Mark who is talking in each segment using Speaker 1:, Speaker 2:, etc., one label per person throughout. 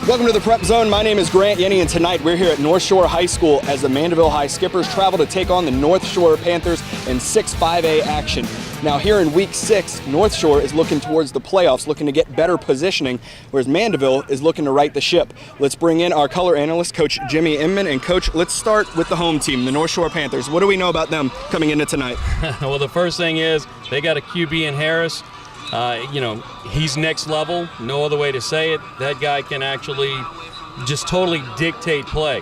Speaker 1: Welcome to the Prep Zone. My name is Grant Yenny, and tonight we're here at Northshore High School as the Mandeville High Skippers travel to take on the Northshore Panthers in 6-5A action. Now here in week 6, Northshore is looking towards the playoffs, looking to get better positioning, whereas Mandeville is looking to right the ship. Let's bring in our color analyst, Coach Jimmy Inman. And Coach, let's start with the home team, the Northshore Panthers. What do we know about them coming into tonight?
Speaker 2: Well, the first thing is they got a QB in Harris. He's next level, no other way to say it. That guy can actually just totally dictate play.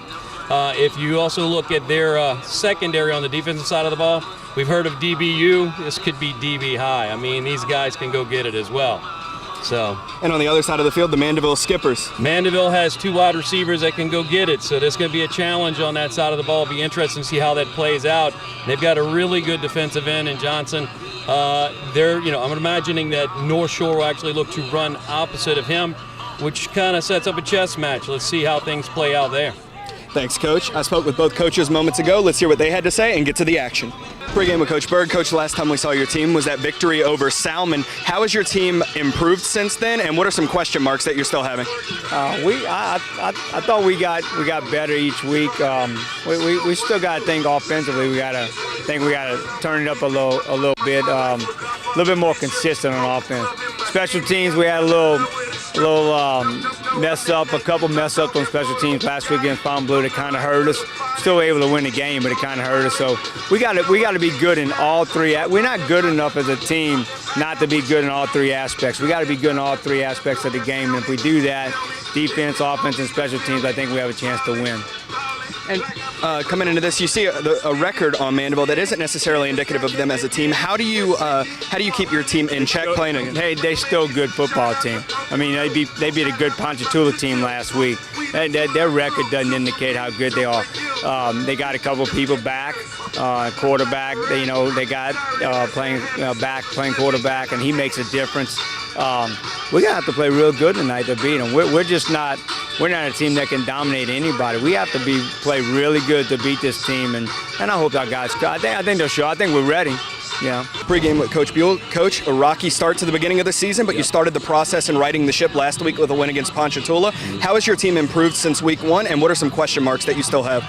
Speaker 2: If you also look at their secondary on the defensive side of the ball, we've heard of DBU. This could be DB high. I mean, these guys can go get it as well. And
Speaker 1: on the other side of the field, the Mandeville Skippers.
Speaker 2: Mandeville has 2 wide receivers that can go get it, so there's going to be a challenge on that side of the ball. It'll be interesting to see how that plays out. They've got a really good defensive end in Johnson. I'm imagining that Northshore will actually look to run opposite of him, which kind of sets up a chess match. Let's see how things play out there.
Speaker 1: Thanks, Coach. I spoke with both coaches moments ago. Let's hear what they had to say and get to the action. Pre-game with Coach Berg. Coach, the last time we saw your team was that victory over Salmon. How has your team improved since then, and what are some question marks that you're still having?
Speaker 3: I thought we got better each week. We still got to think offensively. We got to turn it up a little bit more consistent on offense. Special teams, we had a little a couple mess ups on special teams last week against Fontainebleau that kind of hurt us. Still able to win the game, but it kind of hurt us. So we got to be good in all three. We're not good enough as a team not to be good in all 3 aspects. We got to be good in all 3 aspects of the game, and if we do that, defense, offense, and special teams, I think we have a chance to win.
Speaker 1: And coming into this, you see a record on Mandeville that isn't necessarily indicative of them as a team. How do you keep your team in check playing against?
Speaker 3: Hey, they're still a good football team. I mean, they beat a good Ponchatoula team last week. Their record doesn't indicate how good they are. They got a couple people back, quarterback. They got playing quarterback, and he makes a difference. We're gonna have to play real good tonight to beat them. We're not a team that can dominate anybody. We have to play really good to beat this team, and I hope our guys. I think they'll show. I think we're ready. Yeah.
Speaker 1: Pre-game with Coach Buell. Coach, a rocky start to the beginning of the season, but you started the process in righting the ship last week with a win against Ponchatoula. How has your team improved since week 1, and what are some question marks that you still have?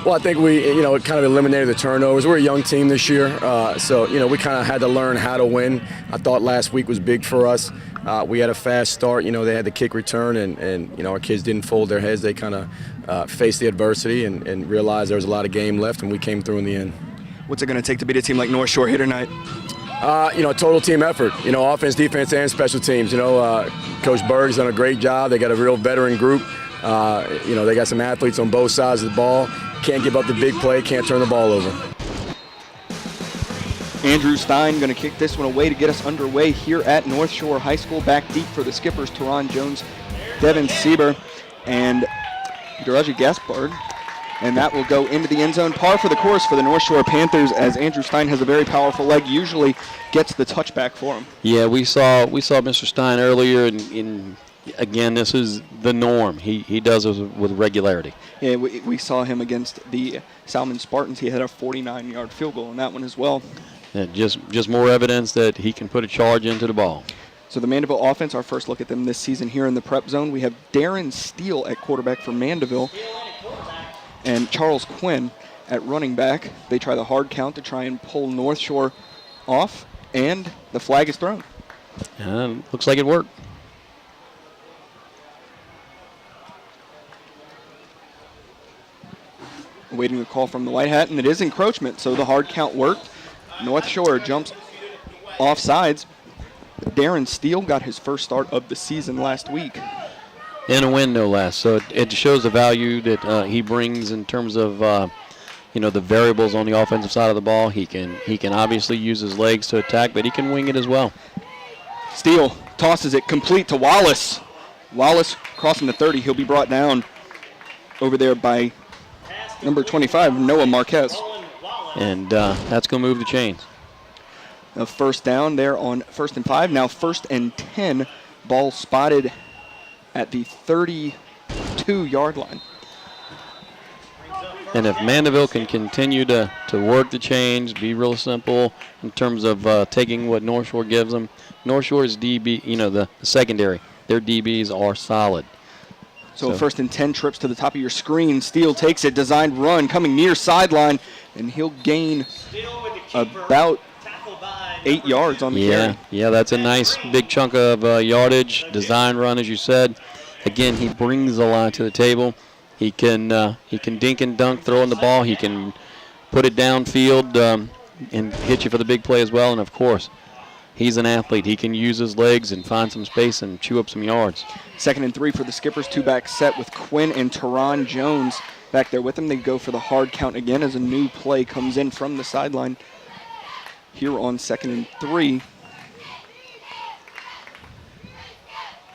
Speaker 4: Well, I think we, kind of eliminated the turnovers. We're a young team this year, so we kind of had to learn how to win. I thought last week was big for us. We had a fast start. They had the kick return, and our kids didn't fold their heads. They kind of faced the adversity and realized there was a lot of game left, and we came through in the end.
Speaker 1: What's it going to take to beat a team like Northshore here tonight?
Speaker 4: Total team effort. Offense, defense, and special teams. Coach Berg's done a great job. They got a real veteran group. They got some athletes on both sides of the ball. Can't give up the big play, can't turn the ball over.
Speaker 1: Andrew Stein going to kick this one away to get us underway here at Northshore High School. Back deep for the Skippers, Teron Jones, Devin Sieber, and Daraji Gaspard. And that will go into the end zone. Par for the course for the Northshore Panthers, as Andrew Stein has a very powerful leg, usually gets the touchback for him.
Speaker 5: Yeah, we saw Mr. Stein earlier, and again, this is the norm. He does it with regularity.
Speaker 1: Yeah, we saw him against the Salmon Spartans. He had a 49-yard field goal on that one as well.
Speaker 5: Yeah, just more evidence that he can put a charge into the ball.
Speaker 1: So the Mandeville offense, our first look at them this season here in the Prep Zone. We have Darren Steele at quarterback for Mandeville and Charles Quinn at running back. They try the hard count to try and pull Northshore off, and the flag is thrown.
Speaker 5: Looks like it worked.
Speaker 1: Awaiting the call from the white hat, and it is encroachment, so the hard count worked. Northshore jumps off sides. Darren Steele got his first start of the season last week.
Speaker 5: In a win, no less. So it shows the value that he brings in terms of, the variables on the offensive side of the ball. He can obviously use his legs to attack, but he can wing it as well.
Speaker 1: Steele tosses it complete to Wallace. Wallace crossing the 30. He'll be brought down over there by number 25, Noah Marquez.
Speaker 5: And that's going to move the chains.
Speaker 1: A first down there on 1st and 5. Now 1st and 10. Ball spotted at the 32-yard line.
Speaker 5: And if Mandeville can continue to work the chains, be real simple in terms of taking what Northshore gives them. Northshore's DB, the secondary, their DBs are solid.
Speaker 1: So first and 10 trips to the top of your screen. Steele takes it, designed run, coming near sideline, and he'll gain about 8 yards on the carry.
Speaker 5: Yeah, that's a nice big chunk of yardage. Design run, as you said. Again, he brings a lot to the table. He can dink and dunk throwing the ball. He can put it downfield and hit you for the big play as well. And, of course, he's an athlete. He can use his legs and find some space and chew up some yards.
Speaker 1: 2nd and 3 for the Skippers. 2-back set with Quinn and Teron Jones back there with him. They go for the hard count again as a new play comes in from the sideline here on 2nd and 3.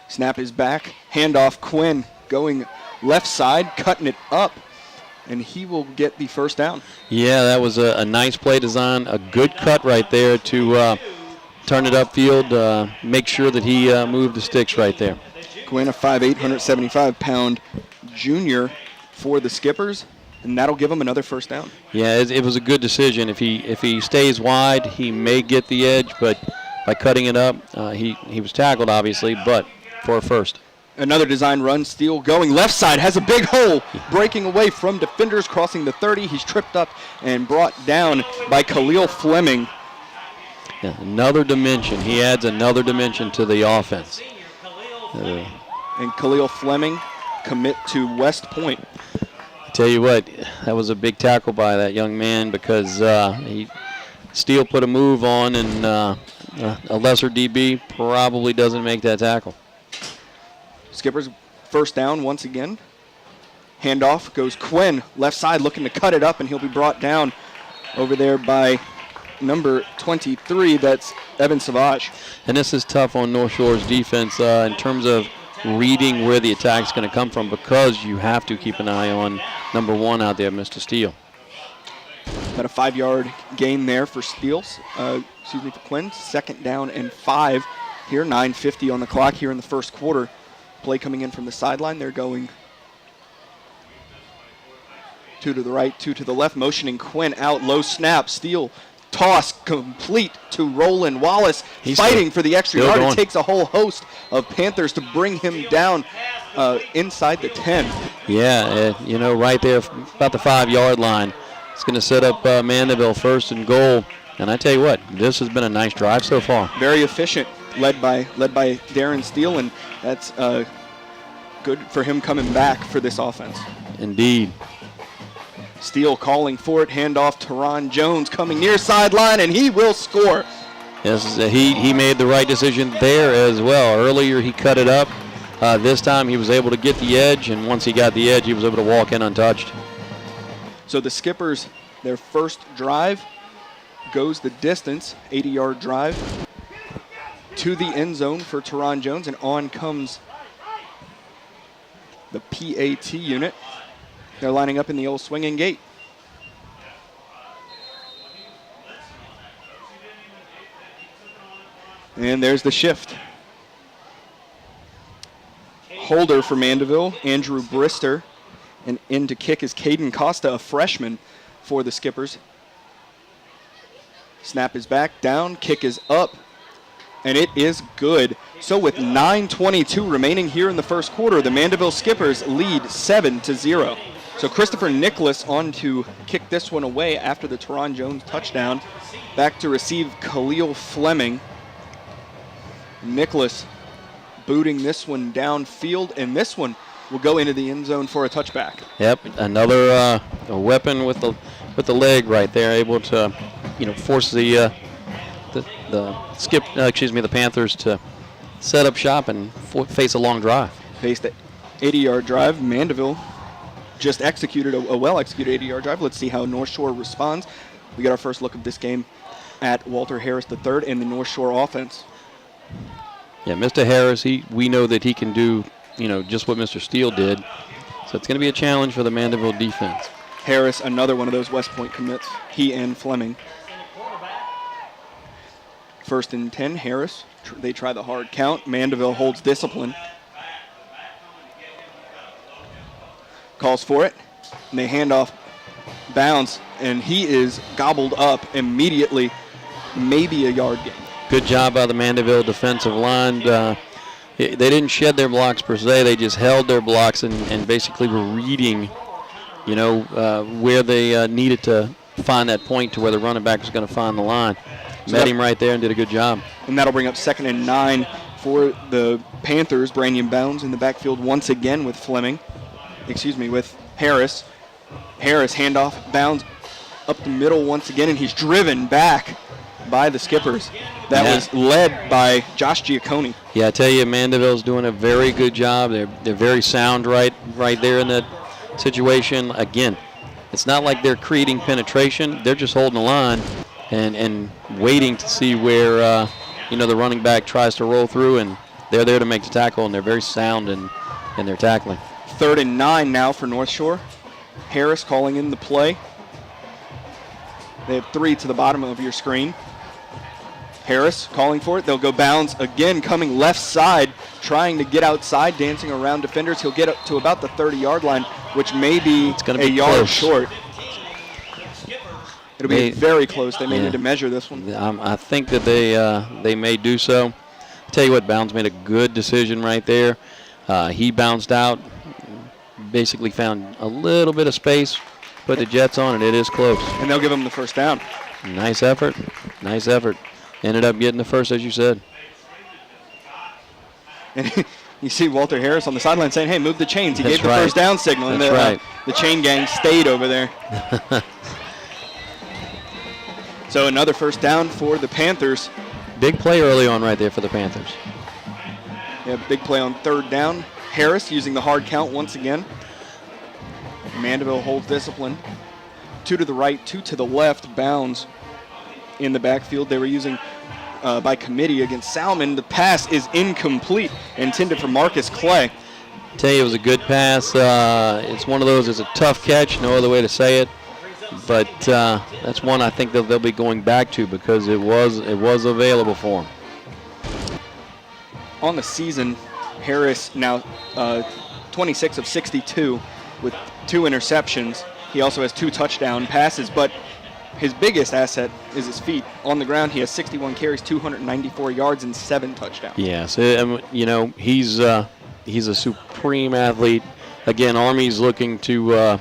Speaker 1: Snap is back. Handoff, Quinn going left side, cutting it up, and he will get the first down.
Speaker 5: Yeah, that was a nice play design, a good cut right there to turn it upfield, make sure that he moved the sticks right there.
Speaker 1: Quinn, a 5'8", 175-pound junior for the Skippers, and that'll give him another first down.
Speaker 5: Yeah, it was a good decision. If he stays wide, he may get the edge, but by cutting it up, he was tackled, obviously, but for a first.
Speaker 1: Another design run. Steele going left side, has a big hole, breaking away from defenders, crossing the 30. He's tripped up and brought down by Khalil Fleming.
Speaker 5: Yeah, another dimension. He adds another dimension to the offense.
Speaker 1: And Khalil Fleming commit to West Point.
Speaker 5: I tell you what, that was a big tackle by that young man because Steele put a move on, and a lesser DB probably doesn't make that tackle.
Speaker 1: Skippers first down once again. Handoff goes Quinn, left side looking to cut it up, and he'll be brought down over there by number 23. That's Evan Savage.
Speaker 5: And this is tough on North Shore's defense in terms of reading where the attack's going to come from because you have to keep an eye on number 1 out there, Mr. Steele.
Speaker 1: About a 5-yard gain there for for Quinn. 2nd down and 5 here. 9:50 on the clock here in the first quarter. Play coming in from the sideline. They're going 2 to the right, 2 to the left, motioning Quinn out. Low snap. Steele toss complete to Roland Wallace. He's fighting for the extra yard. It takes a whole host of Panthers to bring him down inside the 10.
Speaker 5: Yeah, right there about the 5-yard line. It's going to set up Mandeville 1st and goal. And I tell you what, this has been a nice drive so far.
Speaker 1: Very efficient, led by Darren Steele, and that's good for him coming back for this offense.
Speaker 5: Indeed.
Speaker 1: Steele calling for it, handoff to Ron Jones coming near sideline, and he will score.
Speaker 5: Yes, he made the right decision there as well. Earlier he cut it up. This time he was able to get the edge, and once he got the edge, he was able to walk in untouched.
Speaker 1: So the Skippers, their first drive goes the distance, 80-yard drive to the end zone for Teron Jones, and on comes the PAT unit. They're lining up in the old swinging gate. And there's the shift. Holder for Mandeville, Andrew Brister. And in to kick is Caden Costa, a freshman for the Skippers. Snap is back, down, kick is up, and it is good. So with 9:22 remaining here in the first quarter, the Mandeville Skippers lead 7-0. So Christopher Nicholas on to kick this one away after the Teron Jones touchdown. Back to receive Khalil Fleming. Nicholas booting this one downfield, and this one will go into the end zone for a touchback.
Speaker 5: Yep, another a weapon with the leg right there, able to force the Panthers to set up shop and face a long drive.
Speaker 1: Faced an 80-yard drive. Mandeville just executed a well-executed 80-yard drive. Let's see how North Shore responds. We got our first look of this game at Walter Harris III and the North Shore offense.
Speaker 5: Yeah, Mr. Harris, we know that he can do just what Mr. Steele did. So it's going to be a challenge for the Mandeville defense.
Speaker 1: Harris, another one of those West Point commits. He and Fleming. 1st and 10, Harris. They try the hard count. Mandeville holds discipline. Calls for it. And they hand off bounds, and he is gobbled up immediately. Maybe a yard gain.
Speaker 5: Good job by the Mandeville defensive line. They didn't shed their blocks per se. They just held their blocks and basically were reading, where they needed to find that point to where the running back was going to find the line. Met him right there and did a good job.
Speaker 1: And that'll bring up 2nd and 9 for the Panthers. Brandon Bounds in the backfield once again with with Harris. Harris handoff, Bounds up the middle once again, and he's driven back by the Skippers. That was led by Josh Giacconi.
Speaker 5: Yeah, I tell you, Mandeville's doing a very good job. They're very sound right there in that situation. Again, it's not like they're creating penetration. They're just holding the line and waiting to see where the running back tries to roll through, and they're there to make the tackle, and they're very sound in their tackling.
Speaker 1: 3rd and 9 now for North Shore. Harris calling in the play. They have 3 to the bottom of your screen. Harris calling for it. They'll go Bounds again, coming left side, trying to get outside, dancing around defenders. He'll get up to about the 30-yard line, which may be a yard short. It'll be very close. They may need to measure this one.
Speaker 5: I think that they may do so. I'll tell you what, Bounds made a good decision right there. He bounced out, basically found a little bit of space, put the Jets on, and it is close.
Speaker 1: And they'll give him the first down.
Speaker 5: Nice effort. Nice effort. Ended up getting the first, as you said.
Speaker 1: And you see Walter Harris on the sideline saying, hey, move the chains. He gave the
Speaker 5: right.
Speaker 1: first down signal, and the chain gang stayed over there. So another first down for the Panthers.
Speaker 5: Big play early on right there for the Panthers.
Speaker 1: Yeah, big play on 3rd down. Harris using the hard count once again. Mandeville holds discipline. 2 to the right, 2 to the left. Bounds in the backfield. They were using by committee against Salmon. The pass is incomplete, intended for Marcus Clay.
Speaker 5: Tell you, it was a good pass. It's one of those, it's a tough catch, no other way to say it. But that's one I think they'll be going back to because it was available for them.
Speaker 1: On the season, Harris now 26 of 62 with 2 interceptions. He also has 2 touchdown passes, but his biggest asset is his feet. On the ground, he has 61 carries, 294 yards, and 7 touchdowns.
Speaker 5: Yes, he's a supreme athlete. Again, Army's looking to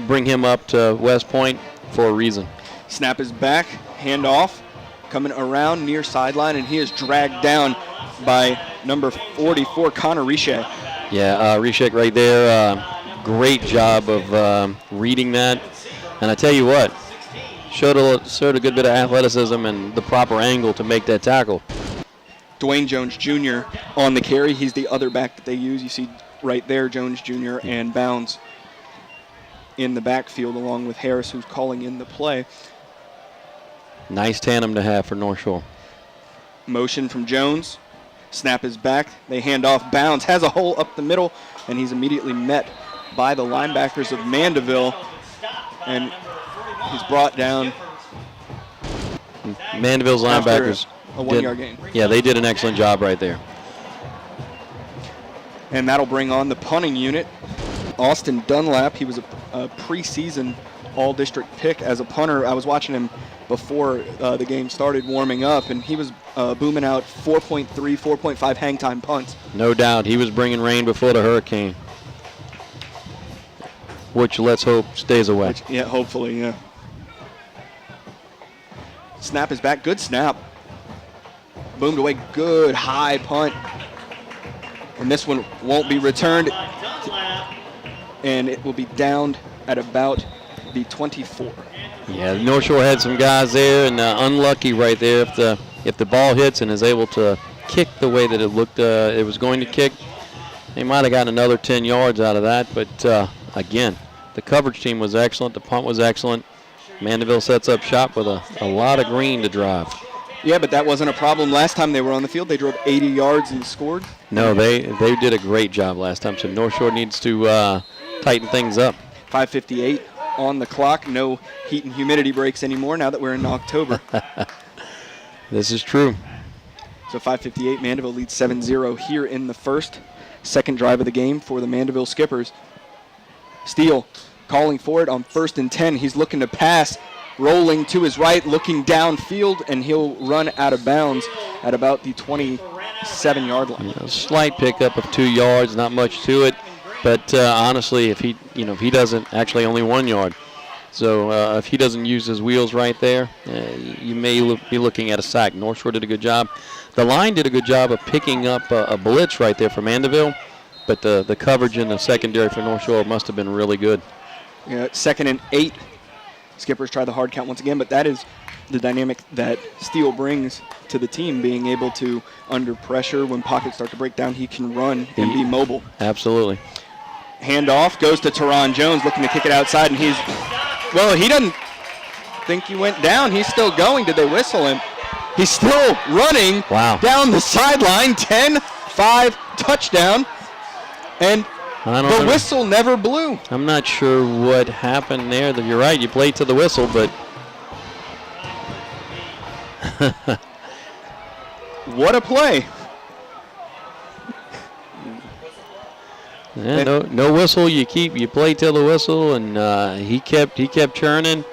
Speaker 5: bring him up to West Point for a reason.
Speaker 1: Snap is back, handoff, coming around near sideline, and he is dragged down by number 44, Connor Reshek.
Speaker 5: Yeah, Reshek right there. Great job of reading that. And I tell you what, showed a good bit of athleticism and the proper angle to make that tackle.
Speaker 1: Dwayne Jones Jr. on the carry. He's the other back that they use. You see right there, Jones Jr. and Bounds in the backfield along with Harris, who's calling in the play.
Speaker 5: Nice tandem to have for North Shore.
Speaker 1: Motion from Jones. Snap is back. They hand off. Bounds has a hole up the middle, and he's immediately met by the linebackers of Mandeville, and he's brought down.
Speaker 5: Mandeville's linebackers.
Speaker 1: A 1-yard gain.
Speaker 5: Yeah, they did an excellent job right there.
Speaker 1: And that'll bring on the punting unit. Austin Dunlap, he was a preseason all-district pick as a punter. I was watching him before the game started warming up, and he was booming out 4.3, 4.5 hang time punts.
Speaker 5: No doubt. He was bringing rain before the hurricane, which let's hope stays away.
Speaker 1: Yeah, hopefully, yeah. Snap is back. Good snap. Boomed away. Good high punt. And this one won't be returned. And it will be downed at about the 24.
Speaker 5: Yeah, North Shore had some guys there, and unlucky right there. If the ball hits and is able to kick the way that it looked it was going to kick, they might have gotten another 10 yards out of that. But again, the coverage team was excellent. The punt was excellent. Mandeville sets up shop with a lot of green to drive.
Speaker 1: Yeah, but that wasn't a problem last time they were on the field. They drove 80 yards and scored.
Speaker 5: No, they did a great job last time. So North Shore needs to tighten things up.
Speaker 1: 5:58 on the clock. No heat and humidity breaks anymore now that we're in October.
Speaker 5: This is true.
Speaker 1: So 5:58, Mandeville leads 7-0 here in the first. Second drive of the game for the Mandeville Skippers. Steele calling for it on 1st and 10. He's looking to pass, rolling to his right, looking downfield, and he'll run out of bounds at about the 20 7-yard line.
Speaker 5: Slight pickup of 2 yards, not much to it. But honestly, if he doesn't, actually only 1 yard. So if he doesn't use his wheels right there, you may be looking at a sack. Northshore did a good job. The line did a good job of picking up a blitz right there for Mandeville, but the coverage in the secondary for Northshore must have been really good.
Speaker 1: Yeah, 2nd and 8. Skippers try the hard count once again, but that is the dynamic that Steele brings to the team, being able to, under pressure, when pockets start to break down, he can run and be mobile.
Speaker 5: Absolutely.
Speaker 1: Handoff goes to Teron Jones, looking to kick it outside, and he doesn't think he went down. He's still going. Did they whistle him? He's still running down the sideline. 10-5 touchdown, and the whistle never blew.
Speaker 5: I'm not sure what happened there. You're right, you played to the whistle, but
Speaker 1: what a play.
Speaker 5: Yeah, no whistle. You play till the whistle, and he kept churning.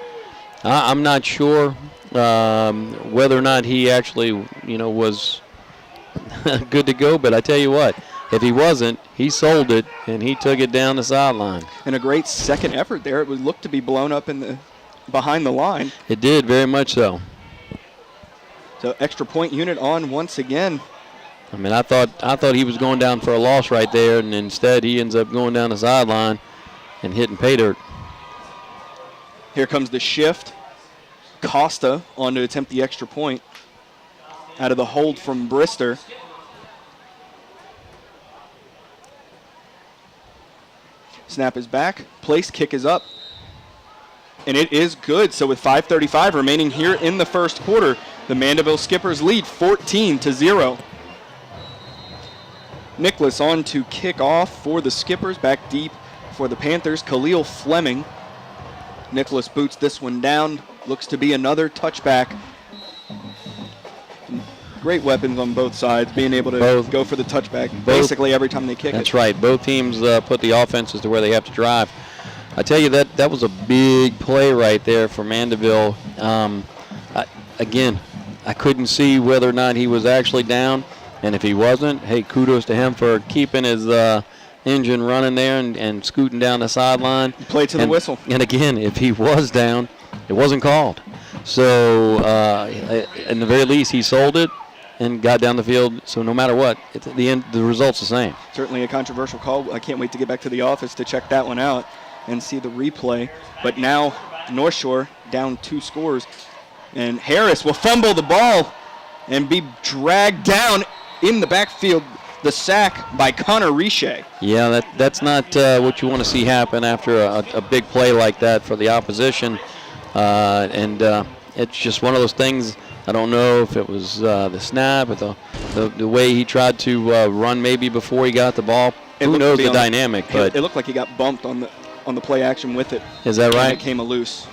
Speaker 5: I'm not sure whether or not he actually was good to go, but I tell you what, if he wasn't, he sold it and he took it down the sideline.
Speaker 1: And a great second effort there. It would look to be blown up behind the line.
Speaker 5: It did, very much so.
Speaker 1: So extra point unit on once again.
Speaker 5: I mean, I thought he was going down for a loss right there, and instead he ends up going down the sideline and hitting pay dirt.
Speaker 1: Here comes the shift. Costa on to attempt the extra point out of the hold from Brister. Snap is back. Place kick is up. And it is good. So with 5:35 remaining here in the first quarter, the Mandeville Skippers lead 14-0. Nicholas on to kick off for the Skippers. Back deep for the Panthers. Khalil Fleming. Nicholas boots this one down. Looks to be another touchback. Great weapons on both sides, being able to go for the touchback basically every time they kick it.
Speaker 5: That's right. Both teams put the offenses to where they have to drive. I tell you, that was a big play right there for Mandeville. Again, I couldn't see whether or not he was actually down. And if he wasn't, hey, kudos to him for keeping his engine running there and scooting down the sideline.
Speaker 1: Play to the whistle.
Speaker 5: And again, if he was down, it wasn't called. So, in the very least, he sold it and got down the field. So no matter what, at the end, the result's the same.
Speaker 1: Certainly a controversial call. I can't wait to get back to the office to check that one out and see the replay. But now North Shore down 2 scores. And Harris will fumble the ball and be dragged down in the backfield. The sack by Connor Riche.
Speaker 5: Yeah, that's not what you want to see happen after a big play like that for the opposition. And it's just one of those things. I don't know if it was the snap or the way he tried to run maybe before he got the ball. Who knows the dynamic? But
Speaker 1: it looked like he got bumped on the play action with it.
Speaker 5: Is that right?
Speaker 1: And it came loose.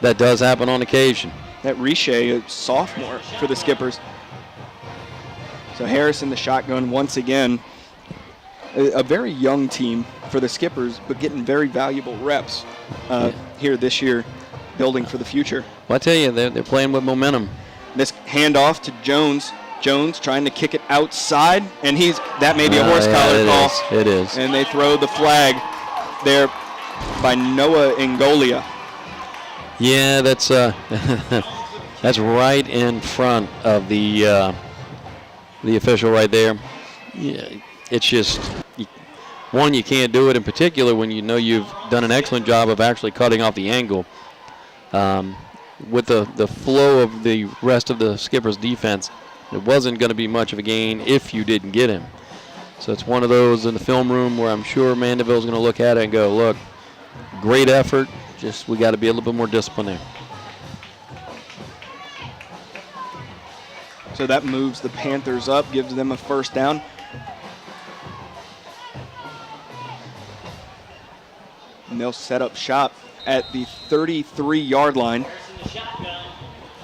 Speaker 5: That does happen on occasion.
Speaker 1: That Riche, a sophomore for the Skippers. So Harris in the shotgun once again. A very young team for the Skippers, but getting very valuable reps here this year, building for the future.
Speaker 5: Well, I tell you, they're playing with momentum.
Speaker 1: This handoff to Jones. Jones trying to kick it outside, and that may be a horse collar call.
Speaker 5: It is.
Speaker 1: And they throw the flag there by Noah Ngolia.
Speaker 5: Yeah, that's that's right in front of the official right there. Yeah, it's just, one, you can't do it in particular when you know you've done an excellent job of actually cutting off the angle. With the flow of the rest of the Skippers' defense, it wasn't going to be much of a gain if you didn't get him. So it's one of those in the film room where I'm sure Mandeville's going to look at it and go, look, great effort, just we got to be a little bit more disciplined there.
Speaker 1: So that moves the Panthers up, gives them a first down. And they'll set up shop at the 33-yard line.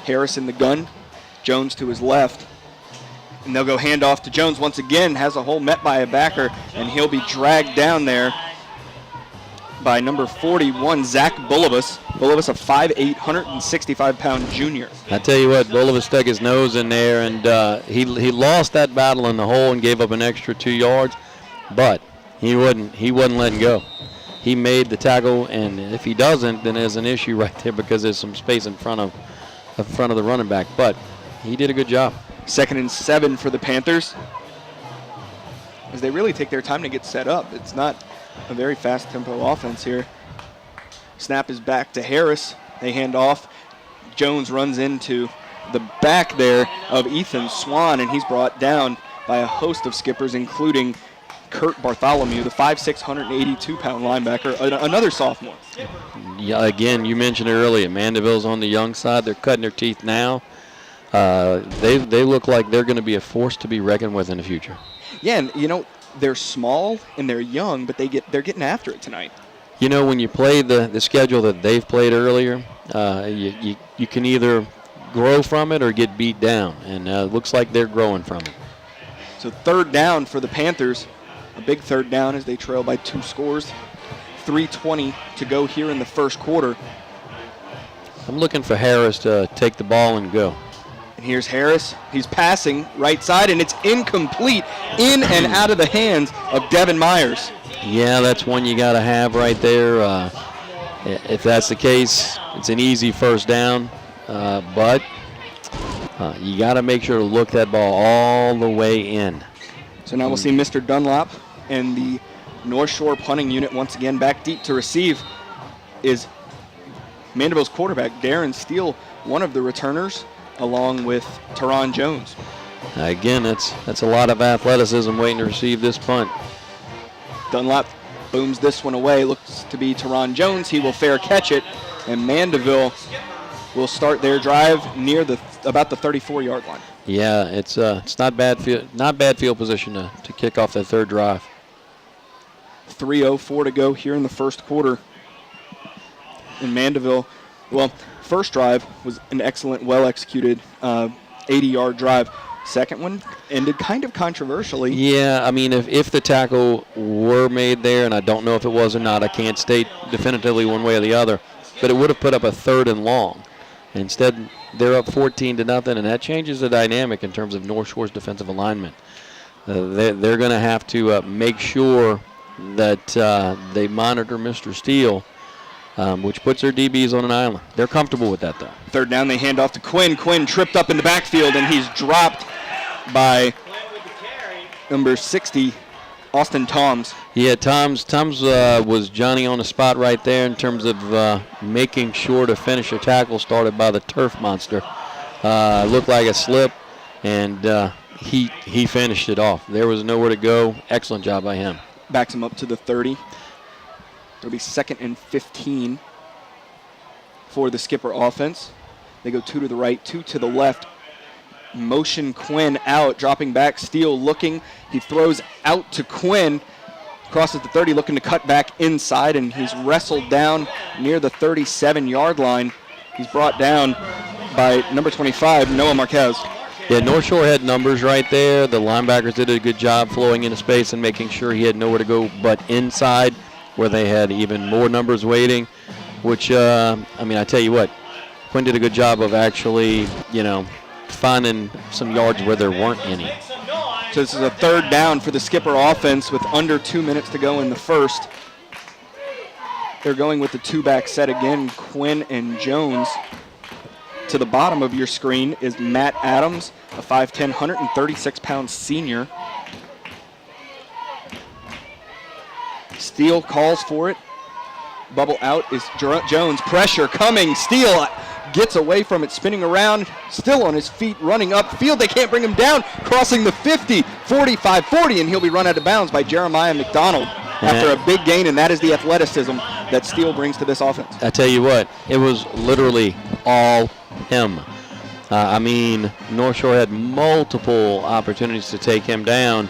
Speaker 1: Harris in the gun, Jones to his left. And they'll go handoff to Jones once again, has a hole met by a backer, and he'll be dragged down there by number 41, Zach Bulovas. Bulovas, a 5'8", 165-pound junior.
Speaker 5: I tell you what, Bulovas stuck his nose in there, and he lost that battle in the hole and gave up an extra 2 yards, but he wasn't letting go. He made the tackle, and if he doesn't, then there's an issue right there because there's some space in front of the running back. But he did a good job.
Speaker 1: 2nd and 7 for the Panthers, as they really take their time to get set up. It's not a very fast tempo offense here. Snap is back to Harris. They hand off. Jones runs into the back there of Ethan Swan, and he's brought down by a host of skippers, including Kurt Bartholomew, the 5'6", 182-pound linebacker, another sophomore.
Speaker 5: Yeah, again, you mentioned it earlier. Mandeville's on the young side. They're cutting their teeth now. They look like they're going to be a force to be reckoned with in the future.
Speaker 1: Yeah, and you know, they're small and they're young, but they're getting after it tonight.
Speaker 5: You know, when you play the schedule that they've played earlier, you can either grow from it or get beat down, and it looks like they're growing from it.
Speaker 1: So 3rd down for the Panthers. A big 3rd down as they trail by 2 scores. 3:20 to go here in the first quarter.
Speaker 5: I'm looking for Harris to take the ball and go.
Speaker 1: And here's Harris. He's passing right side, and it's incomplete, in and out of the hands of Devin Myers.
Speaker 5: Yeah, that's one you got to have right there. If that's the case, it's an easy 1st down. But you got to make sure to look that ball all the way in.
Speaker 1: So now we'll see Mr. Dunlop and the Northshore punting unit once again back deep to receive is Mandeville's quarterback, Darren Steele, one of the returners, along with Teron Jones.
Speaker 5: Again, that's a lot of athleticism waiting to receive this punt.
Speaker 1: Dunlop booms this one away. Looks to be Teron Jones. He will fair catch it, and Mandeville will start their drive near about the 34-yard line.
Speaker 5: Yeah, it's not bad field position to kick off that 3rd drive.
Speaker 1: 3:04 to go here in the first quarter. In Mandeville, well, first drive was an excellent, well-executed 80-yard drive. Second one ended kind of controversially.
Speaker 5: Yeah, I mean, if the tackle were made there, and I don't know if it was or not, I can't state definitively one way or the other, but it would have put up a 3rd and long. Instead, they're up 14-0, and that changes the dynamic in terms of North Shore's defensive alignment. They're going to have to make sure that they monitor Mr. Steele, which puts their DBs on an island. They're comfortable with that, though.
Speaker 1: 3rd down, they hand off to Quinn. Quinn tripped up in the backfield, and he's dropped by number 60, Austin Toms.
Speaker 5: Yeah, Toms was Johnny on the spot right there in terms of making sure to finish a tackle started by the turf monster. Looked like a slip, and he finished it off. There was nowhere to go. Excellent job by him.
Speaker 1: Backs him up to the 30. It'll be 2nd and 15 for the Skipper offense. They go 2 to the right, 2 to the left. Motion Quinn out, dropping back. Steele looking. He throws out to Quinn. Crosses the 30, looking to cut back inside, and he's wrestled down near the 37-yard line. He's brought down by number 25, Noah Marquez.
Speaker 5: Yeah, North Shore had numbers right there. The linebackers did a good job flowing into space and making sure he had nowhere to go but inside, where they had even more numbers waiting, which, I tell you what, Quinn did a good job of actually, finding some yards where there weren't any.
Speaker 1: So this is a 3rd down for the Skipper offense with under 2 minutes to go in the first. They're going with the 2-back set again, Quinn and Jones. To the bottom of your screen is Matt Adams, a 5'10", 136-pound senior. Steele calls for it. Bubble out is Jones. Pressure coming. Steele gets away from it, spinning around, still on his feet, running upfield. They can't bring him down, crossing the 50, 45, 40, and he'll be run out of bounds by Jeremiah McDonald after a big gain, and that is the athleticism that Steele brings to this offense.
Speaker 5: I tell you what, it was literally all him. North Shore had multiple opportunities to take him down,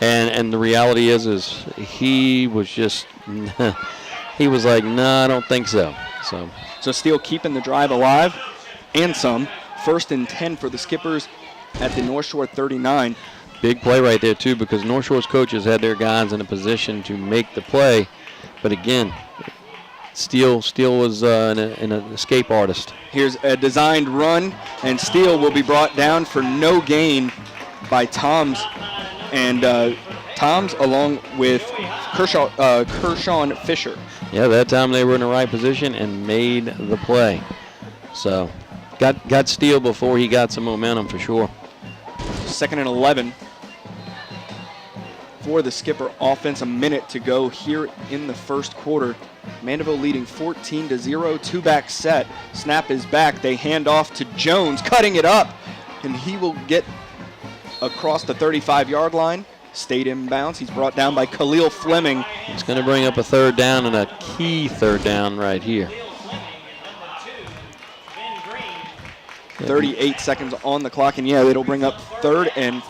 Speaker 5: and the reality is he was just, he was like, no, I don't think so.
Speaker 1: So Steele keeping the drive alive and some. 1st and 10 for the Skippers at the North Shore 39.
Speaker 5: Big play right there, too, because North Shore's coaches had their guys in a position to make the play. But again, Steele was an escape artist.
Speaker 1: Here's a designed run, and Steele will be brought down for no gain by Toms. And Toms along with Kershaw Fisher.
Speaker 5: Yeah, that time they were in the right position and made the play. So got Steele before he got some momentum for sure.
Speaker 1: 2nd and 11 for the Skipper offense. A minute to go here in the first quarter. Mandeville leading 14-0, two-back set. Snap is back. They hand off to Jones, cutting it up, and he will get across the 35-yard line. Stayed in bounds. He's brought down by Khalil Fleming.
Speaker 5: It's going to bring up a 3rd down and a key 3rd down right here.
Speaker 1: 38 seconds on the clock, and yeah, it'll bring up third and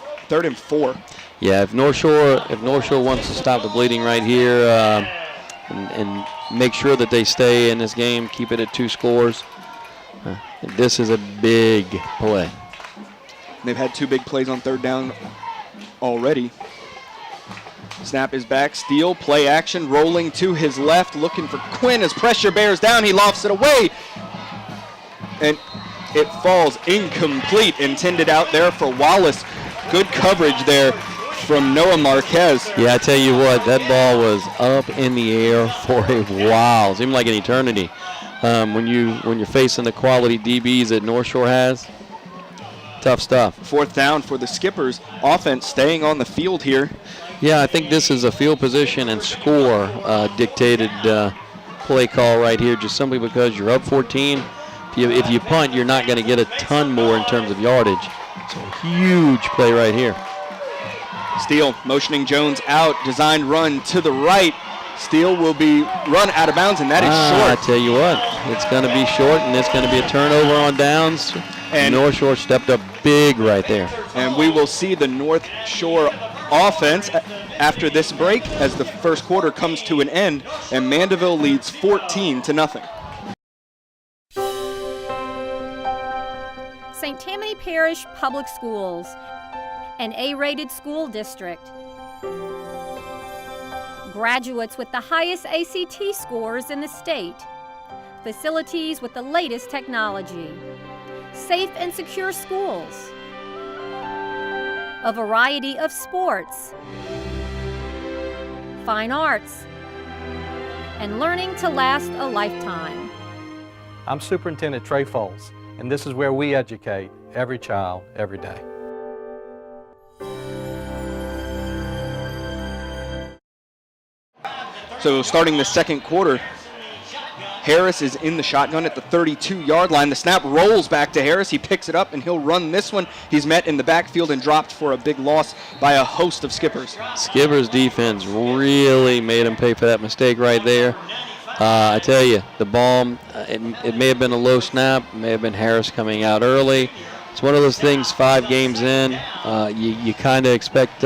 Speaker 1: 4.
Speaker 5: Yeah, if North Shore wants to stop the bleeding right here and make sure that they stay in this game, keep it at 2 scores, this is a big play.
Speaker 1: They've had 2 big plays on 3rd down already. Snap is back. Steele, play action, rolling to his left, looking for Quinn as pressure bears down. He lofts it away, and it falls incomplete. Intended out there for Wallace. Good coverage there from Noah Marquez.
Speaker 5: Yeah, I tell you what, that ball was up in the air for a while. It seemed like an eternity. When you're facing the quality DBs that North Shore has, tough stuff.
Speaker 1: 4th down for the Skippers. Offense staying on the field here.
Speaker 5: Yeah, I think this is a field position and score dictated play call right here, just simply because you're up 14. If you punt, you're not going to get a ton more in terms of yardage. It's a huge play right here.
Speaker 1: Steele motioning Jones out. Designed run to the right. Steele will be run out of bounds, and that is short.
Speaker 5: I tell you what, it's going to be short, and it's going to be a turnover on downs. And North Shore stepped up big right there.
Speaker 1: And we will see the North Shore offense after this break as the first quarter comes to an end, and Mandeville leads 14-0.
Speaker 6: St. Tammany Parish Public Schools, an A-rated school district. Graduates with the highest ACT scores in the state. Facilities with the latest technology. Safe and secure schools. A variety of sports. Fine arts. And learning to last a lifetime.
Speaker 7: I'm Superintendent Trey Foles, and this is where we educate every child, every day.
Speaker 1: So starting the second quarter, Harris is in the shotgun at the 32-yard line. The snap rolls back to Harris. He picks it up, and he'll run this one. He's met in the backfield and dropped for a big loss by a host of Skippers.
Speaker 5: Skippers' defense really made him pay for that mistake right there. I tell you, the ball, it may have been a low snap. It may have been Harris coming out early. It's one of those things, 5 games in, you kind of expect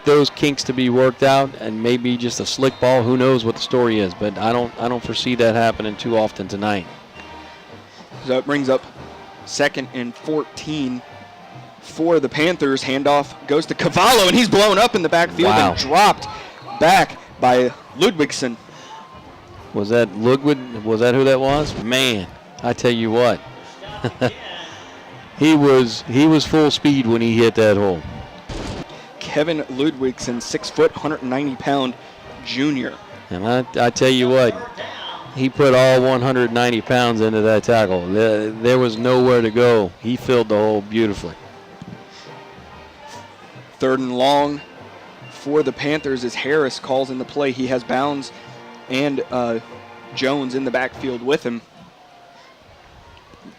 Speaker 5: those kinks to be worked out, and maybe just a slick ball. Who knows what the story is, but I don't foresee that happening too often tonight.
Speaker 1: So it brings up 2nd and 14 for the Panthers. Handoff goes to Cavallo, and he's blown up in the backfield and dropped back by Ludwigson.
Speaker 5: Was that Ludwig? Was that who that was? Man, I tell you what, he was full speed when he hit that hole.
Speaker 1: Kevin Ludwigson, 6 foot, 190-pound junior.
Speaker 5: And I tell you what, he put all 190 pounds into that tackle. There was nowhere to go. He filled the hole beautifully.
Speaker 1: 3rd and long for the Panthers as Harris calls in the play. He has Bounds and Jones in the backfield with him.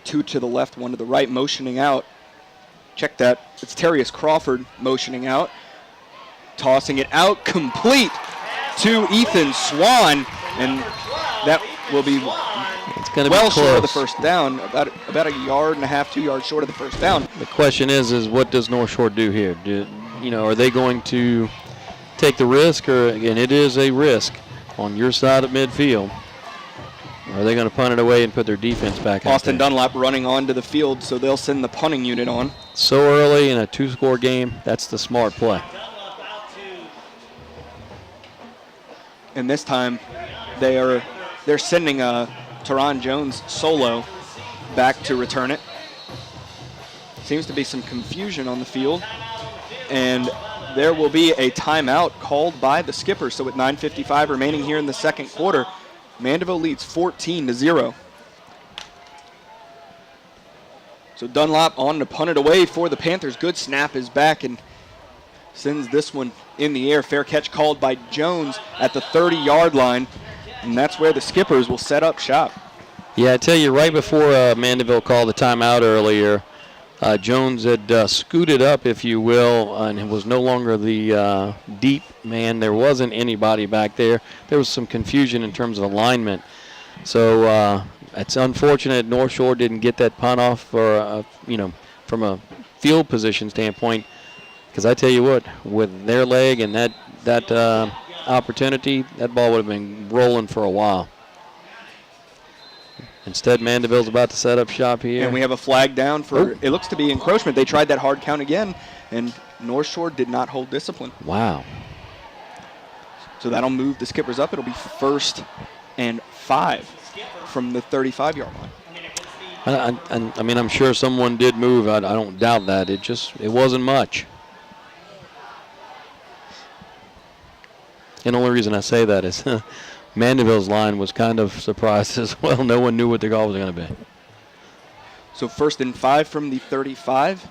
Speaker 1: 2 to the left, 1 to the right, motioning out. Check that. It's Terrius Crawford motioning out. Tossing it out, complete to Ethan Swan, and that will be well short of the first down, about a yard and a half, 2 yards short of the first down.
Speaker 5: The question is what does North Shore do here? Are they going to take the risk, and it is a risk on your side of midfield? Or are they going to punt it away and put their defense back out
Speaker 1: Austin
Speaker 5: there?
Speaker 1: Dunlap running onto the field, so they'll send the punting unit on.
Speaker 5: So early in a 2-score game, that's the smart play.
Speaker 1: And this time, they're sending Teron Jones solo back to return it. Seems to be some confusion on the field, and there will be a timeout called by the Skippers. So with 9:55 remaining here in the second quarter, Mandeville leads 14-0. So Dunlop on to punt it away for the Panthers. Good snap is back and sends this one in the air. Fair catch called by Jones at the 30-yard line, and that's where the Skippers will set up shop.
Speaker 5: Yeah, I tell you, right before Mandeville called the timeout earlier, Jones had scooted up, if you will, and it was no longer the deep man. There wasn't anybody back there. There was some confusion in terms of alignment. So it's unfortunate Northshore didn't get that punt off for, from a field position standpoint. Because I tell you what, with their leg and that opportunity, that ball would have been rolling for a while. Instead, Mandeville's about to set up shop here.
Speaker 1: And we have a flag down for, it looks to be encroachment. They tried that hard count again, and Northshore did not hold discipline.
Speaker 5: Wow.
Speaker 1: So that'll move the Skippers up. It'll be 1st and 5 from the 35-yard line.
Speaker 5: I mean, I'm sure someone did move. I don't doubt that. It wasn't much. And the only reason I say that is Mandeville's line was kind of surprised as well. No one knew what the call was going to be.
Speaker 1: So 1st and 5 from the 35.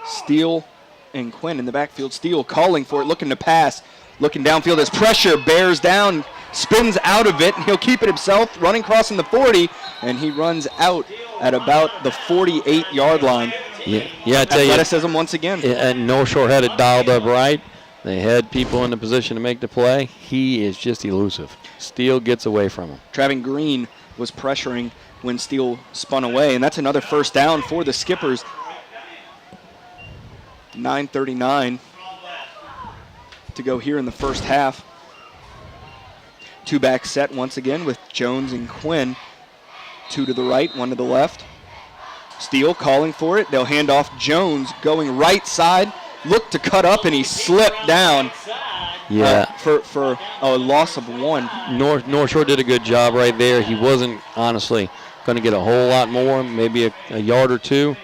Speaker 1: Steele and Quinn in the backfield. Steele calling for it, looking to pass, looking downfield as pressure bears down, spins out of it, and he'll keep it himself, running crossing the 40, and he runs out at about the 48-yard line.
Speaker 5: Yeah, I tell you.
Speaker 1: Athleticism once again.
Speaker 5: And North Shore had it dialed up right. They had people in the position to make the play. He is just elusive. Steele gets away from him.
Speaker 1: Traven Green was pressuring when Steele spun away, and that's another 1st down for the Skippers. 9:39 to go here in the first half. Two-back set once again with Jones and Quinn. 2 to the right, 1 to the left. Steele calling for it. They'll hand off Jones going right side. Looked to cut up, and he slipped down.
Speaker 5: Yeah.
Speaker 1: For a loss of 1.
Speaker 5: North Shore did a good job right there. He wasn't, honestly, going to get a whole lot more, maybe a yard or 2.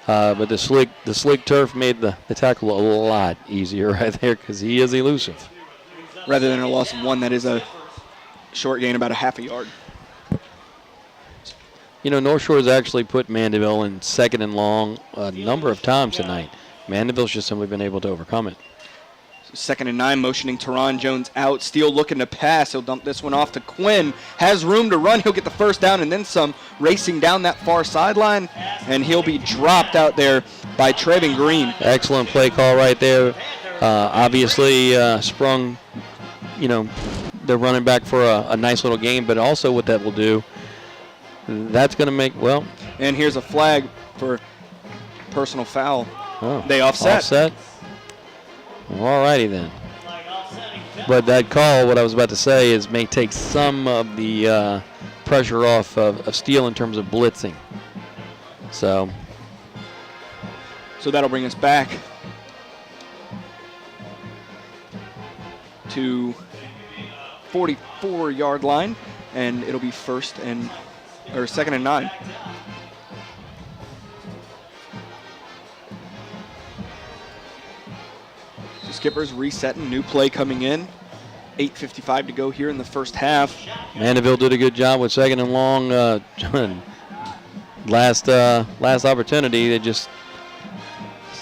Speaker 5: But the slick turf made the tackle a lot easier right there because he is elusive.
Speaker 1: Rather than a loss of 1, that is a short gain, about a half a yard.
Speaker 5: North Shore has actually put Mandeville in 2nd and long a number of times tonight. Mandeville's just simply been able to overcome it.
Speaker 1: 2nd and 9, motioning Teron Jones out. Steele looking to pass. He'll dump this one off to Quinn. Has room to run. He'll get the 1st down and then some, racing down that far sideline, and he'll be dropped out there by Traven Green.
Speaker 5: Excellent play call right there. Obviously sprung, the running back for a nice little game, but also what that will do, that's going to make,
Speaker 1: And here's a flag for personal foul.
Speaker 5: Oh,
Speaker 1: they offset.
Speaker 5: All righty then. But that call, what I was about to say, is may take some of the pressure off of Steele in terms of blitzing. So
Speaker 1: that'll bring us back to 44-yard line, and it'll be 2nd and 9. Skippers resetting, new play coming in. 8:55 to go here in the first half.
Speaker 5: Mandeville did a good job with 2nd and long. Last opportunity, they just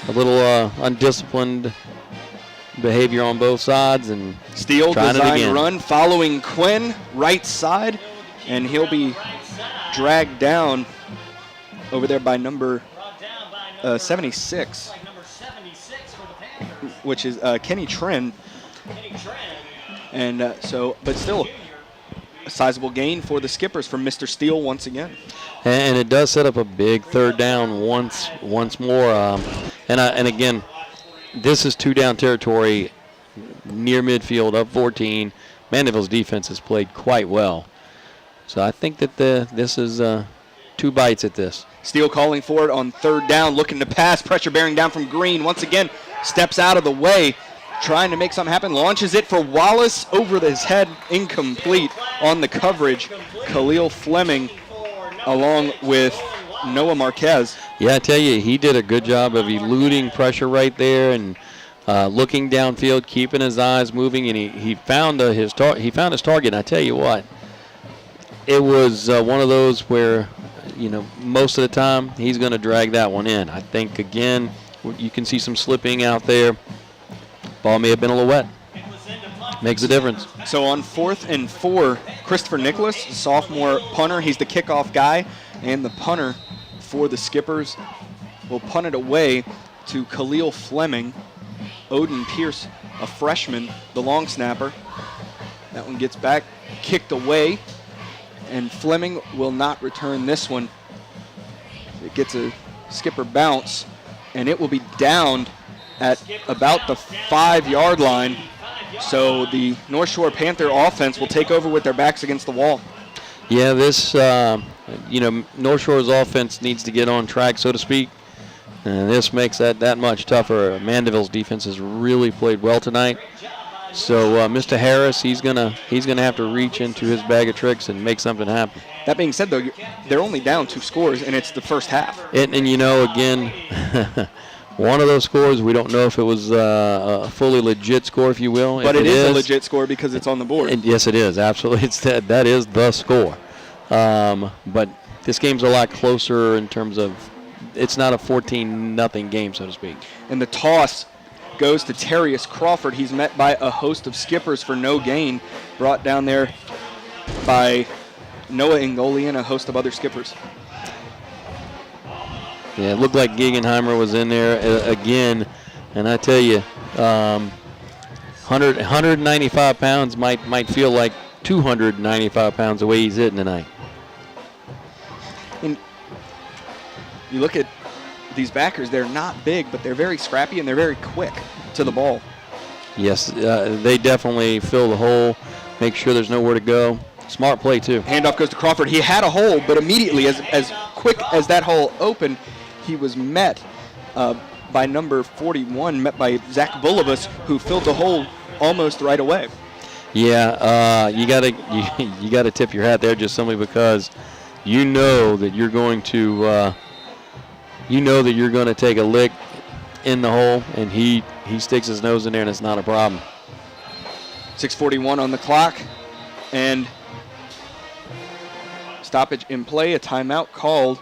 Speaker 5: a little undisciplined behavior on both sides, and
Speaker 1: Steele design run following Quinn right side, and he'll be dragged down over there by number 76. Which is Kenny Trin. And but still a sizable gain for the Skippers from Mr. Steele once again.
Speaker 5: And it does set up a big 3rd down once more. And again, this is 2-down territory near midfield, up 14. Mandeville's defense has played quite well. So I think that this is 2 bites at this.
Speaker 1: Steele calling for it on 3rd down, looking to pass, pressure bearing down from Green once again. Steps out of the way. trying to make something happen. Launches it for Wallace over his head, incomplete on the coverage. Khalil Fleming along with Noah Marquez.
Speaker 5: Yeah, I tell you, he did a good job of eluding pressure right there and looking downfield, keeping his eyes moving, and he found his target. And I tell you what, it was one of those where, most of the time he's going to drag that one in. I think again, you can see some slipping out there. Ball may have been a little wet. Makes a difference.
Speaker 1: So on 4th and 4, Christopher Nicholas, sophomore punter, he's the kickoff guy, and the punter for the Skippers will punt it away to Khalil Fleming. Odin Pierce, a freshman, the long snapper. That one gets back, kicked away, and Fleming will not return this one. It gets a Skipper bounce, and it will be downed at about the 5-yard line. So the North Shore Panther offense will take over with their backs against the wall.
Speaker 5: Yeah, this, North Shore's offense needs to get on track, so to speak. And this makes that much tougher. Mandeville's defense has really played well tonight. So Mr. Harris, he's gonna have to reach into his bag of tricks and make something happen.
Speaker 1: That being said, though, they're only down 2 scores, and it's the first half.
Speaker 5: And again, one of those scores, we don't know if it was a fully legit score, if you will.
Speaker 1: But it is a legit score because it's on the board.
Speaker 5: Yes, it is. Absolutely. That is the score. But this game's a lot closer in terms of it's not a 14-0 game, so to speak.
Speaker 1: And the toss goes to Terrius Crawford. He's met by a host of Skippers for no gain, brought down there by Noah Ingoli and a host of other Skippers.
Speaker 5: Yeah, it looked like Gegenheimer was in there again, and I tell you, 195 pounds might feel like 295 pounds the way he's hitting tonight.
Speaker 1: And you look at these backers, they're not big, but they're very scrappy and they're very quick to the ball.
Speaker 5: Yes, they definitely fill the hole, make sure there's nowhere to go. Smart play, too.
Speaker 1: Handoff goes to Crawford. He had a hole, but immediately, as quick as that hole opened, he was met by number 41, met by Zach Bulivus, who filled the hole almost right away.
Speaker 5: Yeah, you gotta tip your hat there just simply because you know that you're going to take a lick in the hole, and he sticks his nose in there, and it's not a problem.
Speaker 1: 6:41 on the clock, and stoppage in play, a timeout called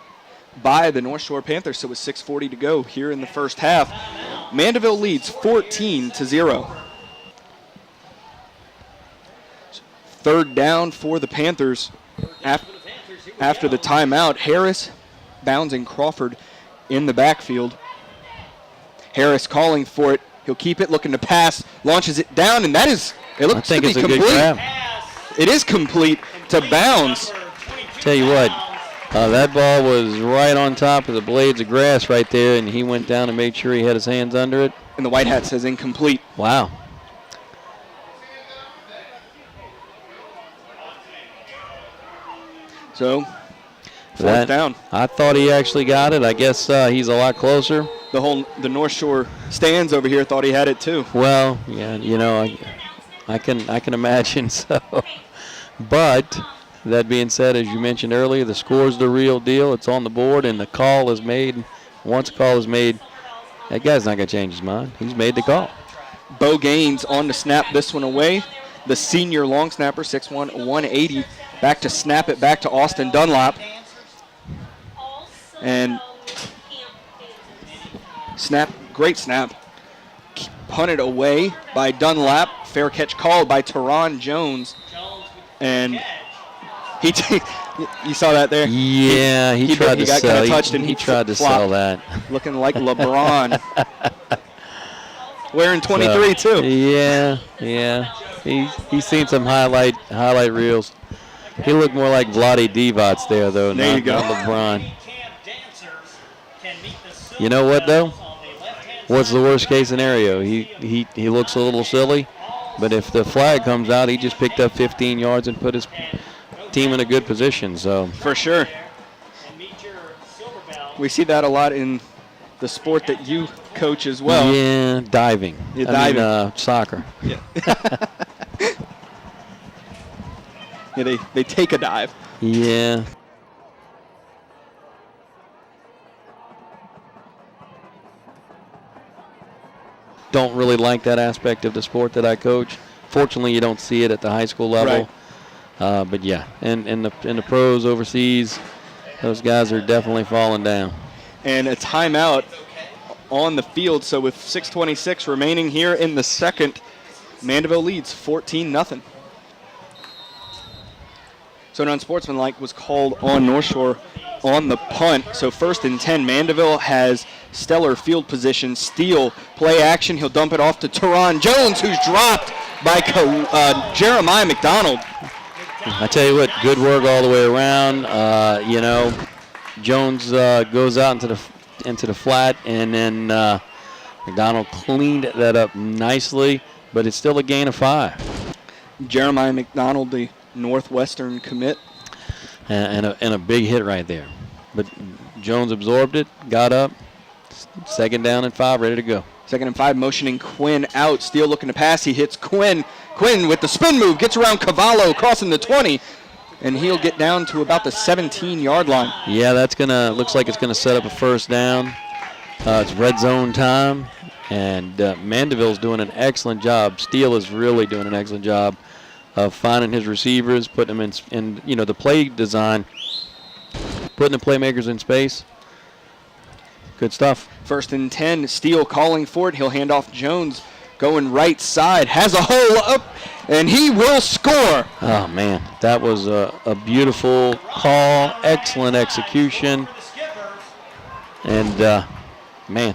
Speaker 1: by the North Shore Panthers, so with 6:40 to go here in the first half. Mandeville leads 14-0. Third down for the Panthers after the timeout. Harris bouncing Crawford in the backfield. Harris calling for it. He'll keep it, looking to pass, launches it down, and it looks to be complete. It is complete to Bounds.
Speaker 5: Tell you what, that ball was right on top of the blades of grass right there, and he went down and made sure he had his hands under it.
Speaker 1: And the white hat says incomplete.
Speaker 5: Wow.
Speaker 1: So, fourth down.
Speaker 5: I thought he actually got it. I guess he's a lot closer.
Speaker 1: The North Shore stands over here thought he had it too.
Speaker 5: Well, yeah, I can imagine so. But that being said, as you mentioned earlier, the score's the real deal. It's on the board, and the call is made. Once a call is made, that guy's not going to change his mind. He's made the call.
Speaker 1: Bo Gaines on to snap this one away. The senior long snapper, 6'1", 180, back to snap it back to Austin Dunlap. And great snap. Punted away by Dunlap. Fair catch called by Teron Jones. And you saw that there?
Speaker 5: Yeah, he tried to
Speaker 1: got
Speaker 5: sell.
Speaker 1: kind of touched and
Speaker 5: he tried to sell that.
Speaker 1: Looking like LeBron. Wearing 23 too.
Speaker 5: Yeah. He's seen some highlight reels. He looked more like Vlade Divac there, though.
Speaker 1: There you go.
Speaker 5: Not LeBron. You know what, though? What's the worst case scenario? He looks a little silly, but if the flag comes out, he just picked up 15 yards and put his team in a good position. So
Speaker 1: for sure. We see that a lot in the sport that you coach as well.
Speaker 5: Yeah, diving.
Speaker 1: Yeah, diving.
Speaker 5: Soccer.
Speaker 1: Yeah. Yeah, they take a dive.
Speaker 5: Yeah. Don't really like that aspect of the sport that I coach. Fortunately, you don't see it at the high school level.
Speaker 1: Right.
Speaker 5: But yeah, and in the pros overseas, those guys are definitely falling down.
Speaker 1: And a timeout on the field. So with 6:26 remaining here in the second, Mandeville leads 14-0. So an unsportsmanlike was called on Northshore on the punt. So 1st and 10, Mandeville has stellar field position. Steele, play action. He'll dump it off to Teron Jones, who's dropped by Jeremiah McDonald.
Speaker 5: I tell you what, good work all the way around. Jones goes out into the flat, and then McDonald cleaned that up nicely, but it's still a gain of 5.
Speaker 1: Jeremiah McDonald, the Northwestern commit.
Speaker 5: And a big hit right there. But Jones absorbed it, got up, 2nd down and 5, ready to go.
Speaker 1: 2nd and 5, motioning Quinn out. Steele looking to pass. He hits Quinn. Quinn with the spin move, gets around Cavallo, crossing the 20, and he'll get down to about the 17-yard line.
Speaker 5: Yeah, looks like it's gonna set up a 1st down. It's red zone time, and Mandeville's doing an excellent job. Steele is really doing an excellent job of finding his receivers, putting them in the play design, putting the playmakers in space. Good stuff.
Speaker 1: 1st and 10, Steele calling for it. He'll hand off Jones, going right side, has a hole up, and he will score.
Speaker 5: Oh, man, that was a beautiful call, excellent execution, and man,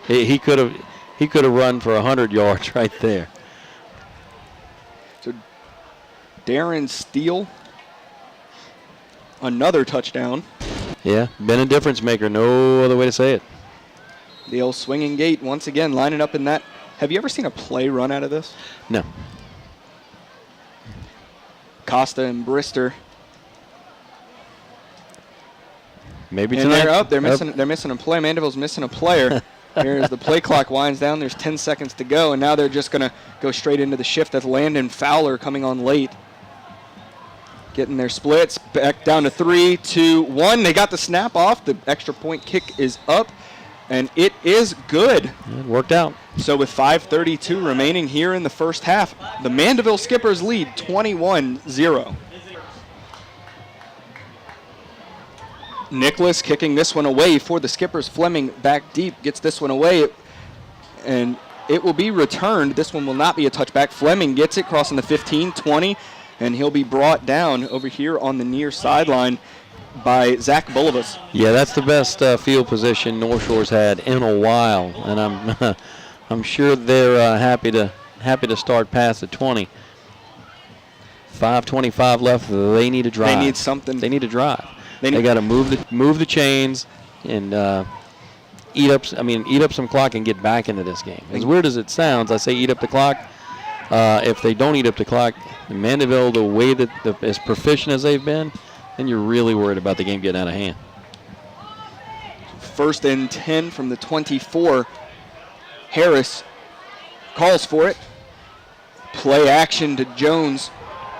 Speaker 5: he could have run for 100 yards right there.
Speaker 1: So Darren Steele, another touchdown.
Speaker 5: Yeah, been a difference maker, no other way to say it.
Speaker 1: The old swinging gate once again lining up in that. Have you ever seen a play run out of this?
Speaker 5: No.
Speaker 1: Costa and Brister.
Speaker 5: Maybe
Speaker 1: and
Speaker 5: tonight.
Speaker 1: they're up. They're missing a play. Mandeville's missing a player. Here's the play clock winds down. There's 10 seconds to go, and now they're just going to go straight into the shift. That's Landon Fowler coming on late. Getting their splits. Back down to 3, 2, 1. They got the snap off. The extra point kick is up, and it is good.
Speaker 5: It worked out.
Speaker 1: So with 5:32 remaining here in the first half, the Mandeville Skippers lead 21-0. Nicholas kicking this one away for the Skippers. Fleming back deep, gets this one away, and it will be returned. This one will not be a touchback. Fleming gets it, crossing the 15, 20, and he'll be brought down over here on the near sideline by Zach Bullivus.
Speaker 5: Yeah, that's the best field position North Shore's had in a while, and I'm sure they're happy to start past the 20. 5:25 left. They need to drive.
Speaker 1: They need something.
Speaker 5: They need to drive. They got to move the chains and eat up some clock and get back into this game. As weird as it sounds, I say eat up the clock. If they don't eat up the clock, Mandeville, the way that as proficient as they've been, then you're really worried about the game getting out of hand.
Speaker 1: 1st and 10 from the 24. Harris calls for it. Play action to Jones,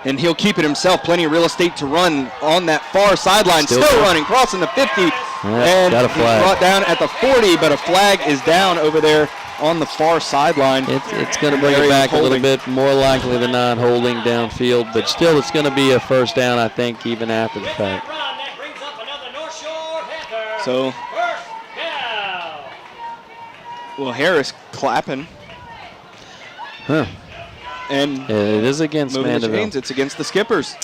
Speaker 1: and he'll keep it himself. Plenty of real estate to run on that far sideline. Still running, crossing the 50, and
Speaker 5: got a flag.
Speaker 1: Brought down at the 40, but a flag is down over there on the far sideline.
Speaker 5: It's going to bring it back a little bit, more likely than not holding downfield, but still it's going to be a 1st down, I think, even after the fact.
Speaker 1: So, well, Harris clapping.
Speaker 5: Huh.
Speaker 1: And
Speaker 5: it is against Mandeville.
Speaker 1: Chains, it's against the Skippers.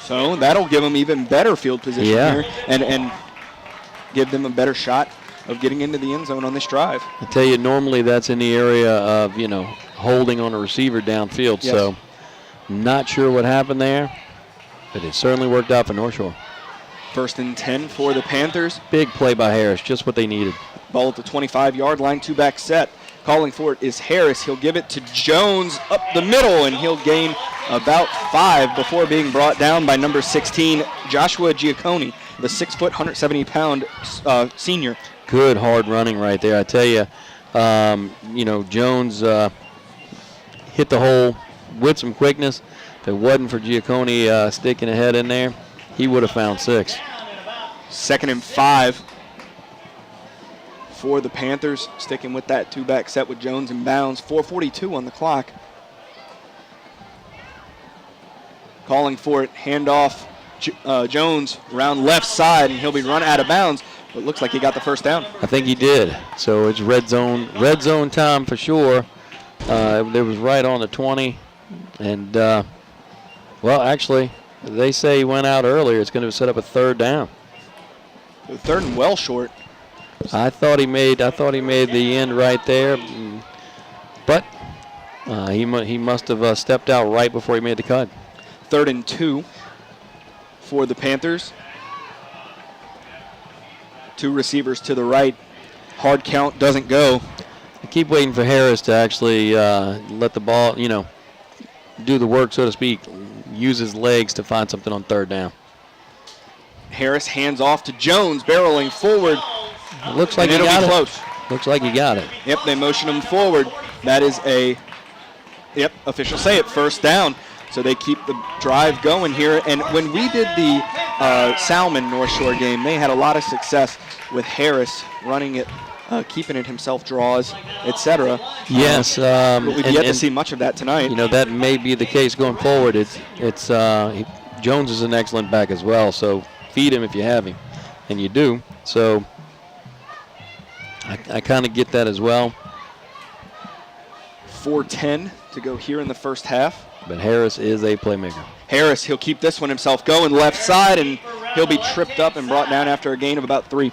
Speaker 1: So that'll give them even better field position here and give them a better shot of getting into the end zone on this drive.
Speaker 5: I tell you, normally that's in the area of, holding on a receiver downfield.
Speaker 1: Yes.
Speaker 5: So not sure what happened there, but it certainly worked out for North Shore.
Speaker 1: 1st and 10 for the Panthers.
Speaker 5: Big play by Harris, just what they needed.
Speaker 1: Ball at the 25-yard line, 2-back set. Calling for it is Harris. He'll give it to Jones up the middle, and he'll gain about 5 before being brought down by number 16, Joshua Giacconi. the 6 foot, 170-pound senior.
Speaker 5: Good hard running right there. I tell you, Jones hit the hole with some quickness. If it wasn't for Giaccone sticking a head in there, he would have found 6.
Speaker 1: 2nd and 5 for the Panthers, sticking with that two-back set with Jones in bounds. 4:42 on the clock. Calling for it, handoff, Jones around left side, and he'll be run out of bounds. But it looks like he got the first down.
Speaker 5: I think he did. So it's red zone time for sure. It was right on the 20. And, actually, they say he went out earlier. It's going to set up a 3rd down.
Speaker 1: The 3rd and well short.
Speaker 5: I thought he made the end right there, but he must have stepped out right before he made the cut.
Speaker 1: 3rd and 2 for the Panthers. 2 receivers to the right. Hard count doesn't go.
Speaker 5: I keep waiting for Harris to actually let the ball, do the work, so to speak, use his legs to find something on 3rd down.
Speaker 1: Harris hands off to Jones, barreling forward.
Speaker 5: It looks like he got it. Close. Looks like he got it.
Speaker 1: Yep, they motion him forward. That is officials say it, 1st down. So they keep the drive going here. And when we did the Salmon North Shore game, they had a lot of success with Harris running it, keeping it himself, draws, etc.
Speaker 5: Yes.
Speaker 1: But we've yet to see much of that tonight.
Speaker 5: That may be the case going forward. Jones is an excellent back as well, so feed him if you have him, and you do. So I kind of get that as well.
Speaker 1: 4:10 to go here in the first half.
Speaker 5: But Harris is a playmaker.
Speaker 1: Harris, he'll keep this one himself going left side, and he'll be tripped up and brought down after a gain of about 3.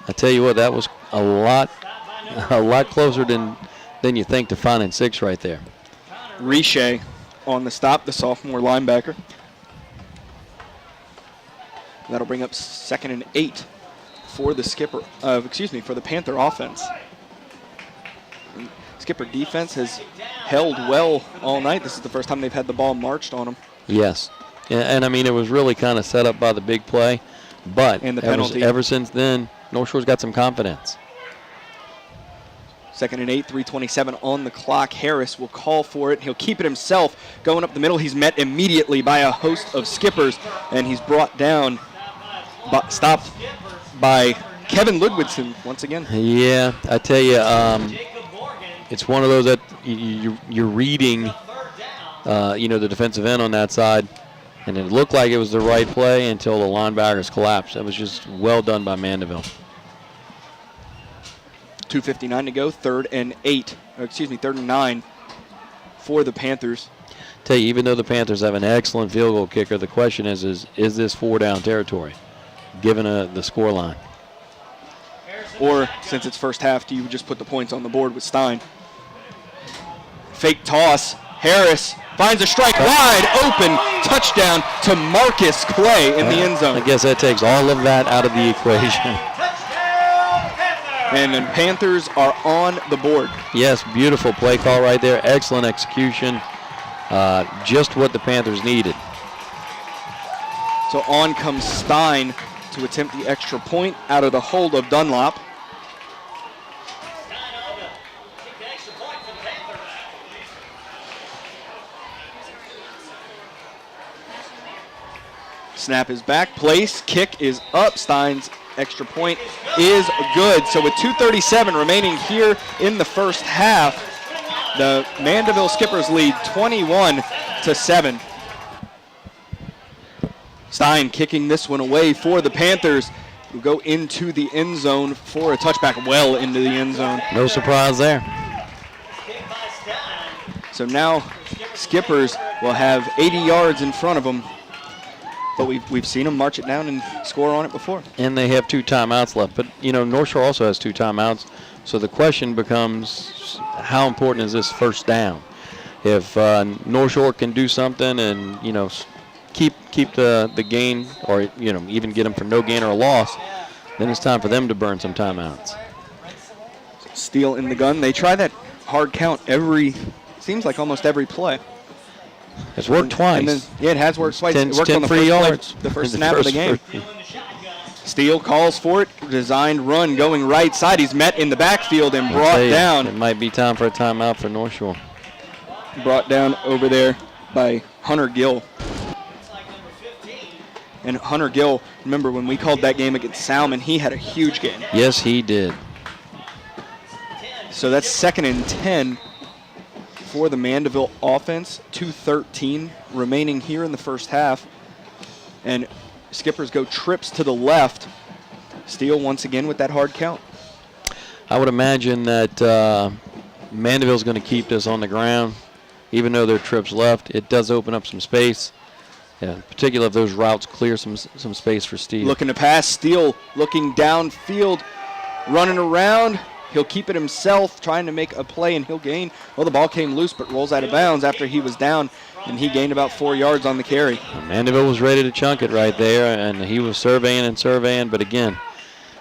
Speaker 5: I tell you what, that was a lot closer than you think to finding 6 right there.
Speaker 1: Riche on the stop, the sophomore linebacker. That'll bring up 2nd and 8 for the for the Panther offense. And Skipper defense has held well all night. This is the first time they've had the ball marched on them.
Speaker 5: Yes, and I mean it was really kind of set up by the big play, but
Speaker 1: and the penalty.
Speaker 5: Ever since then, North Shore's got some confidence.
Speaker 1: 2nd and 8, 3:27 on the clock. Harris will call for it. He'll keep it himself. Going up the middle, he's met immediately by a host of skippers, and he's brought down, stopped by Kevin Ludwigson once again.
Speaker 5: Yeah, I tell you, it's one of those that you're reading, the defensive end on that side, and it looked like it was the right play until the linebackers collapsed. That was just well done by Mandeville.
Speaker 1: 2:59 to go, 3rd and 9 for the Panthers.
Speaker 5: Tell you, even though the Panthers have an excellent field goal kicker, the question is this 4-down territory, given the score line?
Speaker 1: Or, since it's first half, do you just put the points on the board with Stein? Fake toss. Harris finds a strike wide open. Touchdown to Marcus Clay in the end zone.
Speaker 5: I guess that takes all of that out of the equation.
Speaker 1: And the Panthers are on the board.
Speaker 5: Yes, beautiful play call right there. Excellent execution. Just what the Panthers needed.
Speaker 1: So on comes Stein to attempt the extra point out of the hold of Dunlop. Snap is back, place, kick is up. Stein's extra point is good. So with 2:37 remaining here in the first half, the Mandeville Skippers lead 21-7. Stein kicking this one away for the Panthers, who go into the end zone for a touchback, well into the end zone.
Speaker 5: No surprise there.
Speaker 1: So now Skippers will have 80 yards in front of them. But we've seen them march it down and score on it before.
Speaker 5: And they have 2 timeouts left. But, North Shore also has 2 timeouts. So the question becomes, how important is this first down? If North Shore can do something and, keep the gain, or, even get them for no gain or a loss, then it's time for them to burn some timeouts.
Speaker 1: Steele in the gun. They try that hard count seems like almost every play.
Speaker 5: It's worked twice.
Speaker 1: And then, it has worked twice.
Speaker 5: 10,
Speaker 1: it worked
Speaker 5: 10
Speaker 1: on the
Speaker 5: free
Speaker 1: first
Speaker 5: yards.
Speaker 1: play, the first snap of the game. Steele calls for it. Designed run going right side. He's met in the backfield and brought down.
Speaker 5: It might be time for a timeout for North Shore.
Speaker 1: Brought down over there by Hunter Gill. And Hunter Gill, remember when we called that game against Salmon, he had a huge game.
Speaker 5: Yes, he did.
Speaker 1: So that's 2nd and 10 for the Mandeville offense. 2:13 remaining here in the first half. And Skippers go trips to the left. Steele once again with that hard count.
Speaker 5: I would imagine that Mandeville's going to keep this on the ground. Even though there are trips left, it does open up some space. Yeah, particularly if those routes clear some space for Steele.
Speaker 1: Looking to pass. Steele looking downfield, running around. He'll keep it himself, trying to make a play, and he'll gain. Well, the ball came loose, but rolls out of bounds after he was down, and he gained about 4 yards on the carry.
Speaker 5: Mandeville was ready to chunk it right there, and he was surveying, but again,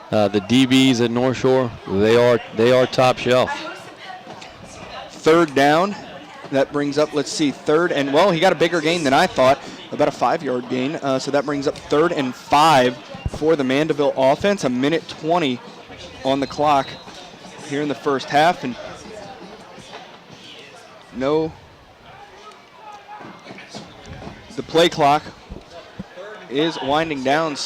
Speaker 5: the DBs at North Shore, they are top shelf.
Speaker 1: 3rd down. That brings up, let's see, 3rd, and well, he got a bigger gain than I thought, about a 5-yard gain. So that brings up 3rd and 5 for the Mandeville offense. 1:20 on the clock here in the first half, and the play clock is winding down.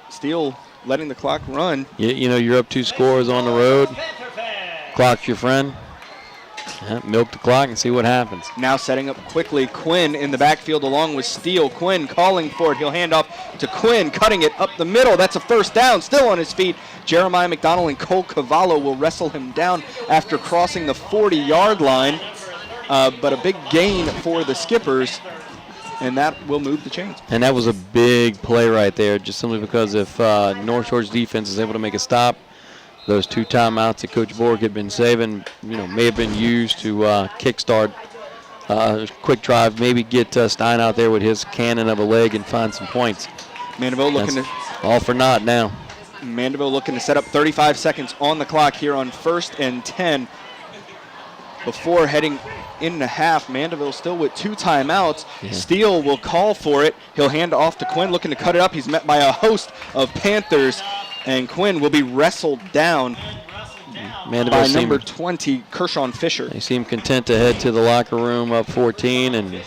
Speaker 1: Steele letting the clock run.
Speaker 5: You know, you're up 2 scores on the road. Clock's your friend. Milk the clock and see what happens.
Speaker 1: Now setting up quickly, Quinn in the backfield along with Steele. Quinn calling for it. He'll hand off to Quinn, cutting it up the middle. That's a 1st down, still on his feet. Jeremiah McDonald and Cole Cavallo will wrestle him down after crossing the 40-yard line. But a big gain for the Skippers, and that will move the chains.
Speaker 5: And that was a big play right there, just simply because if North Shore's defense is able to make a stop, those 2 timeouts that Coach Borg had been saving, may have been used to kickstart a quick drive, maybe get Stein out there with his cannon of a leg and find some points.
Speaker 1: Mandeville looking to
Speaker 5: all for naught now.
Speaker 1: Mandeville looking to set up 35 seconds on the clock here on 1st and 10. Before heading in the half, Mandeville still with 2 timeouts.
Speaker 5: Yeah.
Speaker 1: Steele will call for it. He'll hand it off to Quinn, looking to cut it up. He's met by a host of Panthers, and Quinn will be wrestled down by number 20, Kershawn Fisher.
Speaker 5: They seem content to head to the locker room up 14 and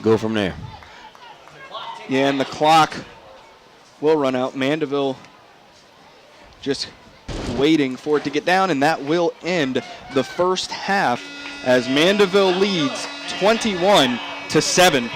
Speaker 5: go from there.
Speaker 1: Yeah, and the clock will run out. Mandeville just waiting for it to get down, and that will end the first half as Mandeville leads 21-7.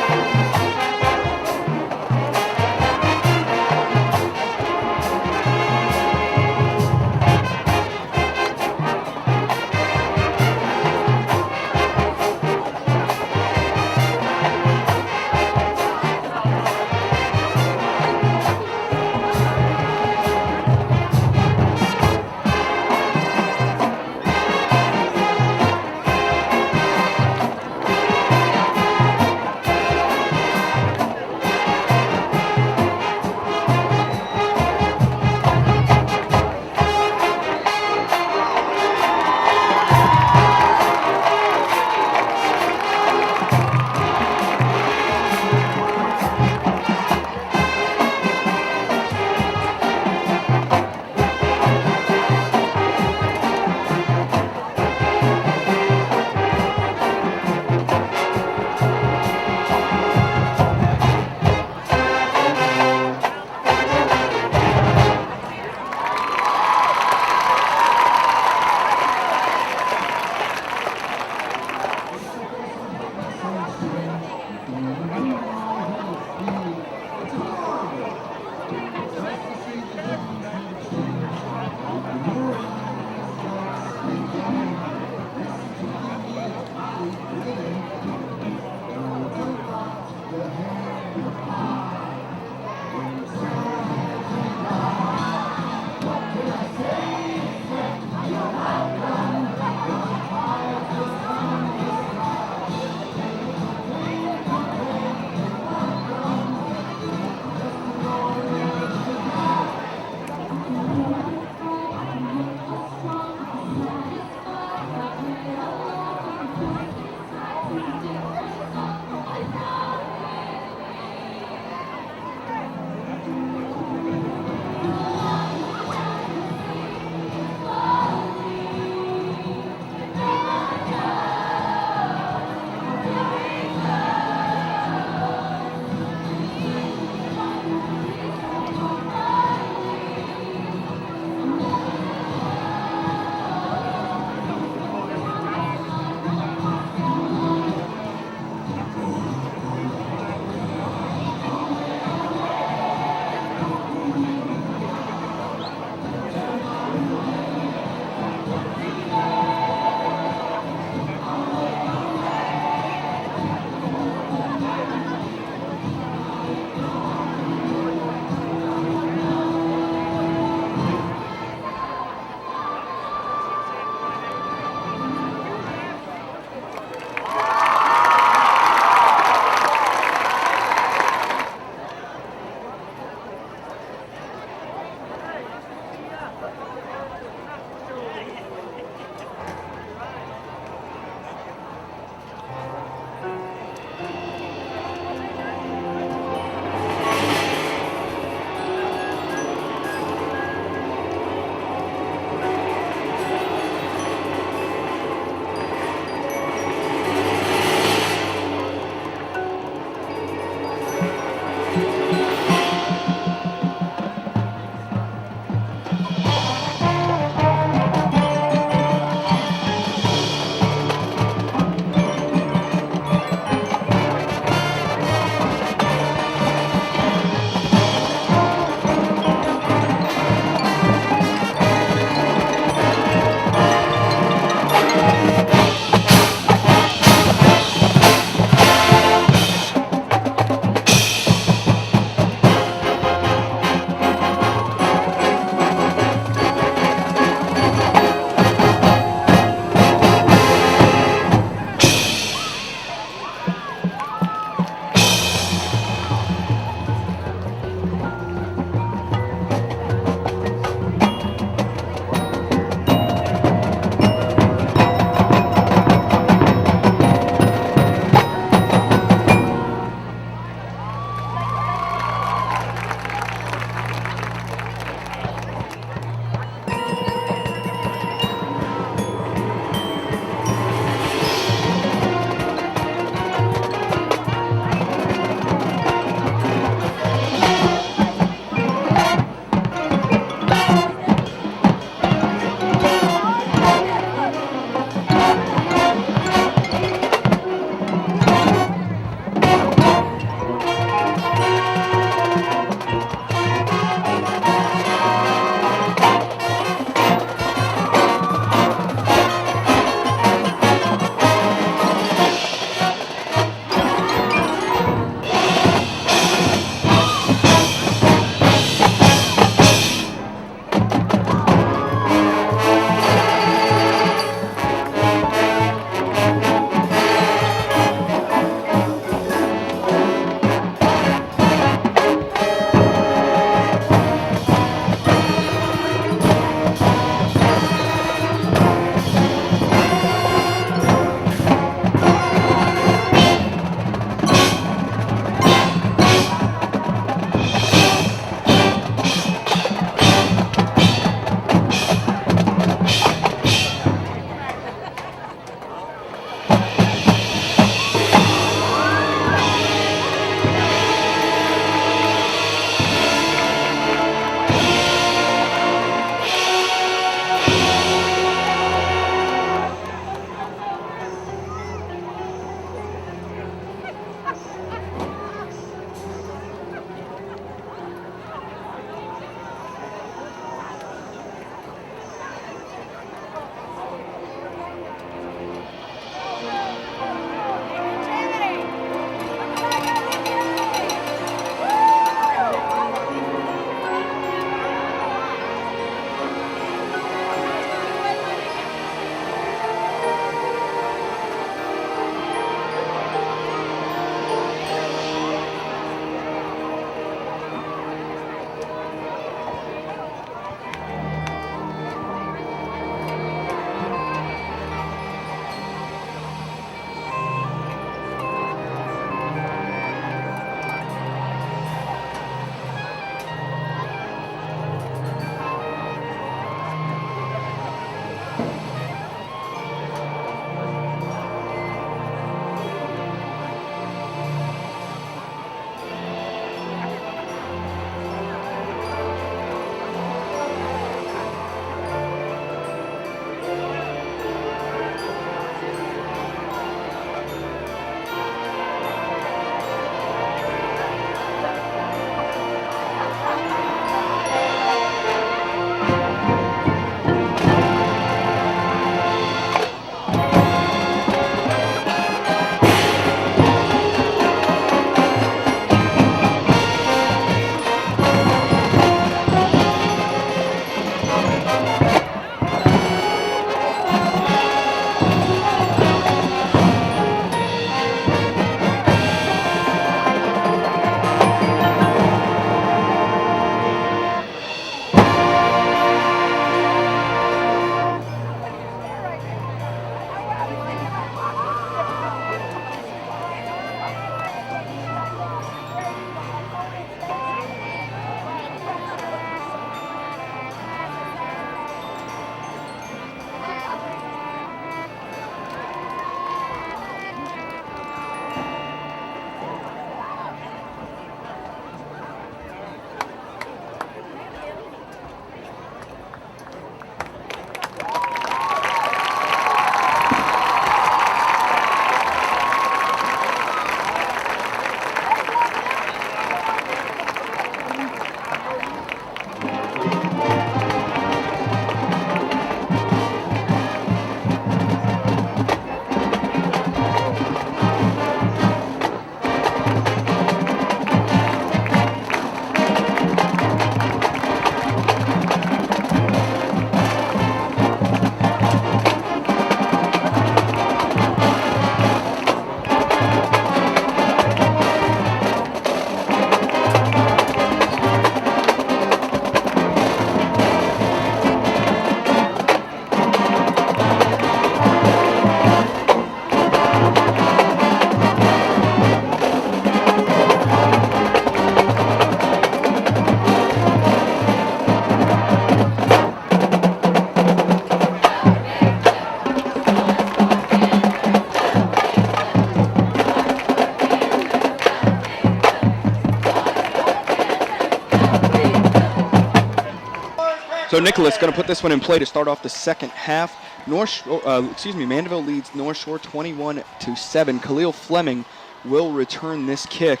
Speaker 1: So Nicholas going to put this one in play to start off the second half. Mandeville leads North Shore 21-7. Khalil Fleming will return this kick.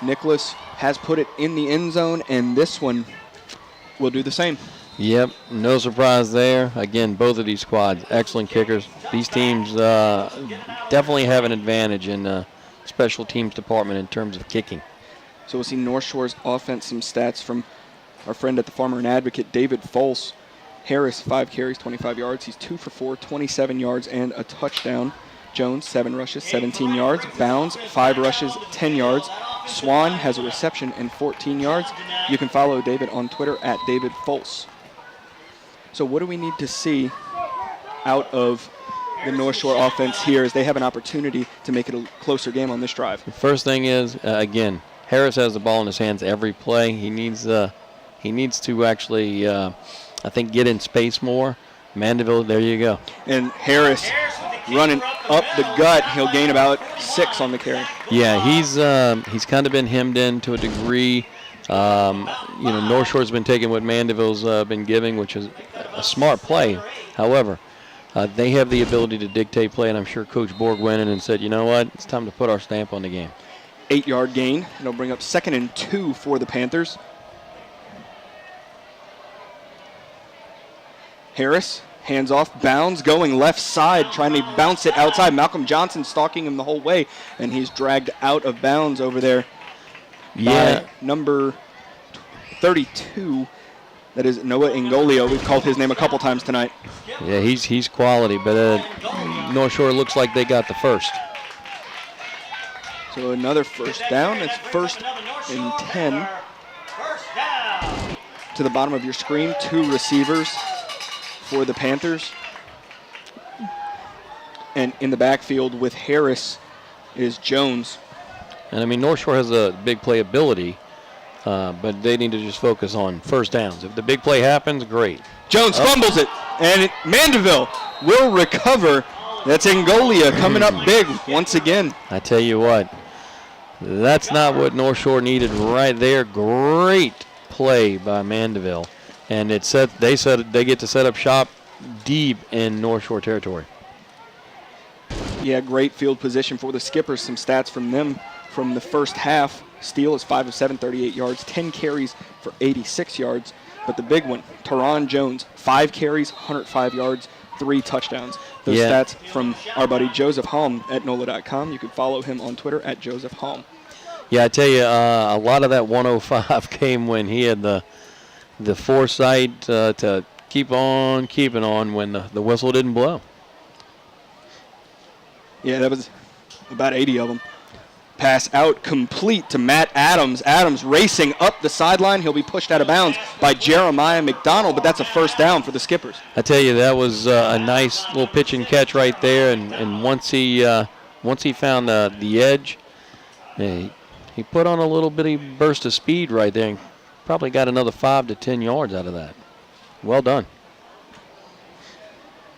Speaker 1: Nicholas has put it in the end zone, and this one will do the same.
Speaker 5: Yep, no surprise there. Again, both of these squads, excellent kickers. These teams definitely have an advantage in the special teams department in terms of kicking.
Speaker 1: So we'll see North Shore's offense, some stats from our friend at the Farmer and Advocate, David Folse. Harris, 5 carries, 25 yards. He's 2 for 4, 27 yards and a touchdown. Jones, 7 rushes, 17 yards. Bounds, 5 rushes, 10 yards. Swan has a reception and 14 yards. You can follow David on Twitter at David Folse. So what do we need to see out of the North Shore offense here as they have an opportunity to make it a closer game on this drive?
Speaker 5: The first thing is, again, Harris has the ball in his hands every play. He needs to actually, I think, get in space more. Mandeville, there you go.
Speaker 1: And Harris running up the gut. He'll gain about 6 on the carry.
Speaker 5: Yeah, he's kind of been hemmed in to a degree. North Shore's been taking what Mandeville's been giving, which is a smart play. However, they have the ability to dictate play, and I'm sure Coach Borg went in and said, you know what, it's time to put our stamp on the game.
Speaker 1: 8-yard gain. It'll bring up 2nd and 2 for the Panthers. Harris, hands off, Bounds, going left side, trying to bounce it outside. Malcolm Johnson stalking him the whole way, and he's dragged out of bounds over there by number 32. That is Noah Ingolio. We've called his name a couple times tonight.
Speaker 5: Yeah, he's quality, but North Shore looks like they got the first.
Speaker 1: So another first down. It's 1st and 10. To the bottom of your screen, 2 receivers for the Panthers. And in the backfield with Harris is Jones.
Speaker 5: And I mean, North Shore has a big playability, but they need to just focus on first downs. If the big play happens, great.
Speaker 1: Jones fumbles it, and Mandeville will recover. That's Angolia coming up big once again.
Speaker 5: I tell you what, that's not what North Shore needed right there. Great play by Mandeville. And they get to set up shop deep in North Shore territory.
Speaker 1: Yeah, great field position for the Skippers. Some stats from them from the first half. Steele is 5 of 7, 38 yards, 10 carries for 86 yards. But the big one, Teron Jones, 5 carries, 105 yards, 3 touchdowns. Those stats from our buddy Joseph Halm at NOLA.com. You can follow him on Twitter at Joseph Halm.
Speaker 5: Yeah, I tell you, a lot of that 105 came when he had the foresight to keep on keeping on when the whistle didn't blow.
Speaker 1: Yeah, that was about 80 of them. Pass out complete to Matt Adams. Adams racing up the sideline. He'll be pushed out of bounds by Jeremiah McDonald, but that's a first down for the Skippers.
Speaker 5: I tell you, that was a nice little pitch and catch right there. And once he found the edge, he put on a little bitty burst of speed right there and probably got another 5 to 10 yards out of that. Well done.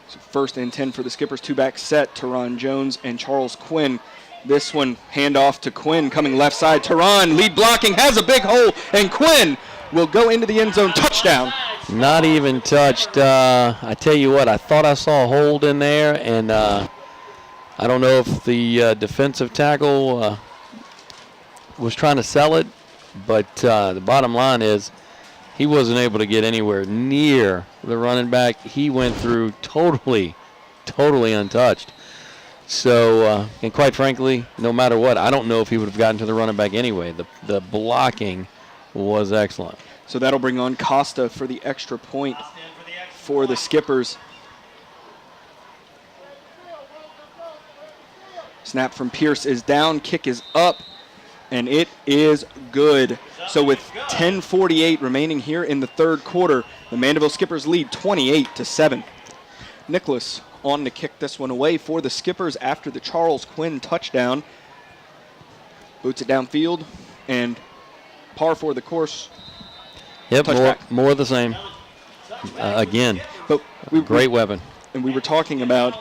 Speaker 1: So 1st and 10 for the Skippers. 2-back set, Teron Jones and Charles Quinn. This one, handoff to Quinn, coming left side. Teron, lead blocking, has a big hole, and Quinn will go into the end zone. Touchdown.
Speaker 5: Not even touched. I tell you what, I thought I saw a hold in there, and I don't know if the defensive tackle was trying to sell it, but the bottom line is he wasn't able to get anywhere near the running back. He went through totally untouched. So, and quite frankly, no matter what, I don't know if he would have gotten to the running back anyway. The blocking was excellent.
Speaker 1: So that'll bring on Costa for the extra point for the Skippers. Snap from Pierce is down, kick is up, and it is good. So with 10:48 remaining here in the third quarter, the Mandeville Skippers lead 28-7. Nicholas on to kick this one away for the Skippers after the Charles Quinn touchdown. Boots it downfield, and par for the course.
Speaker 5: Yep, more of the same. Again,
Speaker 1: but
Speaker 5: great weapon.
Speaker 1: And we were talking about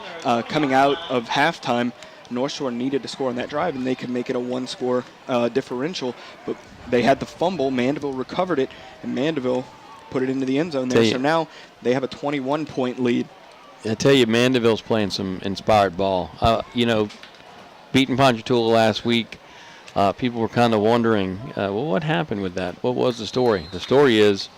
Speaker 1: coming out of halftime, North Shore needed to score on that drive, and they could make it a 1-score differential. But they had the fumble. Mandeville recovered it, and Mandeville put it into the end zone there. So now they have a 21-point lead.
Speaker 5: I tell you, Mandeville's playing some inspired ball. Beating Ponchatoula last week, people were kind of wondering, what happened with that? What was the story? The story is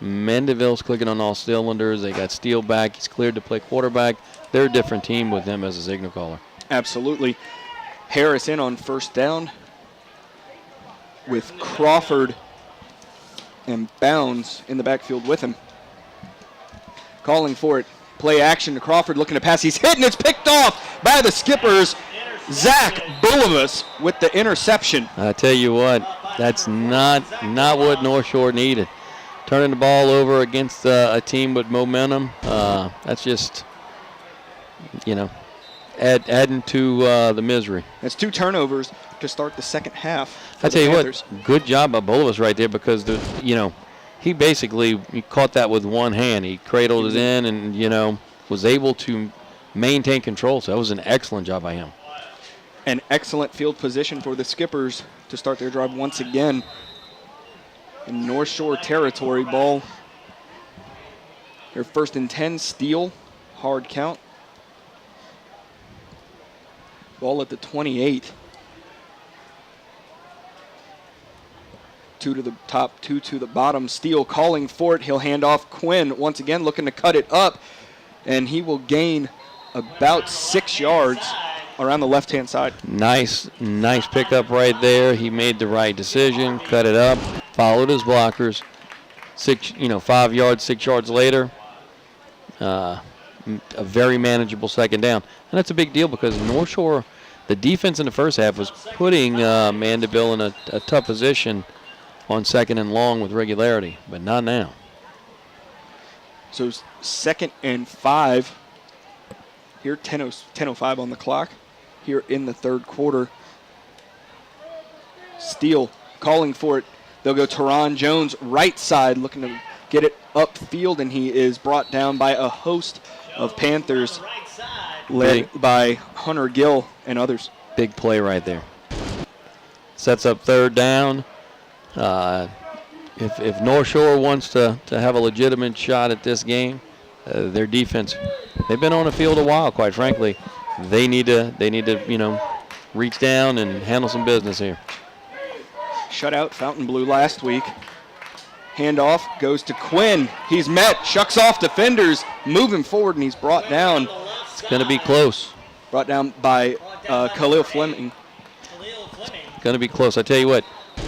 Speaker 5: Mandeville's clicking on all cylinders. They got Steele back. He's cleared to play quarterback. They're a different team with him as a signal caller.
Speaker 1: Absolutely. Harris in on first down with Crawford and Bounds in the backfield with him. Calling for it. Play action to Crawford, looking to pass. He's hit, and it's picked off by the Skippers. Zach Bulivas with the interception.
Speaker 5: I tell you what, that's not what North Shore needed. Turning the ball over against a team with momentum, that's just, adding to the misery.
Speaker 1: That's 2 turnovers to start the second half.
Speaker 5: I tell you what, good job by Bulivas right there, because he basically caught that with one hand. He cradled it in and was able to maintain control. So that was an excellent job by him.
Speaker 1: An excellent field position for the Skippers to start their drive once again. In North Shore territory, ball. Their 1st and 10, Steele, hard count. Ball at the 28. 2 to the top, 2 to the bottom. Steele calling for it. He'll hand off Quinn once again, looking to cut it up, and he will gain about 6 yards around the left-hand side.
Speaker 5: Nice pickup right there. He made the right decision, cut it up, followed his blockers. 5 yards, 6 yards later, a very manageable second down. And that's a big deal because North Shore, the defense in the first half was putting Mandeville in a tough position on 2nd and long with regularity, but not now.
Speaker 1: So 2nd and 5. Here, 10:05 on the clock. Here in the 3rd quarter. Steele calling for it. They'll go Teron Jones right side, looking to get it upfield, and he is brought down by a host of Panthers led by Hunter Gill and others.
Speaker 5: Big play right there. Sets up 3rd down. If North Shore wants to have a legitimate shot at this game, their defense, they've been on the field a while, quite frankly. They need to reach down and handle some business here.
Speaker 1: Shut out Fontainebleau last week. Handoff goes to Quinn. He's met, shucks off defenders, moving forward, and he's brought down.
Speaker 5: It's going to be close.
Speaker 1: Brought down by Khalil Fleming.
Speaker 5: It's going to be close. I tell you what,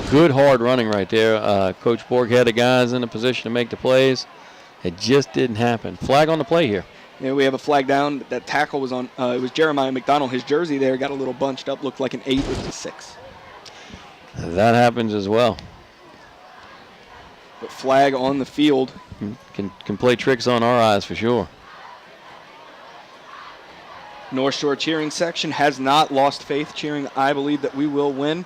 Speaker 5: good hard running right there. Coach Borg had the guys in a position to make the plays. It just didn't happen. Flag on the play here.
Speaker 1: Yeah, we have a flag down. That tackle was on. It was Jeremiah McDonald. His jersey there got a little bunched up. Looked like an 8. It was a 6.
Speaker 5: That happens as well.
Speaker 1: But flag on the field.
Speaker 5: Can play tricks on our eyes for sure.
Speaker 1: North Shore cheering section has not lost faith, cheering, I believe that we will win.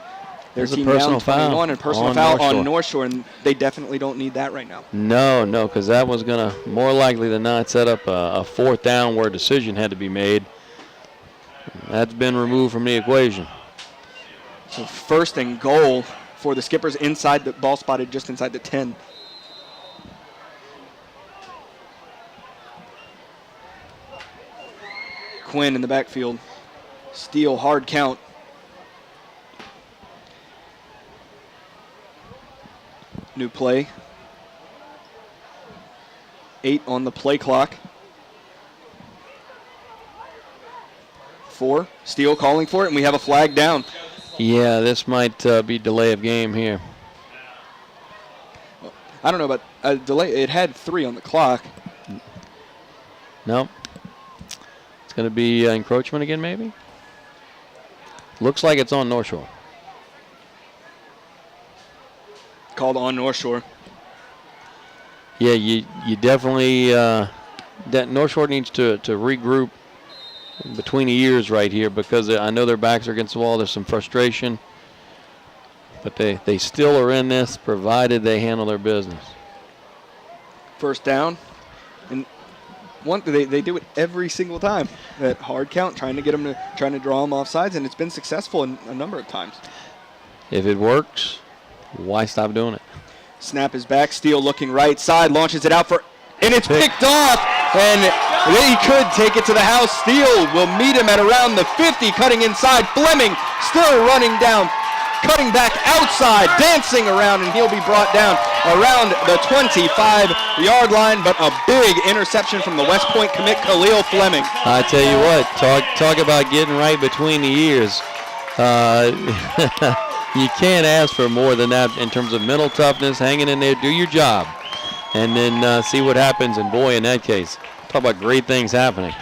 Speaker 1: Their
Speaker 5: There's a
Speaker 1: team
Speaker 5: personal
Speaker 1: down 21
Speaker 5: foul
Speaker 1: and personal
Speaker 5: on
Speaker 1: foul
Speaker 5: North Shore.
Speaker 1: on North Shore, and they definitely don't need that right now.
Speaker 5: No, because that was going to more likely than not set up a 4th down where a decision had to be made. That's been removed from the equation.
Speaker 1: So 1st and goal for the Skippers inside the ball spotted just inside the 10. Quinn in the backfield. Steele, hard count. New play. 8 on the play clock. 4. Steele calling for it, and we have a flag down.
Speaker 5: Yeah, this might be delay of game here.
Speaker 1: I don't know about a delay. It had 3 on the clock.
Speaker 5: Nope. It's going to be encroachment again, maybe? Looks like it's on North Shore.
Speaker 1: Called on North Shore.
Speaker 5: Yeah, you definitely that North Shore needs to regroup between the years right here, because I know their backs are against the wall. There's some frustration, but they still are in this, provided they handle their business.
Speaker 1: 1st down, and they do it every single time. That hard count, trying to draw them off sides, and it's been successful a number of times.
Speaker 5: If it works, why stop doing it?
Speaker 1: Snap is back. Steele looking right side, launches it out and it's picked off. And he could take it to the house. Steele will meet him at around the 50, cutting inside. Fleming still running down, cutting back outside, dancing around, and he'll be brought down around the 25-yard line. But a big interception from the West Point commit, Khalil Fleming.
Speaker 5: I tell you what, talk about getting right between the ears. You can't ask for more than that in terms of mental toughness, hanging in there, do your job, and then see what happens. And boy, in that case, talk about great things happening.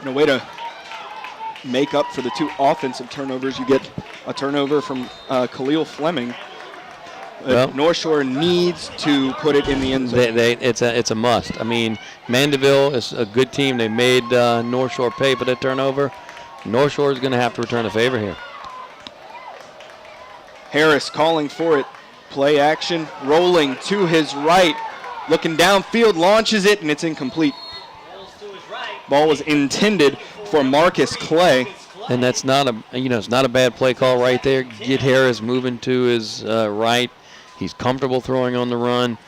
Speaker 1: In a way to make up for the 2 offensive turnovers, you get a turnover from Khalil Fleming.
Speaker 5: Well,
Speaker 1: North Shore needs to put it in the end zone.
Speaker 5: It's a must. I mean, Mandeville is a good team. They made North Shore pay for that turnover. North Shore is going to have to return a favor here.
Speaker 1: Harris calling for it. Play action, rolling to his right, looking downfield, launches it, and it's incomplete. Ball was intended for Marcus Clay.
Speaker 5: And that's not it's not a bad play call right there. Get Harris moving to his right. He's comfortable throwing on the run.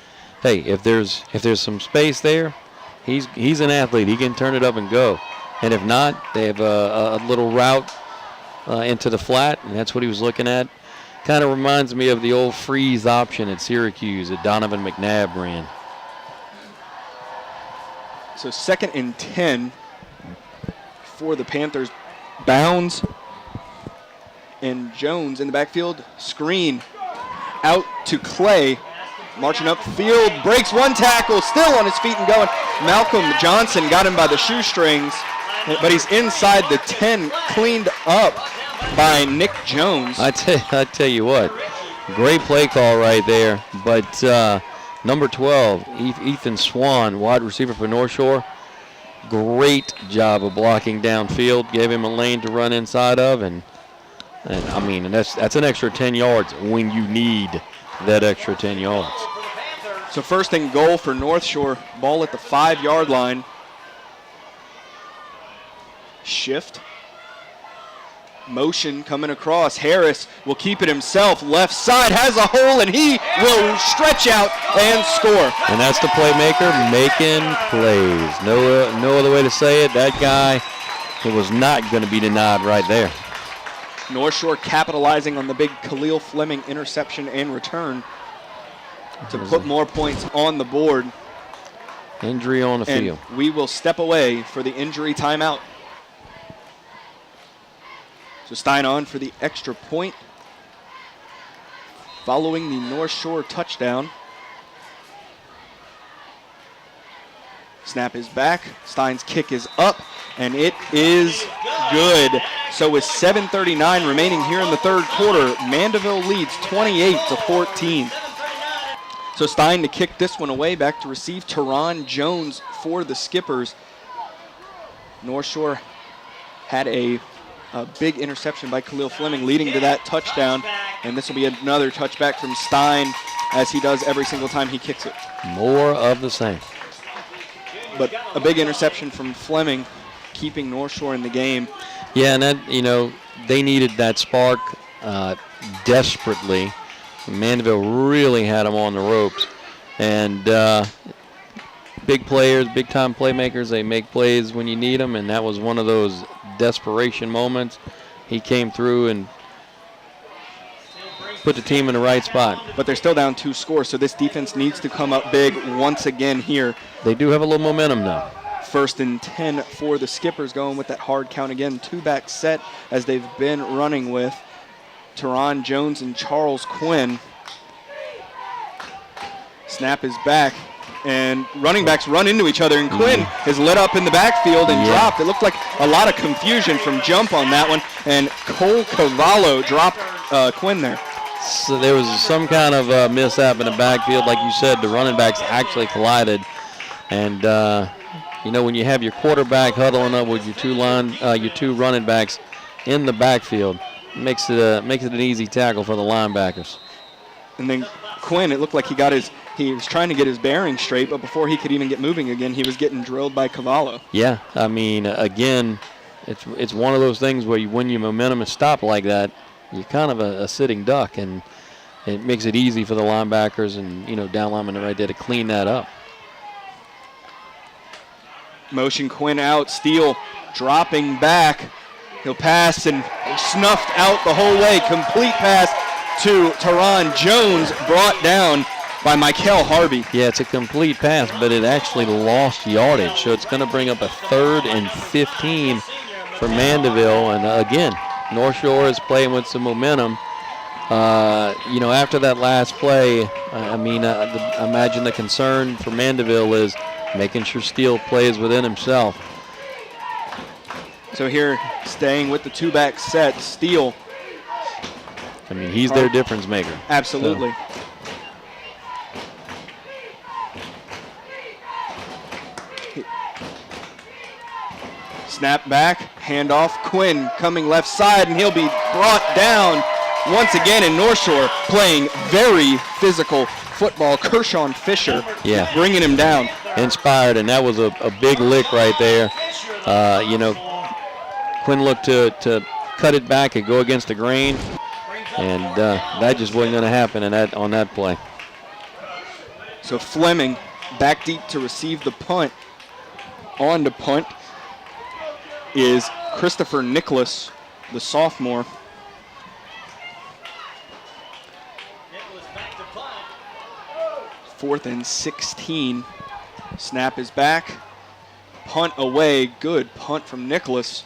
Speaker 5: Hey, if there's some space there, he's an athlete. He can turn it up and go. And if not, they have a little route into the flat, and that's what he was looking at. Kind of reminds me of the old freeze option at Syracuse that Donovan McNabb ran.
Speaker 1: So 2nd and 10 for the Panthers. Bounds and Jones in the backfield. Screen out to Clay. Marching upfield, breaks one tackle, still on his feet and going. Malcolm Johnson got him by the shoestrings, but he's inside the 10, cleaned up by Nick Jones.
Speaker 5: I tell you what, great play call right there. But number 12, Ethan Swan, wide receiver for North Shore, great job of blocking downfield. Gave him a lane to run inside of, and I mean, that's an extra 10 yards when you need that extra 10 yards.
Speaker 1: So 1st and goal for North Shore. Ball at the 5-yard line. Shift. Motion coming across. Harris will keep it himself. Left side has a hole, and he will stretch out and score.
Speaker 5: And that's the playmaker making plays. No other way to say it. That guy, it was not going to be denied right there.
Speaker 1: North Shore capitalizing on the big Khalil Fleming interception and return to put more points on the board.
Speaker 5: Injury on the field.
Speaker 1: We will step away for the injury timeout. So Stein on for the extra point. Following the North Shore touchdown. Snap is back. Stein's kick is up, and it is good. So with 7:39 remaining here in the 3rd quarter, Mandeville leads 28-14. So Stein to kick this one away, back to receive. Teron Jones for the Skippers. North Shore had a big interception by Khalil Fleming leading to that touchdown, and this will be another touchback from Stein, as he does every single time he kicks it.
Speaker 5: More of the same.
Speaker 1: But a big interception from Fleming, keeping North Shore in the game.
Speaker 5: Yeah, and that, they needed that spark desperately. Mandeville really had them on the ropes. And big players, big-time playmakers, they make plays when you need them, and that was one of those desperation moments. He came through and put the team in the right spot.
Speaker 1: But they're still down 2 scores, so this defense needs to come up big once again here.
Speaker 5: They do have a little momentum now.
Speaker 1: 1st and 10 for the Skippers, going with that hard count again. 2-back set as they've been running with Teron Jones and Charles Quinn. Snap is back, and running backs run into each other, and Quinn is lit up in the backfield and dropped. It looked like a lot of confusion from jump on that one, and Cole Cavallo dropped Quinn there.
Speaker 5: So there was some kind of mishap in the backfield. Like you said, the running backs actually collided. And, when you have your quarterback huddling up with your two running backs in the backfield, it makes it an easy tackle for the linebackers.
Speaker 1: And then Quinn, it looked like he was trying to get his bearings straight, but before he could even get moving again, he was getting drilled by Cavallo.
Speaker 5: Yeah, I mean, again, it's one of those things where when your momentum is stopped like that, you're kind of a sitting duck, and it makes it easy for the linebackers and, down linemen right there to clean that up.
Speaker 1: Motion Quinn out. Steele dropping back. He'll pass and snuffed out the whole way. Complete pass to Teron Jones, brought down by Michael Harvey.
Speaker 5: Yeah, it's a complete pass, but it actually lost yardage. So it's going to bring up a 3rd and 15 for Mandeville. And again, North Shore is playing with some momentum. After that last play, I imagine the concern for Mandeville is making sure Steele plays within himself.
Speaker 1: So here, staying with the two-back set, Steele.
Speaker 5: He's their difference maker.
Speaker 1: Absolutely. So. Snap back, handoff, Quinn coming left side, and he'll be brought down once again in North Shore, playing very physical football. Kershawn Fisher bringing him down.
Speaker 5: Inspired, and that was a big lick right there. Quinn looked to cut it back and go against the grain, and that just wasn't going to happen on that play.
Speaker 1: So Fleming back deep to receive the punt. On to punt is Christopher Nicholas, the sophomore. Fourth and 16. Snap is back. Punt away. Good punt from Nicholas.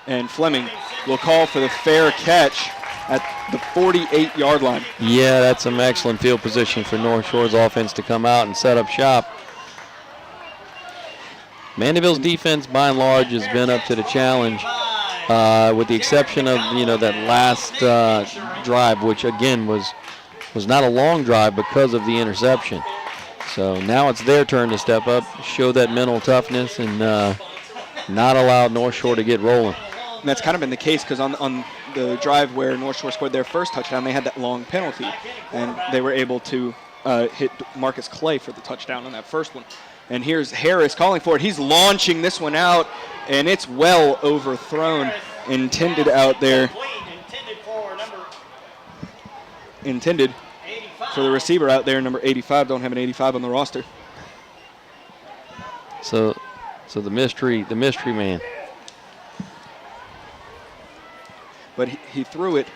Speaker 1: And Fleming will call for the fair catch at the 48-yard line.
Speaker 5: Yeah, that's some excellent field position for North Shore's offense to come out and set up shop. Mandeville's defense, by and large, has been up to the challenge, with the exception of that last drive, which again was not a long drive because of the interception. So now it's their turn to step up, show that mental toughness, and not allow North Shore to get rolling.
Speaker 1: And that's kind of been the case because on the drive where North Shore scored their first touchdown, they had that long penalty, and they were able to hit Marcus Clay for the touchdown on that first one. And here's Harris calling for it. He's launching this one out, and it's well overthrown. Intended out there. Intended for the receiver out there, number 85. Don't have an 85 on the roster.
Speaker 5: So the mystery man.
Speaker 1: But he threw it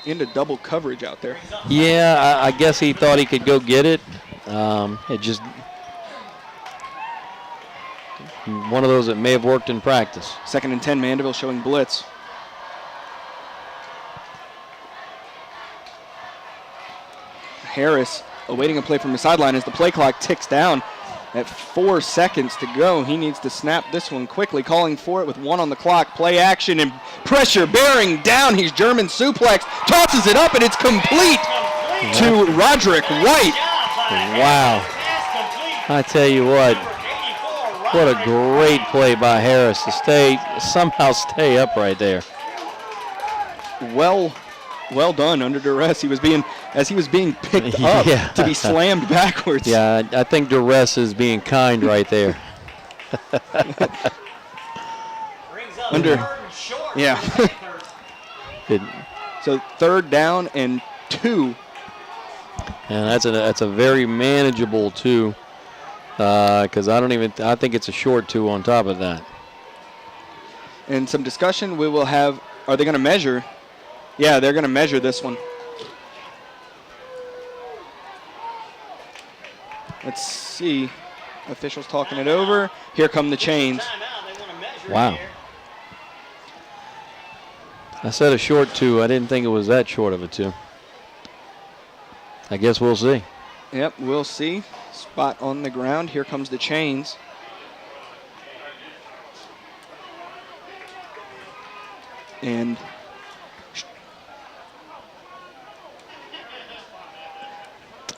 Speaker 1: into double coverage out there.
Speaker 5: Yeah, I guess he thought he could go get it. It just one of those that may have worked in practice.
Speaker 1: 2nd and 10, Mandeville showing blitz. Harris awaiting a play from the sideline as the play clock ticks down at 4 seconds to go. He needs to snap this one quickly, calling for it with 1 on the clock. Play action and pressure bearing down. He's German suplex, tosses it up, and it's complete to Roderick White.
Speaker 5: Wow. I tell you what a great play by Harris to somehow stay up right there.
Speaker 1: Well done under duress. He was being picked up to be slammed backwards.
Speaker 5: Yeah, I think duress is being kind right there.
Speaker 1: So 3rd down and 2.
Speaker 5: And that's a very manageable 2, because I think it's a short 2 on top of that.
Speaker 1: And some discussion we will have. Are they going to measure? Yeah, they're going to measure this one. Let's see. Officials talking it over. Here come the chains.
Speaker 5: Wow. I said a short 2. I didn't think it was that short of a 2. I guess we'll see.
Speaker 1: Yep, we'll see. Spot on the ground. Here comes the chains. And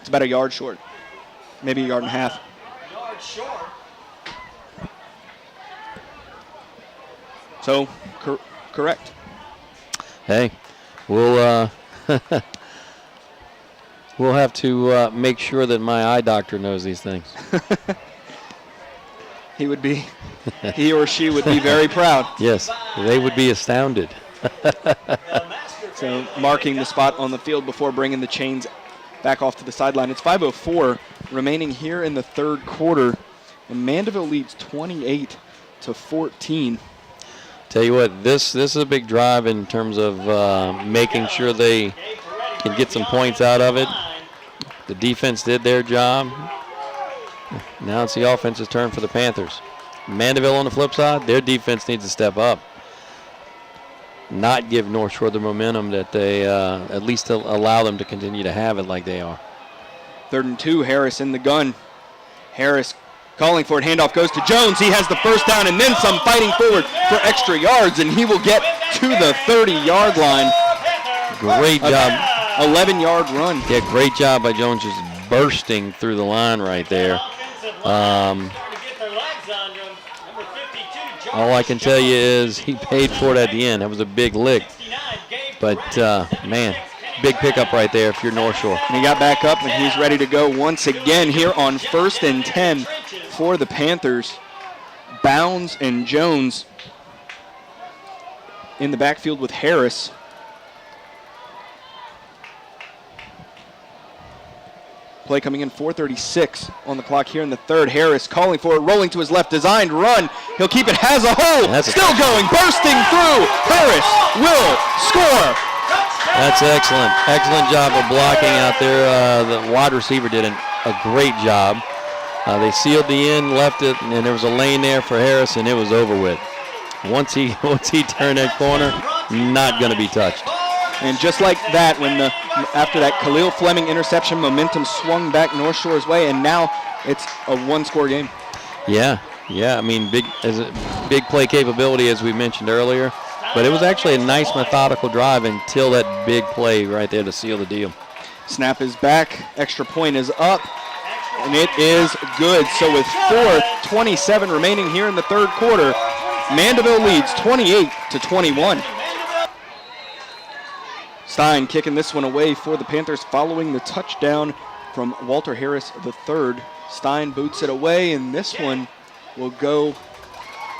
Speaker 1: it's about a yard short. Maybe a yard and a half. Yard short. So, correct.
Speaker 5: Hey, we'll we'll have to make sure that my eye doctor knows these things.
Speaker 1: He or she would be very proud.
Speaker 5: Yes, they would be astounded.
Speaker 1: So marking the spot on the field before bringing the chains back off to the sideline. It's 5:04 remaining here in the third quarter, and Mandeville leads 28-14.
Speaker 5: Tell you what, this is a big drive in terms of making sure they can get some points out of it. The defense did their job. Now it's the offense's turn for the Panthers. Mandeville on the flip side, their defense needs to step up. Not give North Shore the momentum that they at least allow them to continue to have it like they are.
Speaker 1: 3rd and 2, Harris in the gun. Harris calling for it, handoff goes to Jones. He has the first down and then some, fighting forward for extra yards, and he will get to the 30-yard line.
Speaker 5: Great job.
Speaker 1: 11-yard run.
Speaker 5: Yeah, great job by Jones just bursting through the line right there. All I can tell you is he paid for it at the end. That was a big lick. But, man, big pickup right there if you're North Shore.
Speaker 1: And he got back up, and he's ready to go once again here on 1st and 10 for the Panthers. Bounds and Jones in the backfield with Harris. Play coming in, 4:36 on the clock here in the third. Harris calling for it, rolling to his left, designed run. He'll keep it, has a hole, still going, bursting through. Harris will score.
Speaker 5: That's excellent. Excellent job of blocking out there. The wide receiver did a great job. They sealed the end, left it, and there was a lane there for Harris, and it was over with. Once he turned that corner, not going to be touched.
Speaker 1: And just like that, after that Khalil Fleming interception, momentum swung back North Shore's way, and now it's a one-score game.
Speaker 5: Yeah. I mean, big play capability as we mentioned earlier, but it was actually a nice methodical drive until that big play right there to seal the deal.
Speaker 1: Snap is back, extra point is up, and it is good. So with 4:27 remaining here in the third quarter, Mandeville leads 28-21. Stein kicking this one away for the Panthers following the touchdown from Walter Harris III. Stein boots it away, and this one will go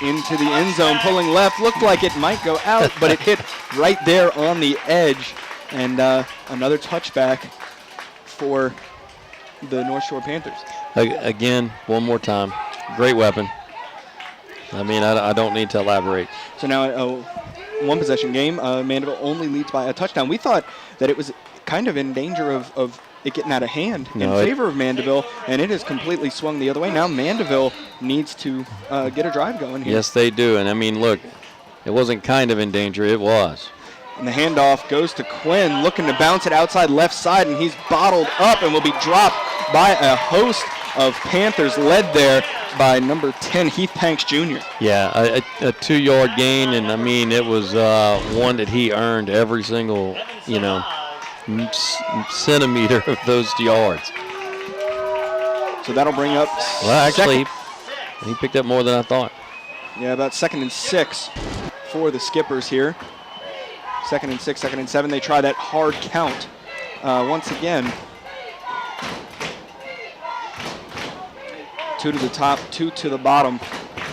Speaker 1: into the end zone, pulling left. Looked like it might go out, but it hit right there on the edge. And another touchback for the North Shore Panthers.
Speaker 5: Again, one more time, great weapon. I mean, I don't need to elaborate.
Speaker 1: So now one possession game. Mandeville only leads by a touchdown. We thought that it was kind of in danger of it getting out of hand in favor of Mandeville, and it has completely swung the other way. Now Mandeville needs to get a drive going here.
Speaker 5: Yes, they do. And I mean, look, it wasn't kind of in danger, it was.
Speaker 1: And the handoff goes to Quinn, looking to bounce it outside left side, and he's bottled up and will be dropped by a host of Panthers, led there by number 10, Heath Panks Jr.
Speaker 5: Yeah, a 2-yard gain, and I mean, it was one that he earned every single, centimeter of those yards.
Speaker 1: So that'll bring up
Speaker 5: actually, he picked up more than I thought.
Speaker 1: Yeah, about 2nd and 6 for the Skippers here. 2nd and 6, 2nd and 7. They try that hard count once again. 2 to the top, 2 to the bottom.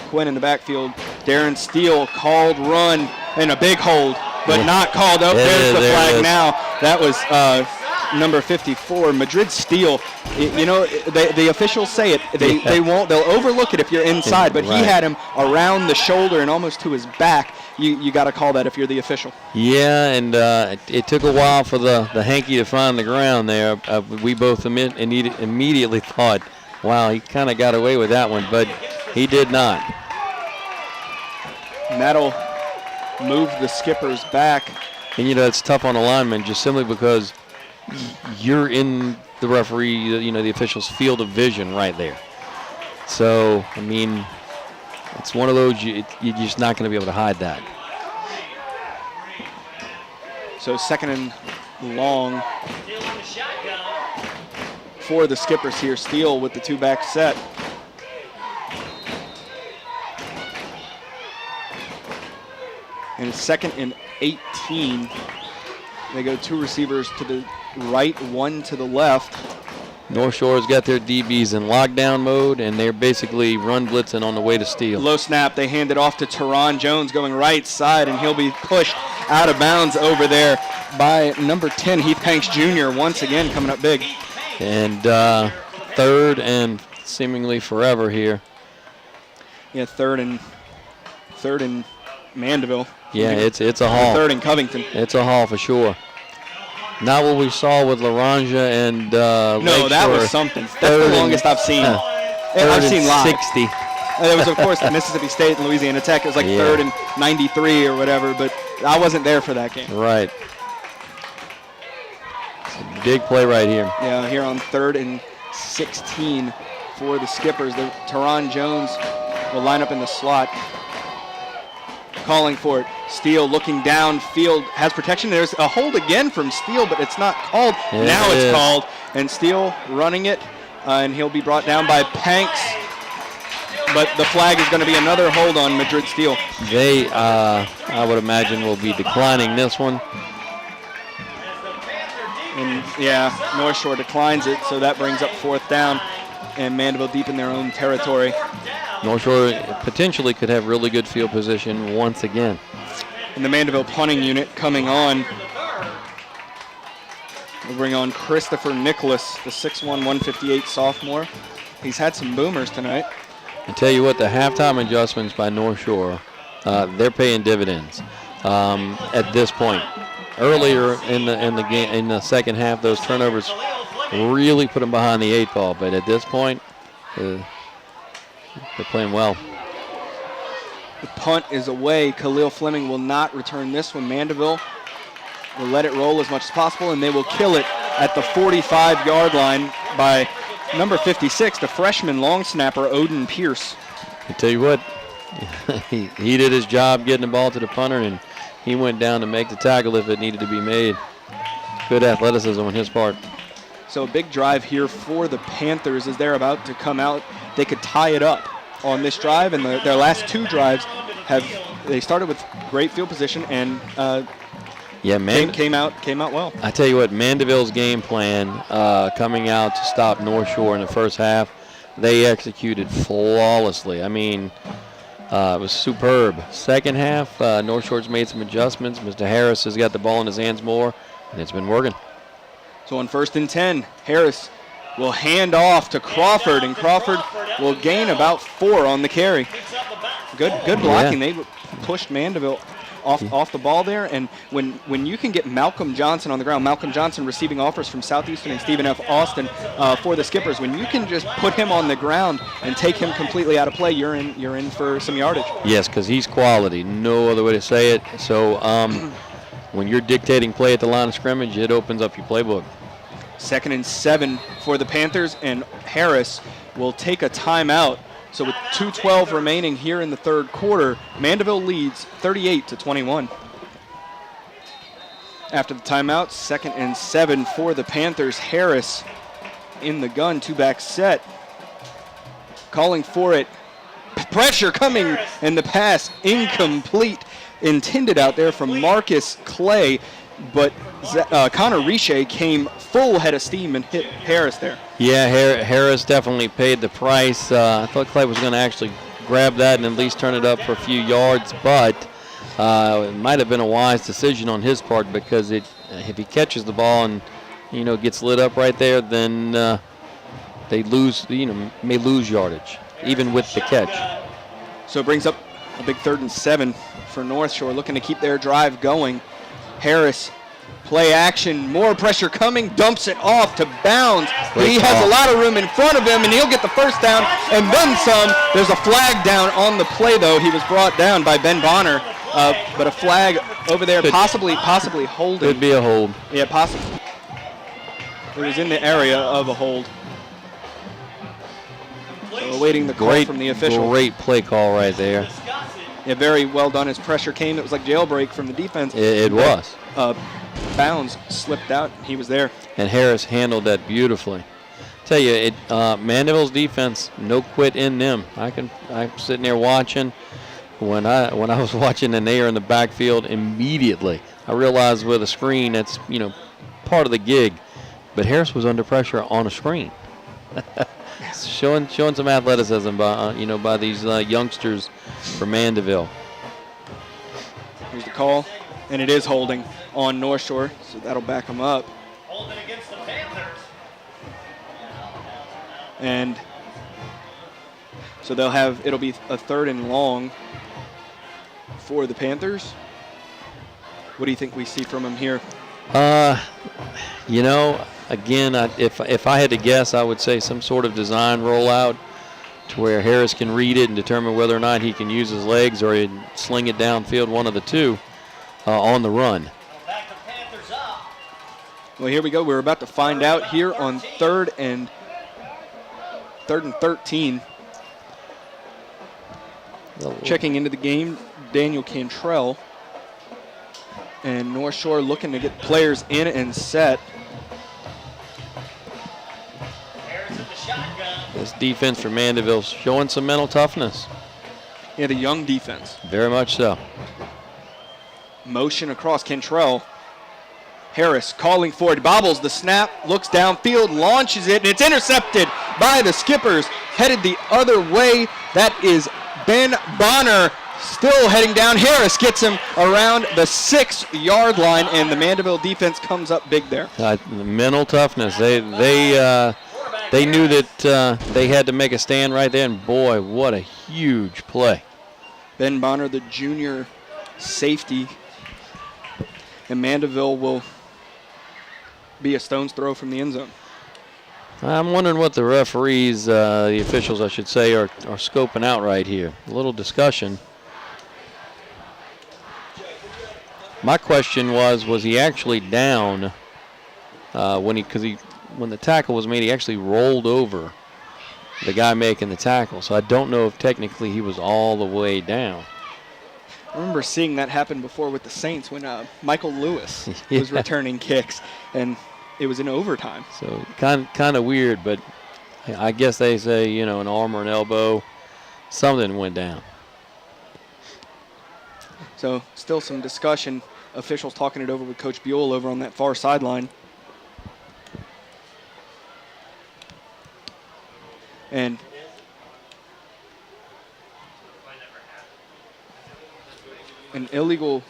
Speaker 1: Quinn in the backfield. Darren Steele called run and a big hold, but not called. Oh, there's the flag now. That was number 54, Madrid Steele. The officials say it. They won't. They'll overlook it if you're inside, but he had him around the shoulder and almost to his back. You got to call that if you're the official.
Speaker 5: Yeah, and it took a while for the hanky to find the ground there. We both immediately thought, wow, he kind of got away with that one, but he did not.
Speaker 1: And that'll move the Skippers back.
Speaker 5: And, it's tough on a lineman just simply because you're in the referee, the official's field of vision right there. So, I mean, it's one of those, you're just not going to be able to hide that.
Speaker 1: So 2nd and long for the Skippers here. Steele with the 2-back set. And it's 2nd and 18. They go 2 receivers to the right, 1 to the left.
Speaker 5: North Shore's got their DBs in lockdown mode, and they're basically run blitzing on the way to steal.
Speaker 1: Low snap. They hand it off to Teron Jones going right side, and he'll be pushed out of bounds over there by number 10, Heath Panks Jr., once again coming up big.
Speaker 5: And third and seemingly forever here.
Speaker 1: Yeah, third and Mandeville.
Speaker 5: Yeah, it's a haul.
Speaker 1: Third in Covington.
Speaker 5: It's a haul for sure. Not what we saw with Laranja and
Speaker 1: no, that was something. That's the longest I've seen. I've seen live.
Speaker 5: 60.
Speaker 1: There was, of course, Mississippi State and Louisiana Tech. It was like third and 93 or whatever, but I wasn't there for that game.
Speaker 5: Right. It's a big play right here.
Speaker 1: Yeah, here on third and 16 for the Skippers. Teron Jones will line up in the slot. Calling for it. Steele looking downfield, has protection. There's a hold again from Steele, but it's not called.
Speaker 5: Yeah,
Speaker 1: now it's called. And Steele running it, and he'll be brought down by Panks. But the flag is going to be another hold on Madrid Steele.
Speaker 5: They, I would imagine, will be declining this one.
Speaker 1: And yeah, North Shore declines it, so that brings up fourth down, and Mandeville deep in their own territory.
Speaker 5: North Shore potentially could have really good field position once again.
Speaker 1: And the Mandeville punting unit coming on. We'll bring on Christopher Nicholas, the 6'1", 158 sophomore. He's had some boomers tonight.
Speaker 5: I tell you what, the halftime adjustments by North Shore, they're paying dividends at this point. Earlier in the game, in the second half, those turnovers really put them behind the 8 ball. But at this point, they're playing well.
Speaker 1: The punt is away. Khalil Fleming will not return this one. Mandeville will let it roll as much as possible, and they will kill it at the 45-yard line by number 56, the freshman long snapper, Odin Pierce.
Speaker 5: I tell you what, he did his job getting the ball to the punter, and he went down to make the tackle if it needed to be made. Good athleticism on his part.
Speaker 1: So a big drive here for the Panthers as they're about to come out. They could tie it up on this drive, and their last 2 drives they started with great field position and came out well.
Speaker 5: I tell you what, Mandeville's game plan coming out to stop North Shore in the first half, they executed flawlessly. I mean, it was superb. Second half, North Shore's made some adjustments. Mr. Harris has got the ball in his hands more, and it's been working.
Speaker 1: So on 1st and 10, Harris will hand off to Crawford, and Crawford will gain about 4 on the carry. Good blocking.
Speaker 5: Yeah.
Speaker 1: They pushed Mandeville off the ball there, and when you can get Malcolm Johnson on the ground, Malcolm Johnson receiving offers from Southeastern and Stephen F. Austin for the Skippers, when you can just put him on the ground and take him completely out of play, you're in for some yardage.
Speaker 5: Yes, because he's quality. No other way to say it. So when you're dictating play at the line of scrimmage, it opens up your playbook.
Speaker 1: 2nd and 7 for the Panthers, and Harris will take a timeout. So with 2:12 remaining here in the third quarter, Mandeville leads 38-21. After the timeout, 2nd and 7 for the Panthers. Harris in the gun, 2-back set. Calling for it. Pressure coming, and the pass incomplete. Intended out there from Marcus Clay, but Connor Riche came full head of steam and hit Harris there.
Speaker 5: Yeah, Harris definitely paid the price. I thought Clay was going to actually grab that and at least turn it up for a few yards, but it might have been a wise decision on his part, because if he catches the ball and gets lit up right there, then they lose, may lose yardage even with the catch.
Speaker 1: So it brings up a big 3rd and 7 for North Shore, looking to keep their drive going. Harris, play action, more pressure coming, dumps it off to Bounds. He has a lot of room in front of him, and he'll get the first down and then some. There's a flag down on the play, though. He was brought down by Ben Bonner, but a flag over there, possibly holding.
Speaker 5: Could be a hold.
Speaker 1: Yeah, possibly. It was in the area of a hold. So awaiting the call from the official.
Speaker 5: Great play call right there.
Speaker 1: Yeah, very well done. As pressure came, it was like jailbreak from the defense.
Speaker 5: It was.
Speaker 1: Bounds slipped out. He was there.
Speaker 5: And Harris handled that beautifully. Tell you, Mandeville's defense, no quit in them. I'm sitting there watching. When I was watching and they are in the backfield, immediately I realized with a screen that's part of the gig, but Harris was under pressure on a screen. showing some athleticism by these youngsters from Mandeville.
Speaker 1: Here's the call, and it is holding on North Shore, so that'll back them up.
Speaker 8: Holding against the Panthers.
Speaker 1: And so it'll be a 3rd and long for the Panthers. What do you think we see from them here?
Speaker 5: Again, if I had to guess, I would say some sort of design rollout to where Harris can read it and determine whether or not he can use his legs or he'd sling it downfield, one of the two, on the run.
Speaker 8: Back the Panthers up.
Speaker 1: Well, here we go. We're about to find out here on 3rd and 13. Checking into the game, Daniel Cantrell. And North Shore looking to get players in and set.
Speaker 8: Harris in the shotgun.
Speaker 5: This defense for Mandeville showing some mental toughness.
Speaker 1: Yeah, the young defense.
Speaker 5: Very much so.
Speaker 1: Motion across Cantrell. Harris calling for it, bobbles the snap, looks downfield, launches it, and it's intercepted by the Skippers. Headed the other way. That is Ben Bonner still heading down. Harris gets him around the 6-yard line, and the Mandeville defense comes up big there.
Speaker 5: Mental toughness. They knew that they had to make a stand right there, and boy, what a huge play.
Speaker 1: Ben Bonner, the junior safety, and Mandeville will be a stone's throw from the end zone.
Speaker 5: I'm wondering what the referees, the officials, I should say, are scoping out right here. A little discussion. My question was he actually down when the tackle was made? He actually rolled over the guy making the tackle. So I don't know if technically he was all the way down.
Speaker 1: I remember seeing that happen before with the Saints when Michael Lewis was returning kicks, and it was in overtime.
Speaker 5: So kind of weird, but I guess they say, an arm or an elbow, something went down.
Speaker 1: So still some discussion. Officials talking it over with Coach Buell over on that far sideline. And an illegal,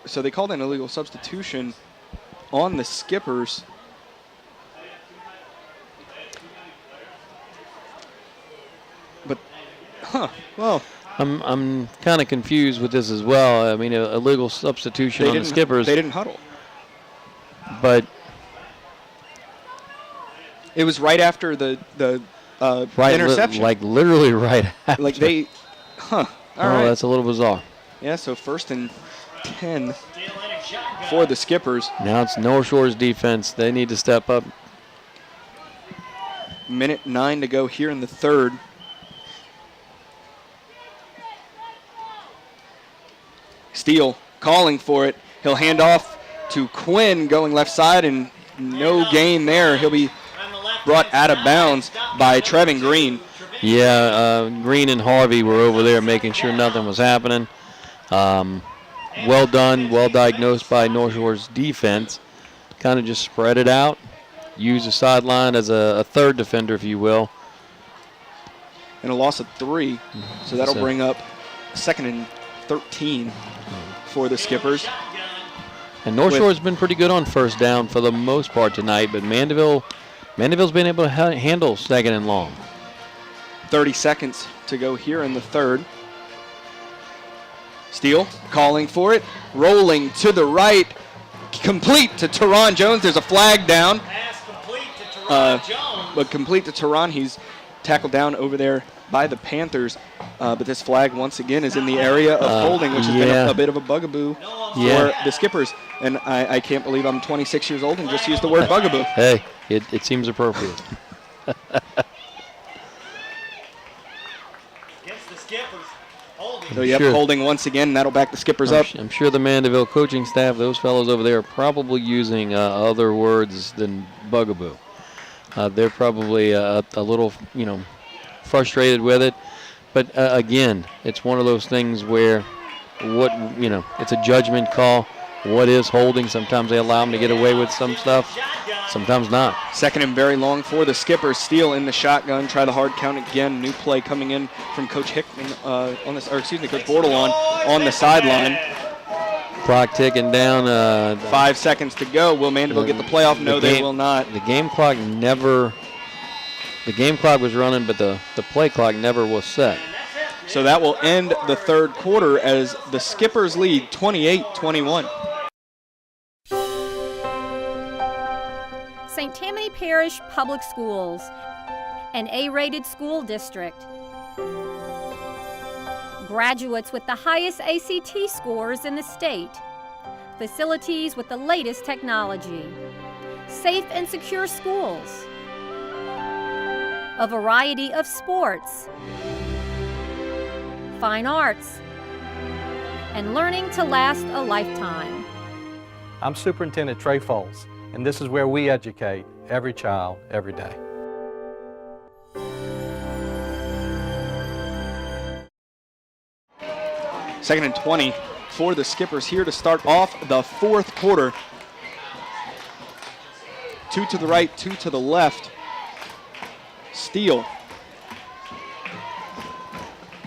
Speaker 1: So they called an illegal substitution on the Skippers. But, well.
Speaker 5: I'm kind of confused with this as well. I mean, a illegal substitution on the Skippers.
Speaker 1: They didn't huddle.
Speaker 5: But
Speaker 1: it was right after the interception.
Speaker 5: Literally right after.
Speaker 1: Like they, all right.
Speaker 5: That's a little bizarre.
Speaker 1: Yeah, so 1st and 10 for the Skippers.
Speaker 5: Now it's North Shore's defense. They need to step up.
Speaker 1: 1:09 to go here in the 3rd. Steele calling for it. He'll hand off to Quinn going left side, and no gain there. He'll be brought out of bounds by Trevin Green.
Speaker 5: Yeah, Green and Harvey were over there making sure nothing was happening. Well done, well diagnosed by North Shore's defense. Kind of just spread it out. Use the sideline as a 3rd defender, if you will.
Speaker 1: And a loss of 3. So that'll bring up 2nd and 13 for the Skippers.
Speaker 5: And North Shore's been pretty good on 1st down for the most part tonight, but Mandeville's been able to handle 2nd and long.
Speaker 1: 30 seconds to go here in the 3rd. Steele calling for it, rolling to the right, complete to Teron Jones. There's a flag down.
Speaker 8: Pass complete to Teron Jones.
Speaker 1: But complete to Teron. He's tackled down over there by the Panthers. But this flag, once again, is in the area of holding, which has been a bit of a bugaboo for the Skippers. And I can't believe I'm 26 years old and just used the word bugaboo.
Speaker 5: Hey, it seems appropriate.
Speaker 8: Against the Skippers. Holding.
Speaker 1: So, holding once again, and that'll back the Skippers up.
Speaker 5: I'm sure the Mandeville coaching staff, those fellows over there, are probably using other words than bugaboo. They're probably a little, frustrated with it. But again, it's one of those things where it's a judgment call. what is holding. Sometimes they allow them to get away with some stuff, sometimes not.
Speaker 1: Second and very long for the Skippers. Steele in the shotgun. Try the hard count again. New play coming in from Coach Hickman Coach Bordelon on the sideline.
Speaker 5: Clock ticking down.
Speaker 1: 5 seconds to go. Will Mandeville get the playoff? No, they will not.
Speaker 5: The game clock was running, but the play clock never was set.
Speaker 1: So that will end the third quarter as the Skippers lead 28-21.
Speaker 6: St. Tammany Parish Public Schools, an A-rated school district. Graduates with the highest ACT scores in the state. Facilities with the latest technology. Safe and secure schools. A variety of sports. Fine arts. And learning to last a lifetime.
Speaker 7: I'm Superintendent Trey Foles, and this is where we educate every child, every day.
Speaker 1: Second and 20 for the Skippers here to start off the fourth quarter. 2 to the right, 2 to the left. Steele.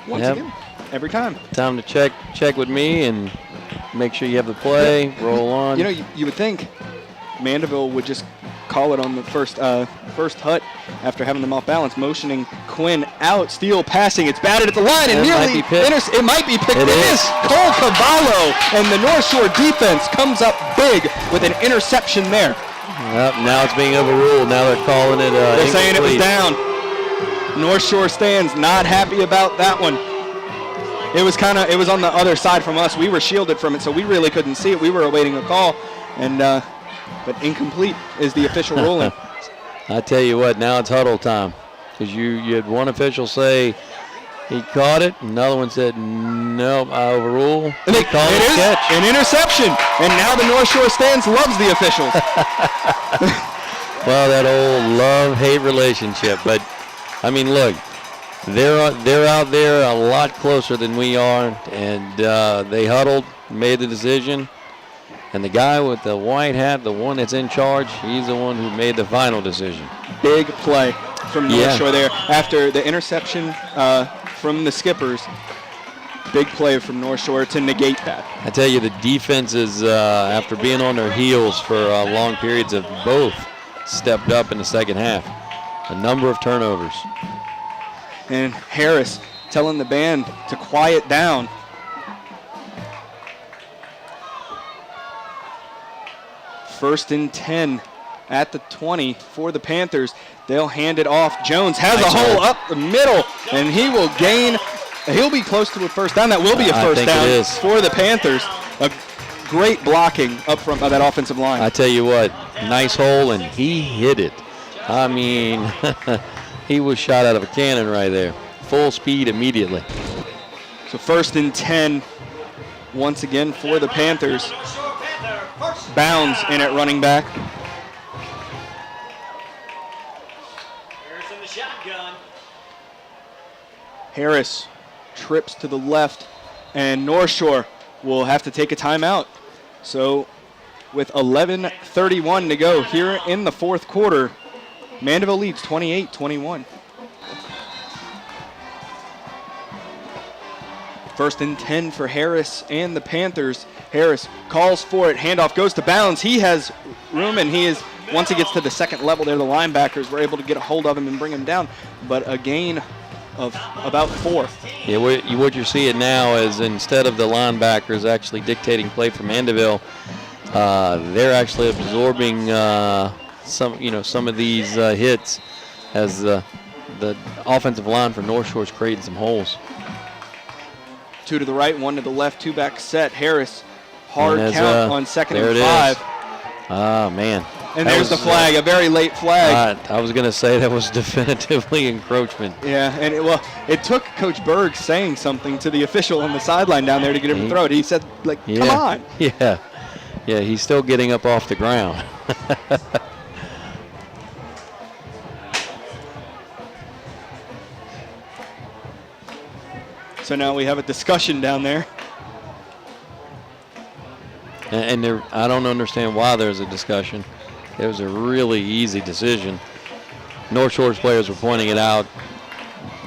Speaker 1: Once again, every time.
Speaker 5: Time to check with me and make sure you have the play, roll on.
Speaker 1: You know, you would think Mandeville would just call it on the first hut after having them off balance, motioning Quinn out. Steele passing, it's batted at the line and nearly it might be picked. It is. Cole Cavallo and the Northshore defense comes up big with an interception there.
Speaker 5: Yep, now it's being overruled. Now they're calling it
Speaker 1: they're saying it was
Speaker 5: incomplete.
Speaker 1: down. North Shore stands not happy about that one. It was on the other side from us. We were shielded from it, so we really couldn't see it. We were awaiting a call, and but incomplete is the official ruling.
Speaker 5: I tell you what, now it's huddle time, because you had one official say he caught it, another one said nope, I overrule.
Speaker 1: And it is an interception, and now the North Shore stands loves the officials.
Speaker 5: Well, that old love-hate relationship, but I mean, look, they're out there a lot closer than we are, and they huddled, made the decision, and the guy with the white hat, the one that's in charge, he's the one who made the final decision.
Speaker 1: Big play from North Shore there after the interception from the Skippers. Big play from North Shore to negate that.
Speaker 5: I tell you, the defenses, after being on their heels for long periods, have both stepped up in the second half. A number of turnovers.
Speaker 1: And Harris telling the band to quiet down. First and 10 at the 20 for the Panthers. They'll hand it off. Jones has a hole up the middle, and he'll be close to a first down. That will be a first down for the Panthers. A great blocking up front by that offensive line.
Speaker 5: I tell you what, nice hole, and he hit it. I mean, he was shot out of a cannon right there. Full speed immediately.
Speaker 1: So first and 10 once again for the Panthers. Bounds in at running back.
Speaker 8: Harris in the shotgun.
Speaker 1: Harris trips to the left, and North Shore will have to take a timeout. So with 11:31 to go here in the fourth quarter, Mandeville leads 28-21. First and 10 for Harris and the Panthers. Harris calls for it. Handoff goes to Bounds. He has room, and once he gets to the second level there, the linebackers were able to get a hold of him and bring him down. But a gain of about 4.
Speaker 5: Yeah, what you're seeing now is instead of the linebackers actually dictating play for Mandeville, they're actually absorbing some of these hits as the offensive line for North Shore's creating some holes.
Speaker 1: 2 to the right, 1 to the left, 2-back set. Harris, hard count on second and 5.
Speaker 5: Ah, man.
Speaker 1: And there's the flag, a very late flag.
Speaker 5: I was going to say that was definitively encroachment.
Speaker 1: Yeah, and it took Coach Berg saying something to the official on the sideline down there to get him to throw it. He said, come on.
Speaker 5: Yeah, he's still getting up off the ground.
Speaker 1: So now we have a discussion down there.
Speaker 5: And I don't understand why there's a discussion. It was a really easy decision. North Shore's players were pointing it out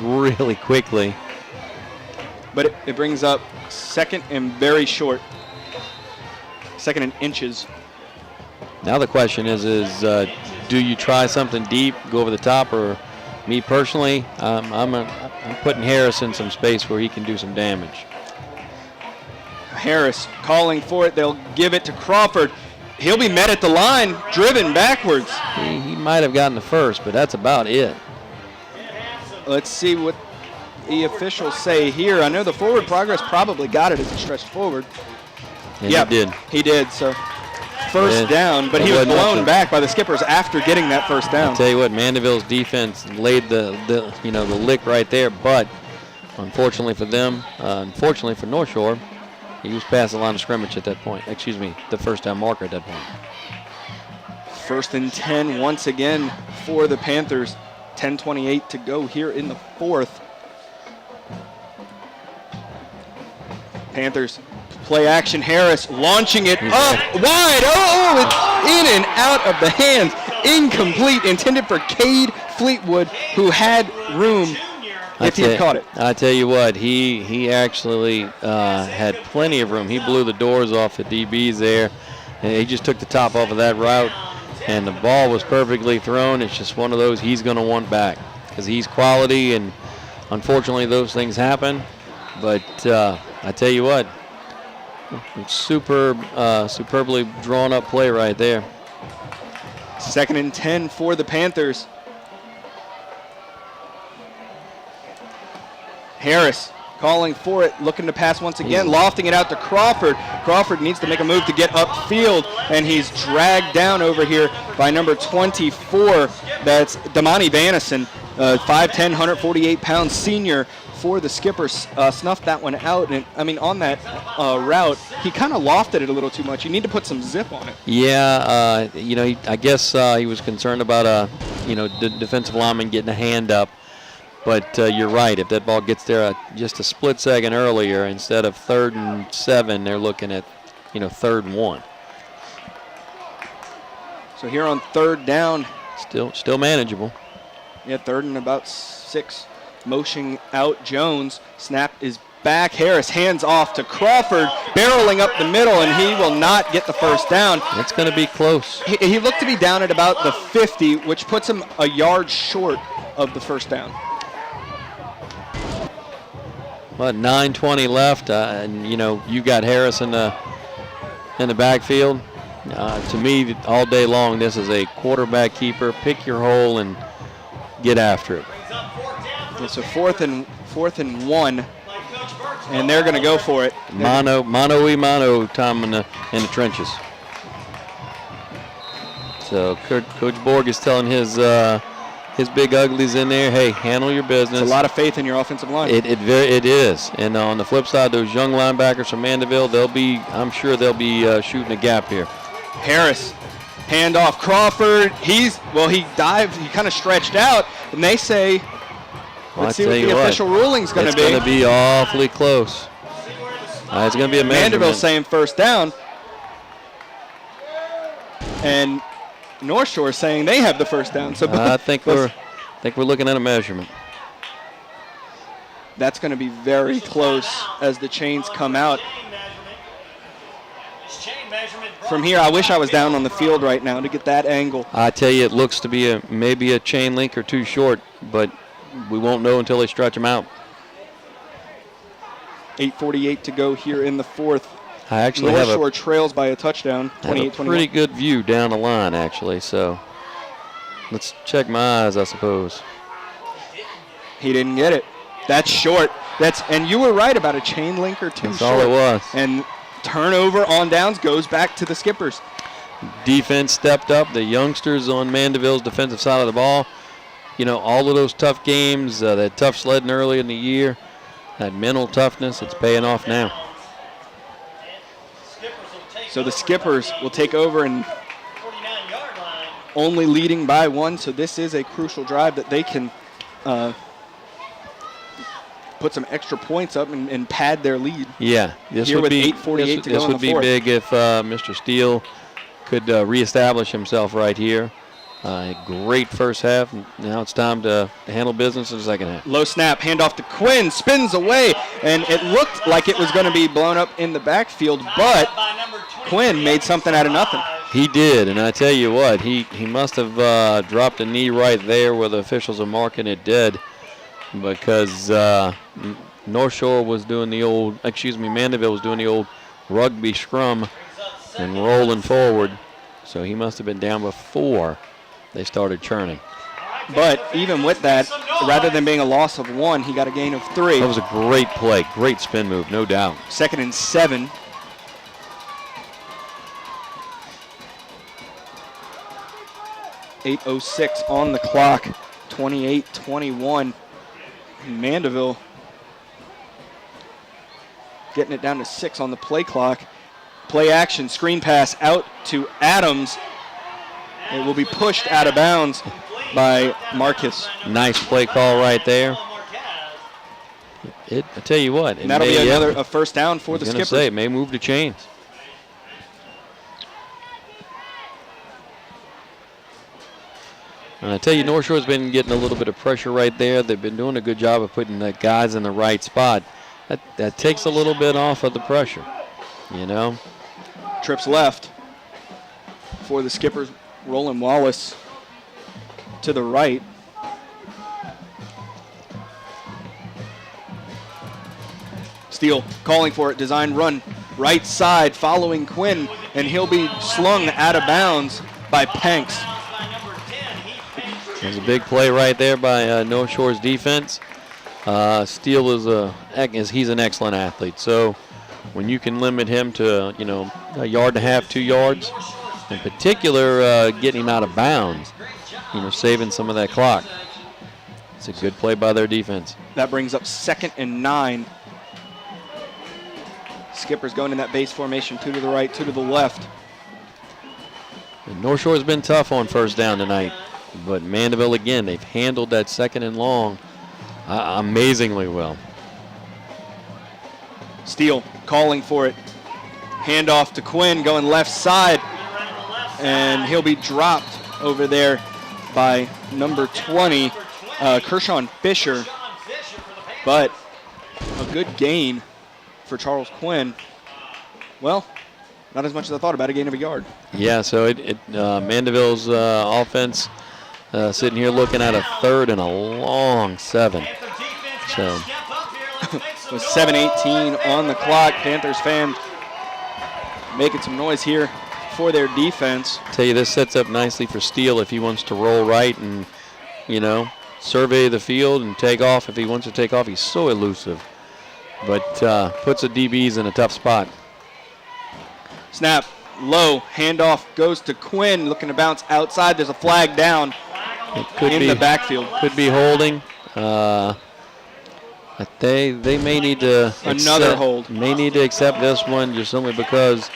Speaker 5: really quickly.
Speaker 1: But it brings up second and very short. Second and inches.
Speaker 5: Now the question is do you try something deep, go over the top, or me personally, I'm putting Harris in some space where he can do some damage.
Speaker 1: Harris calling for it. They'll give it to Crawford. He'll be met at the line, driven backwards.
Speaker 5: He might have gotten the first, but that's about it.
Speaker 1: Let's see what the officials say here. I know the forward progress probably got it as it stretched forward.
Speaker 5: And
Speaker 1: Yeah,
Speaker 5: he did.
Speaker 1: He did, so first down, but he was blown back by the Skippers after getting that first down.
Speaker 5: I'll tell you what, Mandeville's defense laid the lick right there, but unfortunately for them, unfortunately for North Shore, he was past the line of scrimmage at that point. Excuse me, the first down marker at that point.
Speaker 1: 1st and 10 once again for the Panthers. 10:28 to go here in the fourth. Panthers play action. Harris launching it up wide. Oh, it's in and out of the hands. Incomplete, intended for Cade Fleetwood, who had room if he had caught it.
Speaker 5: I tell you what, he actually had plenty of room. He blew the doors off the DBs there, and he just took the top off of that route, and the ball was perfectly thrown. It's just one of those he's going to want back because he's quality, and unfortunately those things happen. But I tell you what, superbly drawn up play right there.
Speaker 1: 2nd and 10 for the Panthers. Harris calling for it, looking to pass once again, lofting it out to Crawford. Crawford needs to make a move to get upfield, and he's dragged down over here by number 24. That's Damani Vanison, 5'10", 148-pound senior for the Skippers. Snuffed that one out, and I mean on that route, he kind of lofted it a little too much. You need to put some zip on it.
Speaker 5: Yeah, I guess he was concerned about the defensive lineman getting a hand up. But you're right. If that ball gets there just a split second earlier, instead of 3rd and 7, they're looking at, 3rd and 1.
Speaker 1: So here on 3rd down,
Speaker 5: still manageable.
Speaker 1: Yeah, 3rd and about 6. Motion out Jones. Snap is back. Harris hands off to Crawford, barreling up the middle, and he will not get the first down.
Speaker 5: It's going to be close.
Speaker 1: He looked to be down at about the 50, which puts him a yard short of the first down.
Speaker 5: But 9:20 left, and you got Harris in the backfield. To me, all day long, this is a quarterback keeper. Pick your hole and get after it.
Speaker 1: It's a fourth and 1, and they're going to go for it.
Speaker 5: Mano time in the trenches. So Coach Borg is telling his big uglies in there, hey, handle your business.
Speaker 1: It's a lot of faith in your offensive line.
Speaker 5: It is. And on the flip side, those young linebackers from Mandeville, I'm sure they'll be shooting a gap here.
Speaker 1: Harris, hand off Crawford. He dived, he kind of stretched out, and they say, let's see what the official ruling's going to be.
Speaker 5: It's going to be awfully close. It's going to be a measurement.
Speaker 1: Mandeville saying first down, and North Shore saying they have the first down. So
Speaker 5: I think we're looking at a measurement.
Speaker 1: That's going to be very close as the chains come out. From here, I wish I was down on the field right now to get that angle.
Speaker 5: I tell you, it looks to be maybe a chain link or two short, but we won't know until they stretch them out.
Speaker 1: 8:48 to go here in the fourth.
Speaker 5: I actually
Speaker 1: North Shore trails by a touchdown, 28-21.
Speaker 5: Pretty good view down the line, actually. So let's check my eyes, I suppose.
Speaker 1: He didn't get it. That's short. And you were right about a chain link or two.
Speaker 5: That's all it was.
Speaker 1: And turnover on downs goes back to the Skippers.
Speaker 5: Defense stepped up. The youngsters on Mandeville's defensive side of the ball. All of those tough games, that tough sledding early in the year, that mental toughness, it's paying off now.
Speaker 1: So the Skippers will take over and only leading by 1. So this is a crucial drive that they can put some extra points up and pad their lead.
Speaker 5: Yeah, this
Speaker 1: Here
Speaker 5: would
Speaker 1: with
Speaker 5: be
Speaker 1: 8:48 to go
Speaker 5: this
Speaker 1: in the
Speaker 5: would be
Speaker 1: fourth.
Speaker 5: big if Mr. Steele could reestablish himself right here. Great first half. Now it's time to handle business in the second half.
Speaker 1: Low snap, handoff to Quinn, spins away, and it looked like it was going to be blown up in the backfield, but Quinn made something out of nothing.
Speaker 5: He did, and I tell you what, he must have dropped a knee right there where the officials are marking it dead, because Northshore was doing the old, Mandeville was doing the old rugby scrum and rolling forward, so he must have been down before they started churning.
Speaker 1: But even with that, rather than being a loss of 1, he got a gain of 3.
Speaker 5: That was a great play, great spin move, no doubt.
Speaker 1: 2nd and 7. .806 on the clock, 28-21. Mandeville getting it down to 6 on the play clock. Play action, screen pass out to Adams. It will be pushed out of bounds by Marcus.
Speaker 5: Nice play call right there. I tell you what.
Speaker 1: And that'll be a first down for the Skippers.
Speaker 5: It may move the chains. And I tell you, North Shore's been getting a little bit of pressure right there. They've been doing a good job of putting the guys in the right spot. That takes a little bit off of the pressure, you know.
Speaker 1: Trips left for the Skippers. Roland Wallace to the right. Steele calling for it, design run, right side, following Quinn, and he'll be slung out of bounds by Panks.
Speaker 5: There's a big play right there by North Shore's defense. Steele he's an excellent athlete, so when you can limit him to, 1.5 yards, 2 yards, in particular getting him out of bounds, saving some of that clock. It's a good play by their defense.
Speaker 1: That brings up 2nd and 9. Skippers going in that base formation, 2 to the right, 2 to the left.
Speaker 5: And North Shore has been tough on first down tonight, but Mandeville, again, they've handled that 2nd and long amazingly well.
Speaker 1: Steele calling for it. Handoff to Quinn, going left side, and he'll be dropped over there by number 20, Kershawn Fisher. But a good gain for Charles Quinn. Well, not as much as I thought, about a gain of a yard.
Speaker 5: Yeah, so Mandeville's offense sitting here looking at a 3rd and a long 7. So
Speaker 1: with 7:18 on the clock, Panthers fans making some noise here for their defense.
Speaker 5: Tell you, this sets up nicely for Steele if he wants to roll right and, survey the field and take off. If he wants to take off, he's so elusive. But puts the DBs in a tough spot.
Speaker 1: Snap, low, handoff goes to Quinn, looking to bounce outside. There's a flag down in the backfield.
Speaker 5: Could be holding. They may need to
Speaker 1: hold.
Speaker 5: May need to accept this one just only because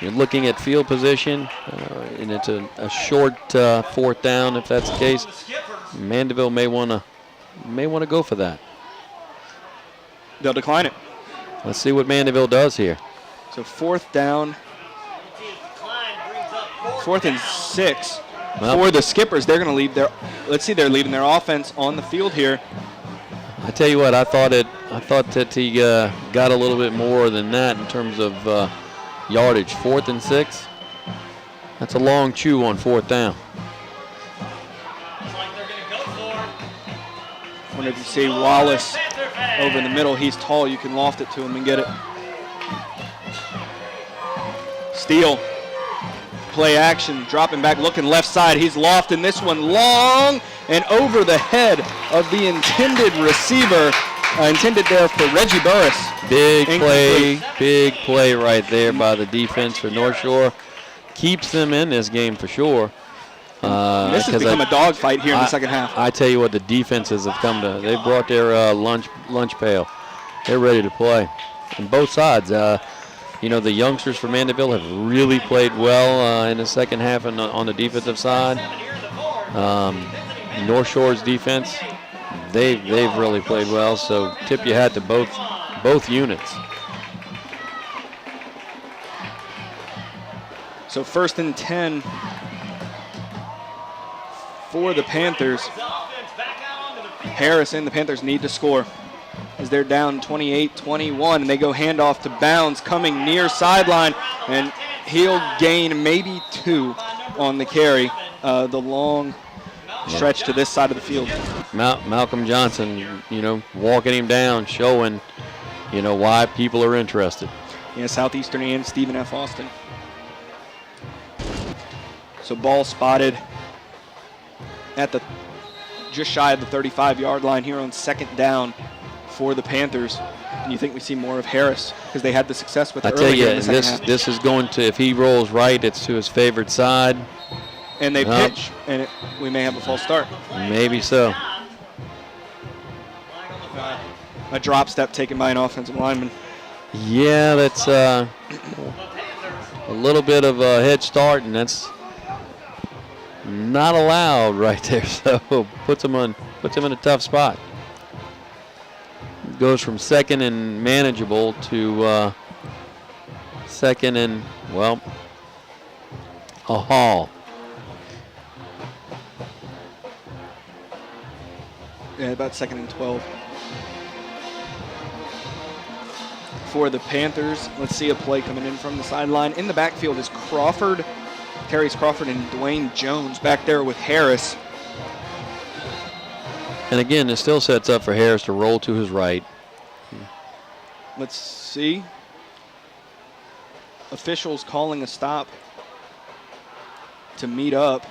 Speaker 5: you're looking at field position, and it's a short 4th down. If that's the case, Mandeville may want to go for that.
Speaker 1: They'll decline it.
Speaker 5: Let's see what Mandeville does here.
Speaker 1: So 4th down, 4th and 6 for the Skippers. They're going to leave they're leaving their offense on the field here.
Speaker 5: I tell you what, I thought that he got a little bit more than that in terms of yardage. 4th and 6. That's a long chew on 4th down.
Speaker 1: I wonder if you see Wallace over in the middle. He's tall. You can loft it to him and get it. Steele. Play action. Dropping back. Looking left side. He's lofting this one long and over the head of the intended receiver. Intended there for Reggie Burris.
Speaker 5: Big play right there by the defense for North Shore. Keeps them in this game for sure.
Speaker 1: This has become a dogfight here in the second half.
Speaker 5: I tell you what, the defenses have come to. They brought their lunch pail. They're ready to play on both sides. The youngsters for Mandeville have really played well in the second half on the defensive side. North Shore's defense, they've really played well. So tip your hat to both units.
Speaker 1: So 1st and 10 for the Panthers. Harris and the Panthers need to score as they're down 28-21, and they go handoff to Bounds coming near sideline, and he'll gain maybe 2 on the carry. The long stretch to this side of the field.
Speaker 5: Malcolm Johnson, walking him down, showing, why people are interested.
Speaker 1: Yeah, Southeastern and Stephen F. Austin. So ball spotted at the just shy of the 35-yard line here on 2nd down for the Panthers. And you think we see more of Harris because they had the success with it earlier in the second half.
Speaker 5: This is going to, if he rolls right, it's to his favored side.
Speaker 1: And they pitch, and we may have a false start.
Speaker 5: Maybe so.
Speaker 1: A drop step taken by an offensive lineman.
Speaker 5: Yeah, that's a little bit of a head start, and that's not allowed right there. So puts him in a tough spot. Goes from 2nd and manageable to 2nd and, well, a haul.
Speaker 1: Yeah, about 2nd and 12. For the Panthers, let's see a play coming in from the sideline. In the backfield is Terry's Crawford and Dwayne Jones back there with Harris.
Speaker 5: And again, it still sets up for Harris to roll to his right.
Speaker 1: Let's see. Officials calling a stop to meet up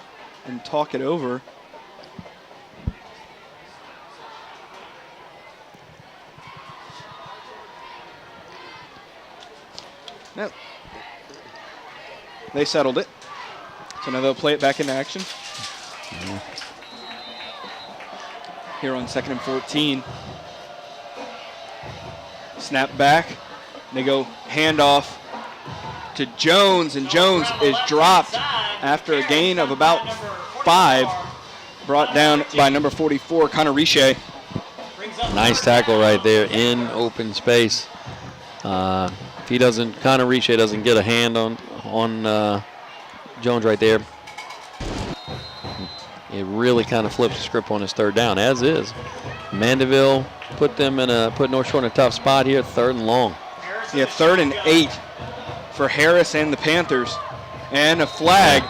Speaker 1: and talk it over. Now, they settled it. So now they'll play it back into action. Here on 2nd and 14. Snap back. They go handoff to Jones, and Jones is dropped after a gain of about 5. Brought down by number 44, Connor Riche.
Speaker 5: Nice tackle right there in open space. If he doesn't, Connor Riche doesn't get a hand on Jones right there, it really kind of flips the script on his 3rd down, as is. Mandeville put North Shore in a tough spot here, 3rd and long.
Speaker 1: Yeah, 3rd and 8 for Harris and the Panthers. And a flag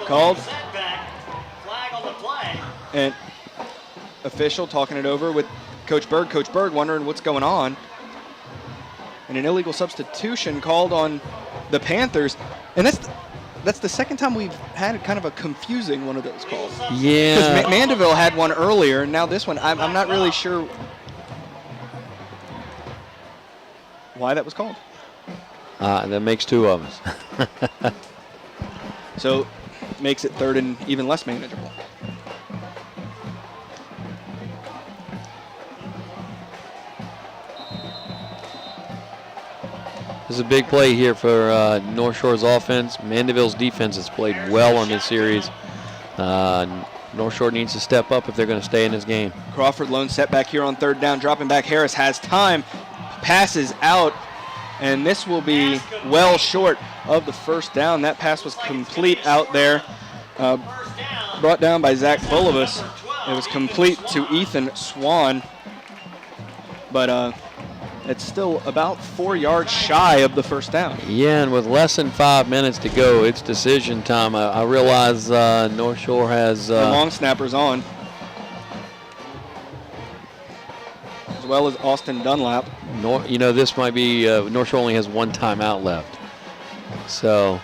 Speaker 1: called.
Speaker 8: Flag on the play.
Speaker 1: And official talking it over with Coach Berg. Coach Berg wondering what's going on. And an illegal substitution called on the Panthers. And that's the second time we've had kind of a confusing one of those calls.
Speaker 5: Yeah.
Speaker 1: Because Mandeville had one earlier, and now this one, I'm not really sure why that was called.
Speaker 5: That makes 2 of us.
Speaker 1: So makes it 3rd and even less manageable.
Speaker 5: This is a big play here for North Shore's offense. Mandeville's defense has played well on this series. North Shore needs to step up if they're going to stay in this game.
Speaker 1: Crawford lone setback here on 3rd down, dropping back. Harris has time, passes out, and this will be well short of the 1st down. That pass was complete out there, brought down by Zach Bulivus. It was complete to Ethan Swan, but it's still about 4 yards shy of the 1st down.
Speaker 5: Yeah, and with less than 5 minutes to go, it's decision time. I realize North Shore has...
Speaker 1: the long snapper's on, as well as Austin Dunlap.
Speaker 5: This might be... North Shore only has 1 timeout left. So...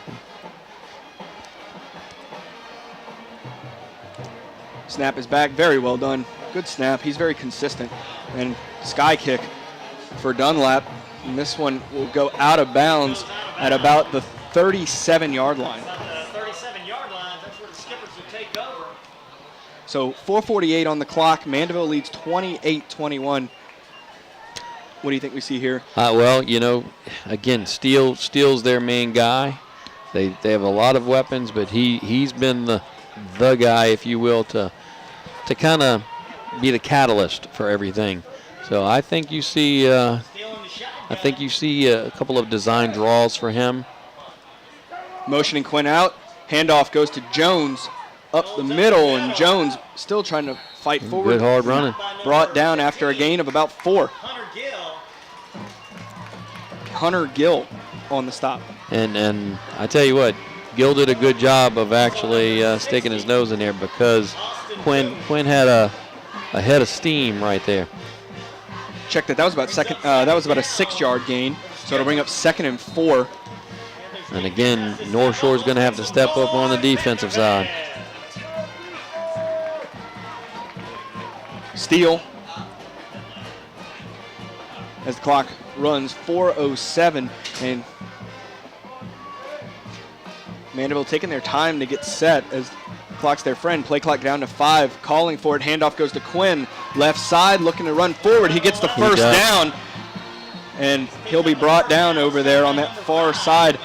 Speaker 1: Snap is back. Very well done. Good snap. He's very consistent. And sky kick for Dunlap. And this one will go out of bounds at about the 37-yard line.
Speaker 8: 37-yard line, that's where the Skippers will take over.
Speaker 1: So 4:48 on the clock. Mandeville leads 28-21. What do you think we see here?
Speaker 5: Well, again, Steele's their main guy. They have a lot of weapons, but he's been the guy, if you will, to kind of be the catalyst for everything. So I think you see a couple of design draws for him.
Speaker 1: Motioning Quinn out. Handoff goes to Jones up the middle, and Jones still trying to fight forward.
Speaker 5: Good hard running.
Speaker 1: Brought down after a gain of about 4. Hunter Gill on the stop.
Speaker 5: And I tell you what, Gill did a good job of actually sticking his nose in there, because Quinn had a head of steam right there.
Speaker 1: Check that. That was about a 6-yard gain. So it'll bring up 2nd and 4.
Speaker 5: And again, North Shore is going to have to step up on the defensive side.
Speaker 1: Steele, as the clock runs 4:07, and Mandeville taking their time to get set as clock's their friend. Play clock down to 5, calling for it. Handoff goes to Quinn, left side, looking to run forward. He gets the first down, and he'll be brought down over there on that far side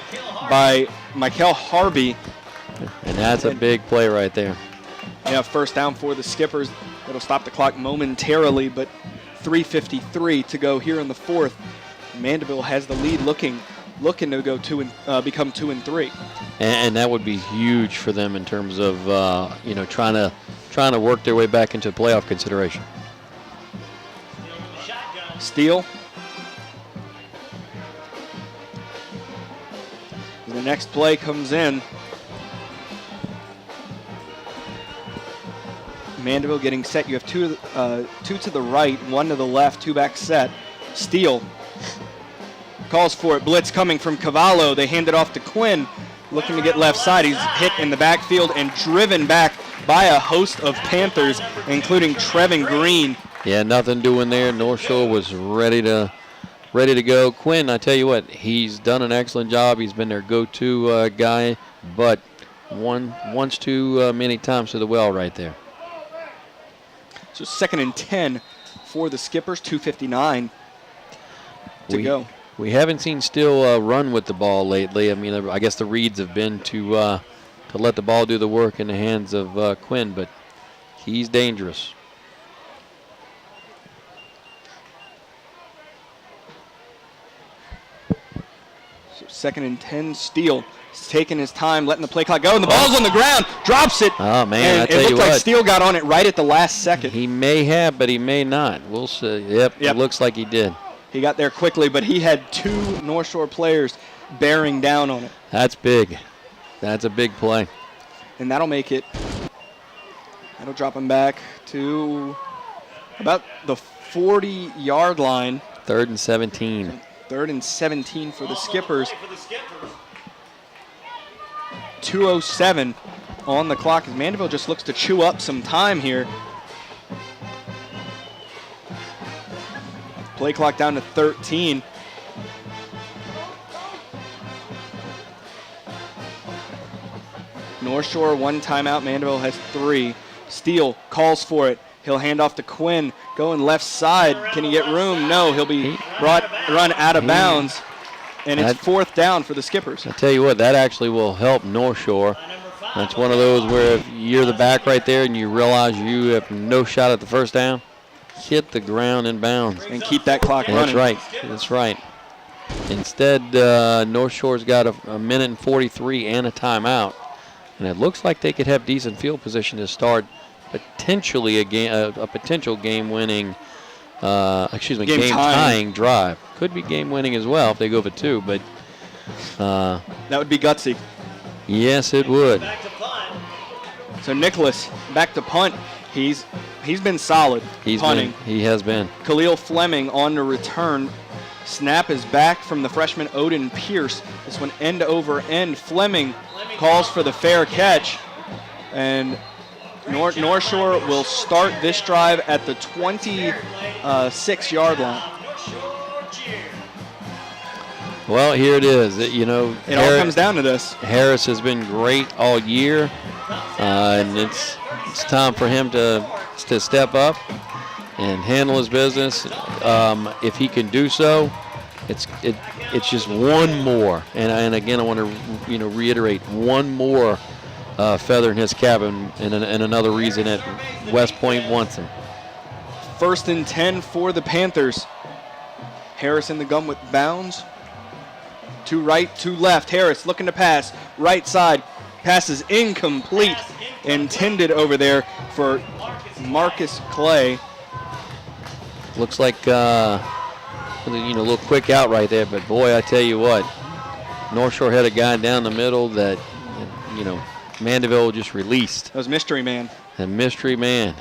Speaker 1: by Michael Harvey.
Speaker 5: And that's a big play right there.
Speaker 1: Yeah, first down for the Skippers. It'll stop the clock momentarily, but 3:53 to go here in the 4th. Mandeville has the lead, looking to go become 2-3.
Speaker 5: And that would be huge for them in terms of trying to work their way back into playoff consideration.
Speaker 1: Steele. The next play comes in. Mandeville getting set. You have two to the right, 1 to the left, 2 back set. Steele calls for it. Blitz coming from Cavallo. They hand it off to Quinn, looking to get left side. He's hit in the backfield and driven back by a host of Panthers, including Trevin Green.
Speaker 5: Yeah, nothing doing there. North Shore was ready to go. Quinn, I tell you what, he's done an excellent job. He's been their go-to guy, but once too many times to the well right there.
Speaker 1: So 2nd and 10 for the Skippers, 2:59 to go.
Speaker 5: We haven't seen Steele run with the ball lately. I mean, I guess the reads have been to let the ball do the work in the hands of Quinn, but he's dangerous.
Speaker 1: So 2nd and 10, Steele is taking his time, letting the play clock go, and the ball's on the ground, drops it.
Speaker 5: Oh, man,
Speaker 1: and it looked like Steele got on it right at the last second.
Speaker 5: He may have, but he may not. We'll see. Yep. It looks like he did.
Speaker 1: He got there quickly, but he had 2 North Shore players bearing down on it.
Speaker 5: That's big. That's a big play.
Speaker 1: And that'll drop him back to about the 40-yard line.
Speaker 5: 3rd and 17.
Speaker 1: 3rd and 17 for the Skippers. 2:07 on the clock as Mandeville just looks to chew up some time here. Play clock down to 13. North Shore 1 timeout. Mandeville has 3. Steele calls for it. He'll hand off to Quinn. Going left side. Can he get room? No. He'll be run out of bounds. And it's 4th down for the Skippers.
Speaker 5: I tell you what, that actually will help North Shore. That's one of those where if you're the back right there and you realize you have no shot at the first down, hit the ground in bounds.
Speaker 1: And keep that clock running.
Speaker 5: That's right. Instead, North Shore's got a minute and 43 and a timeout. And it looks like they could have decent field position to start potentially a potential game-winning, game-tying drive. Could be game-winning as well if they go for 2, but
Speaker 1: that would be gutsy.
Speaker 5: Yes, it would.
Speaker 1: So Nicholas back to punt. He's been solid punting.
Speaker 5: He has been.
Speaker 1: Khalil Fleming on the return. Snap is back from the freshman Odin Pierce. This one end over end. Fleming calls for the fair catch. And North Shore will start this drive at the 26-yard line.
Speaker 5: Well, here it is.
Speaker 1: It all comes down to this.
Speaker 5: Harris has been great all year, and it's time for him to step up and handle his business. If he can do so, it's just one more. And again, I want to reiterate one more feather in his cap, and another reason that West Point wants him.
Speaker 1: 1st and 10 for the Panthers. Harris in the gun with bounds. To right, to left. Harris looking to pass. Right side. Pass is incomplete. Intended over there for Marcus Clay.
Speaker 5: Looks like a little quick out right there, but boy, I tell you what, North Shore had a guy down the middle that, Mandeville just released.
Speaker 1: That was Mystery Man.
Speaker 5: That mystery man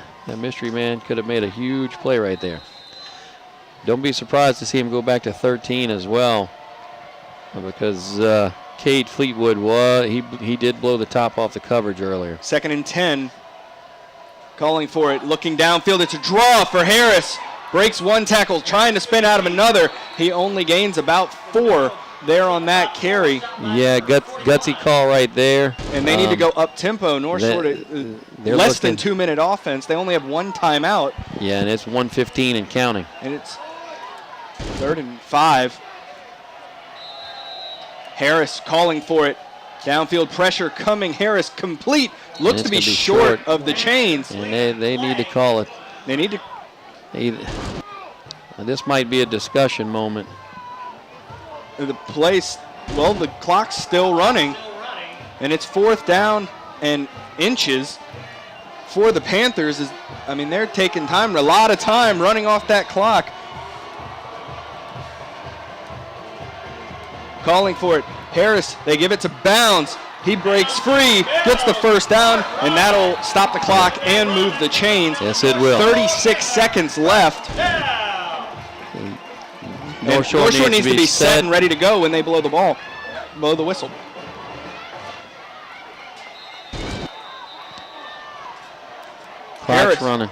Speaker 5: could have made a huge play right there. Don't be surprised to see him go back to 13 as well, because Cade Fleetwood he did blow the top off the coverage earlier.
Speaker 1: 2nd and 10. Calling for it, looking downfield. It's a draw for Harris. Breaks one tackle, trying to spin out of another. He only gains about 4 there on that carry.
Speaker 5: Yeah, gutsy call right there.
Speaker 1: And they need to go up tempo. North Shore, less than 2-minute offense. They only have 1 timeout.
Speaker 5: Yeah, and it's 1:15 and counting.
Speaker 1: And it's 3rd and 5. Harris calling for it. Downfield pressure coming. Harris complete. Looks to be short of the chains.
Speaker 5: And they need to call it.
Speaker 1: They need to.
Speaker 5: This might be a discussion moment.
Speaker 1: The clock's still running. And it's 4th down and inches for the Panthers. They're taking time, a lot of time running off that clock. Calling for it. Harris, they give it to Bounds. He breaks free, gets the 1st down, and that'll stop the clock and move the chains.
Speaker 5: Yes, it will.
Speaker 1: 36 seconds left.
Speaker 5: North Shore
Speaker 1: needs to be set and ready to go when they blow the whistle.
Speaker 5: Clock's
Speaker 1: Harris
Speaker 5: running.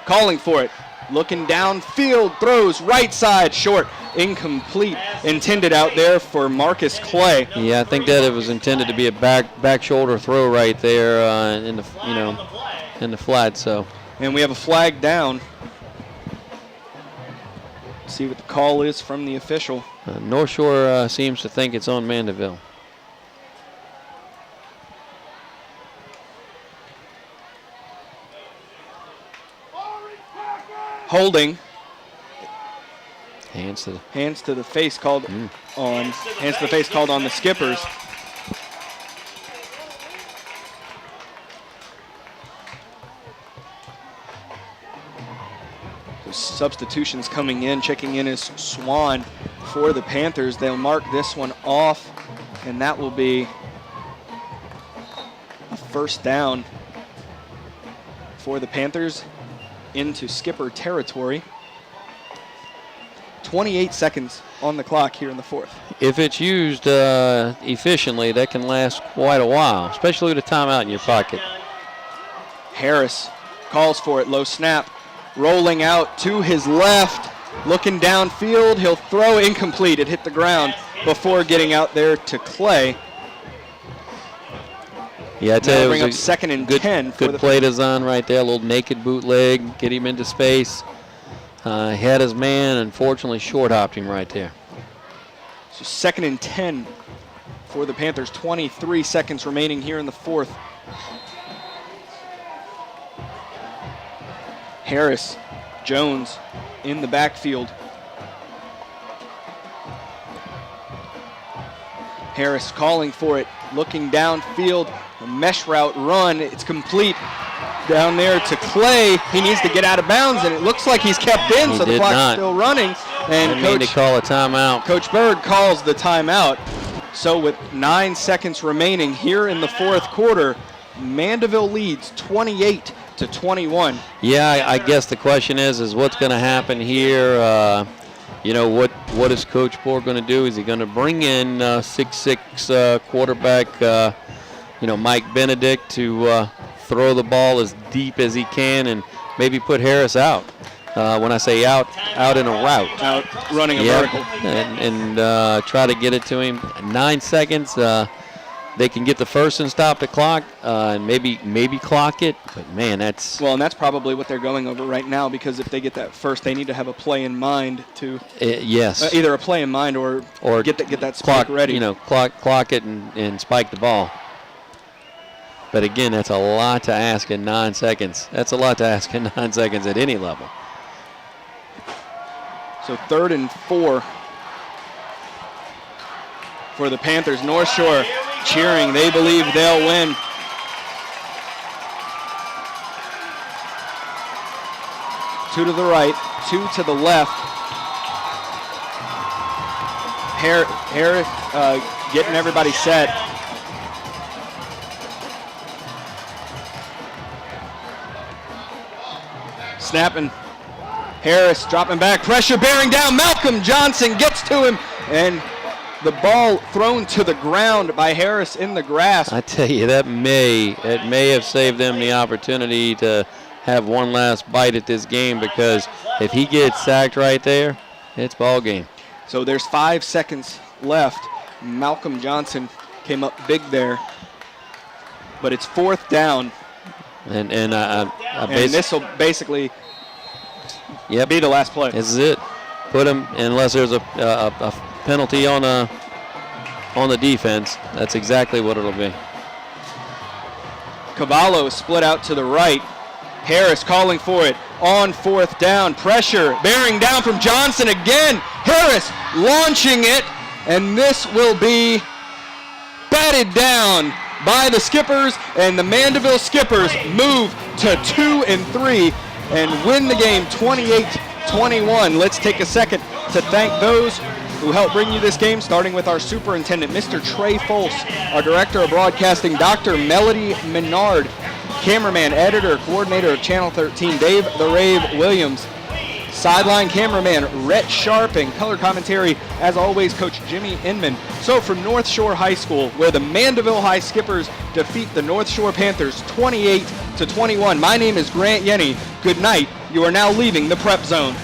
Speaker 1: Calling for it. Looking downfield, throws right side, short, incomplete. Intended out there for Marcus Clay.
Speaker 5: Yeah, I think that it was intended to be a back shoulder throw right there in the flat. So.
Speaker 1: And we have a flag down. See what the call is from the official.
Speaker 5: North Shore seems to think it's on Mandeville.
Speaker 1: Holding.
Speaker 5: Hands to
Speaker 1: the face called on. Hands to the face called on the Skippers. Substitutions coming in. Checking in is Swan for the Panthers. They'll mark this one off, and that will be a 1st down for the Panthers into Skipper territory. 28 seconds on the clock here in the 4th.
Speaker 5: If it's used efficiently, that can last quite a while, especially with a timeout in your pocket.
Speaker 1: Harris calls for it, low snap, rolling out to his left, looking downfield. He'll throw incomplete. It hit the ground before getting out there to Clay.
Speaker 5: Yeah, I tell you,
Speaker 1: bring
Speaker 5: it
Speaker 1: up
Speaker 5: was
Speaker 1: 2nd and 10.
Speaker 5: Good play design right there. A little naked bootleg, get him into space. Had his man, unfortunately short hopped him right there.
Speaker 1: So 2nd and 10 for the Panthers. 23 seconds remaining here in the 4th. Harris, Jones in the backfield. Harris calling for it, looking downfield, a mesh route run. It's complete down there to Clay. He needs to get out of bounds, and it looks like he's kept in, so the clock's still running. And
Speaker 5: Coach need to call a timeout.
Speaker 1: Coach Bird calls the timeout. So with 9 seconds remaining here in the 4th quarter, Mandeville leads 28-21.
Speaker 5: Yeah, I guess the question is what's going to happen here? What is Coach Bohr going to do? Is he going to bring in 6'6" quarterback, Mike Benedict to throw the ball as deep as he can and maybe put Harris out? When I say out in a route.
Speaker 1: Out running a vertical.
Speaker 5: And try to get it to him. 9 seconds. They can get the first and stop the clock, and maybe clock it. But man, that's
Speaker 1: well, and that's probably what they're going over right now, because if they get that first, they need to have a play in mind to
Speaker 5: yes,
Speaker 1: either a play in mind or get that spike
Speaker 5: clock
Speaker 1: ready.
Speaker 5: Clock it and spike the ball. But again, that's a lot to ask in 9 seconds. That's a lot to ask in 9 seconds at any level.
Speaker 1: So 3rd and 4 for the Panthers. North Shore cheering. They believe they'll win. Two to the right, two to the left. Harris getting everybody set. Snapping. Harris dropping back. Pressure bearing down. Malcolm Johnson gets to him. And the ball thrown to the ground by Harris in the grass.
Speaker 5: I tell you, it may have saved them the opportunity to have one last bite at this game, because if he gets sacked right there, it's ball game.
Speaker 1: So there's 5 seconds left. Malcolm Johnson came up big there, but it's 4th down.
Speaker 5: And
Speaker 1: this will basically be the last play.
Speaker 5: This is it. Put him, unless there's a penalty on the defense. That's exactly what it'll be.
Speaker 1: Cavallo split out to the right. Harris calling for it on 4th down. Pressure bearing down from Johnson again. Harris launching it, and this will be batted down by the Skippers, and the Mandeville Skippers move to 2 and 3 and win the game 28-21. Let's take a second to thank those who helped bring you this game, starting with our superintendent, Mr. Trey Folse, our director of broadcasting, Dr. Melody Menard, cameraman, editor, coordinator of Channel 13, Dave the Rave Williams, sideline cameraman, Rhett Sharp, and color commentary, as always, Coach Jimmy Inman. So from North Shore High School, where the Mandeville High Skippers defeat the North Shore Panthers 28-21, my name is Grant Yenny. Good night. You are now leaving the Prep Zone.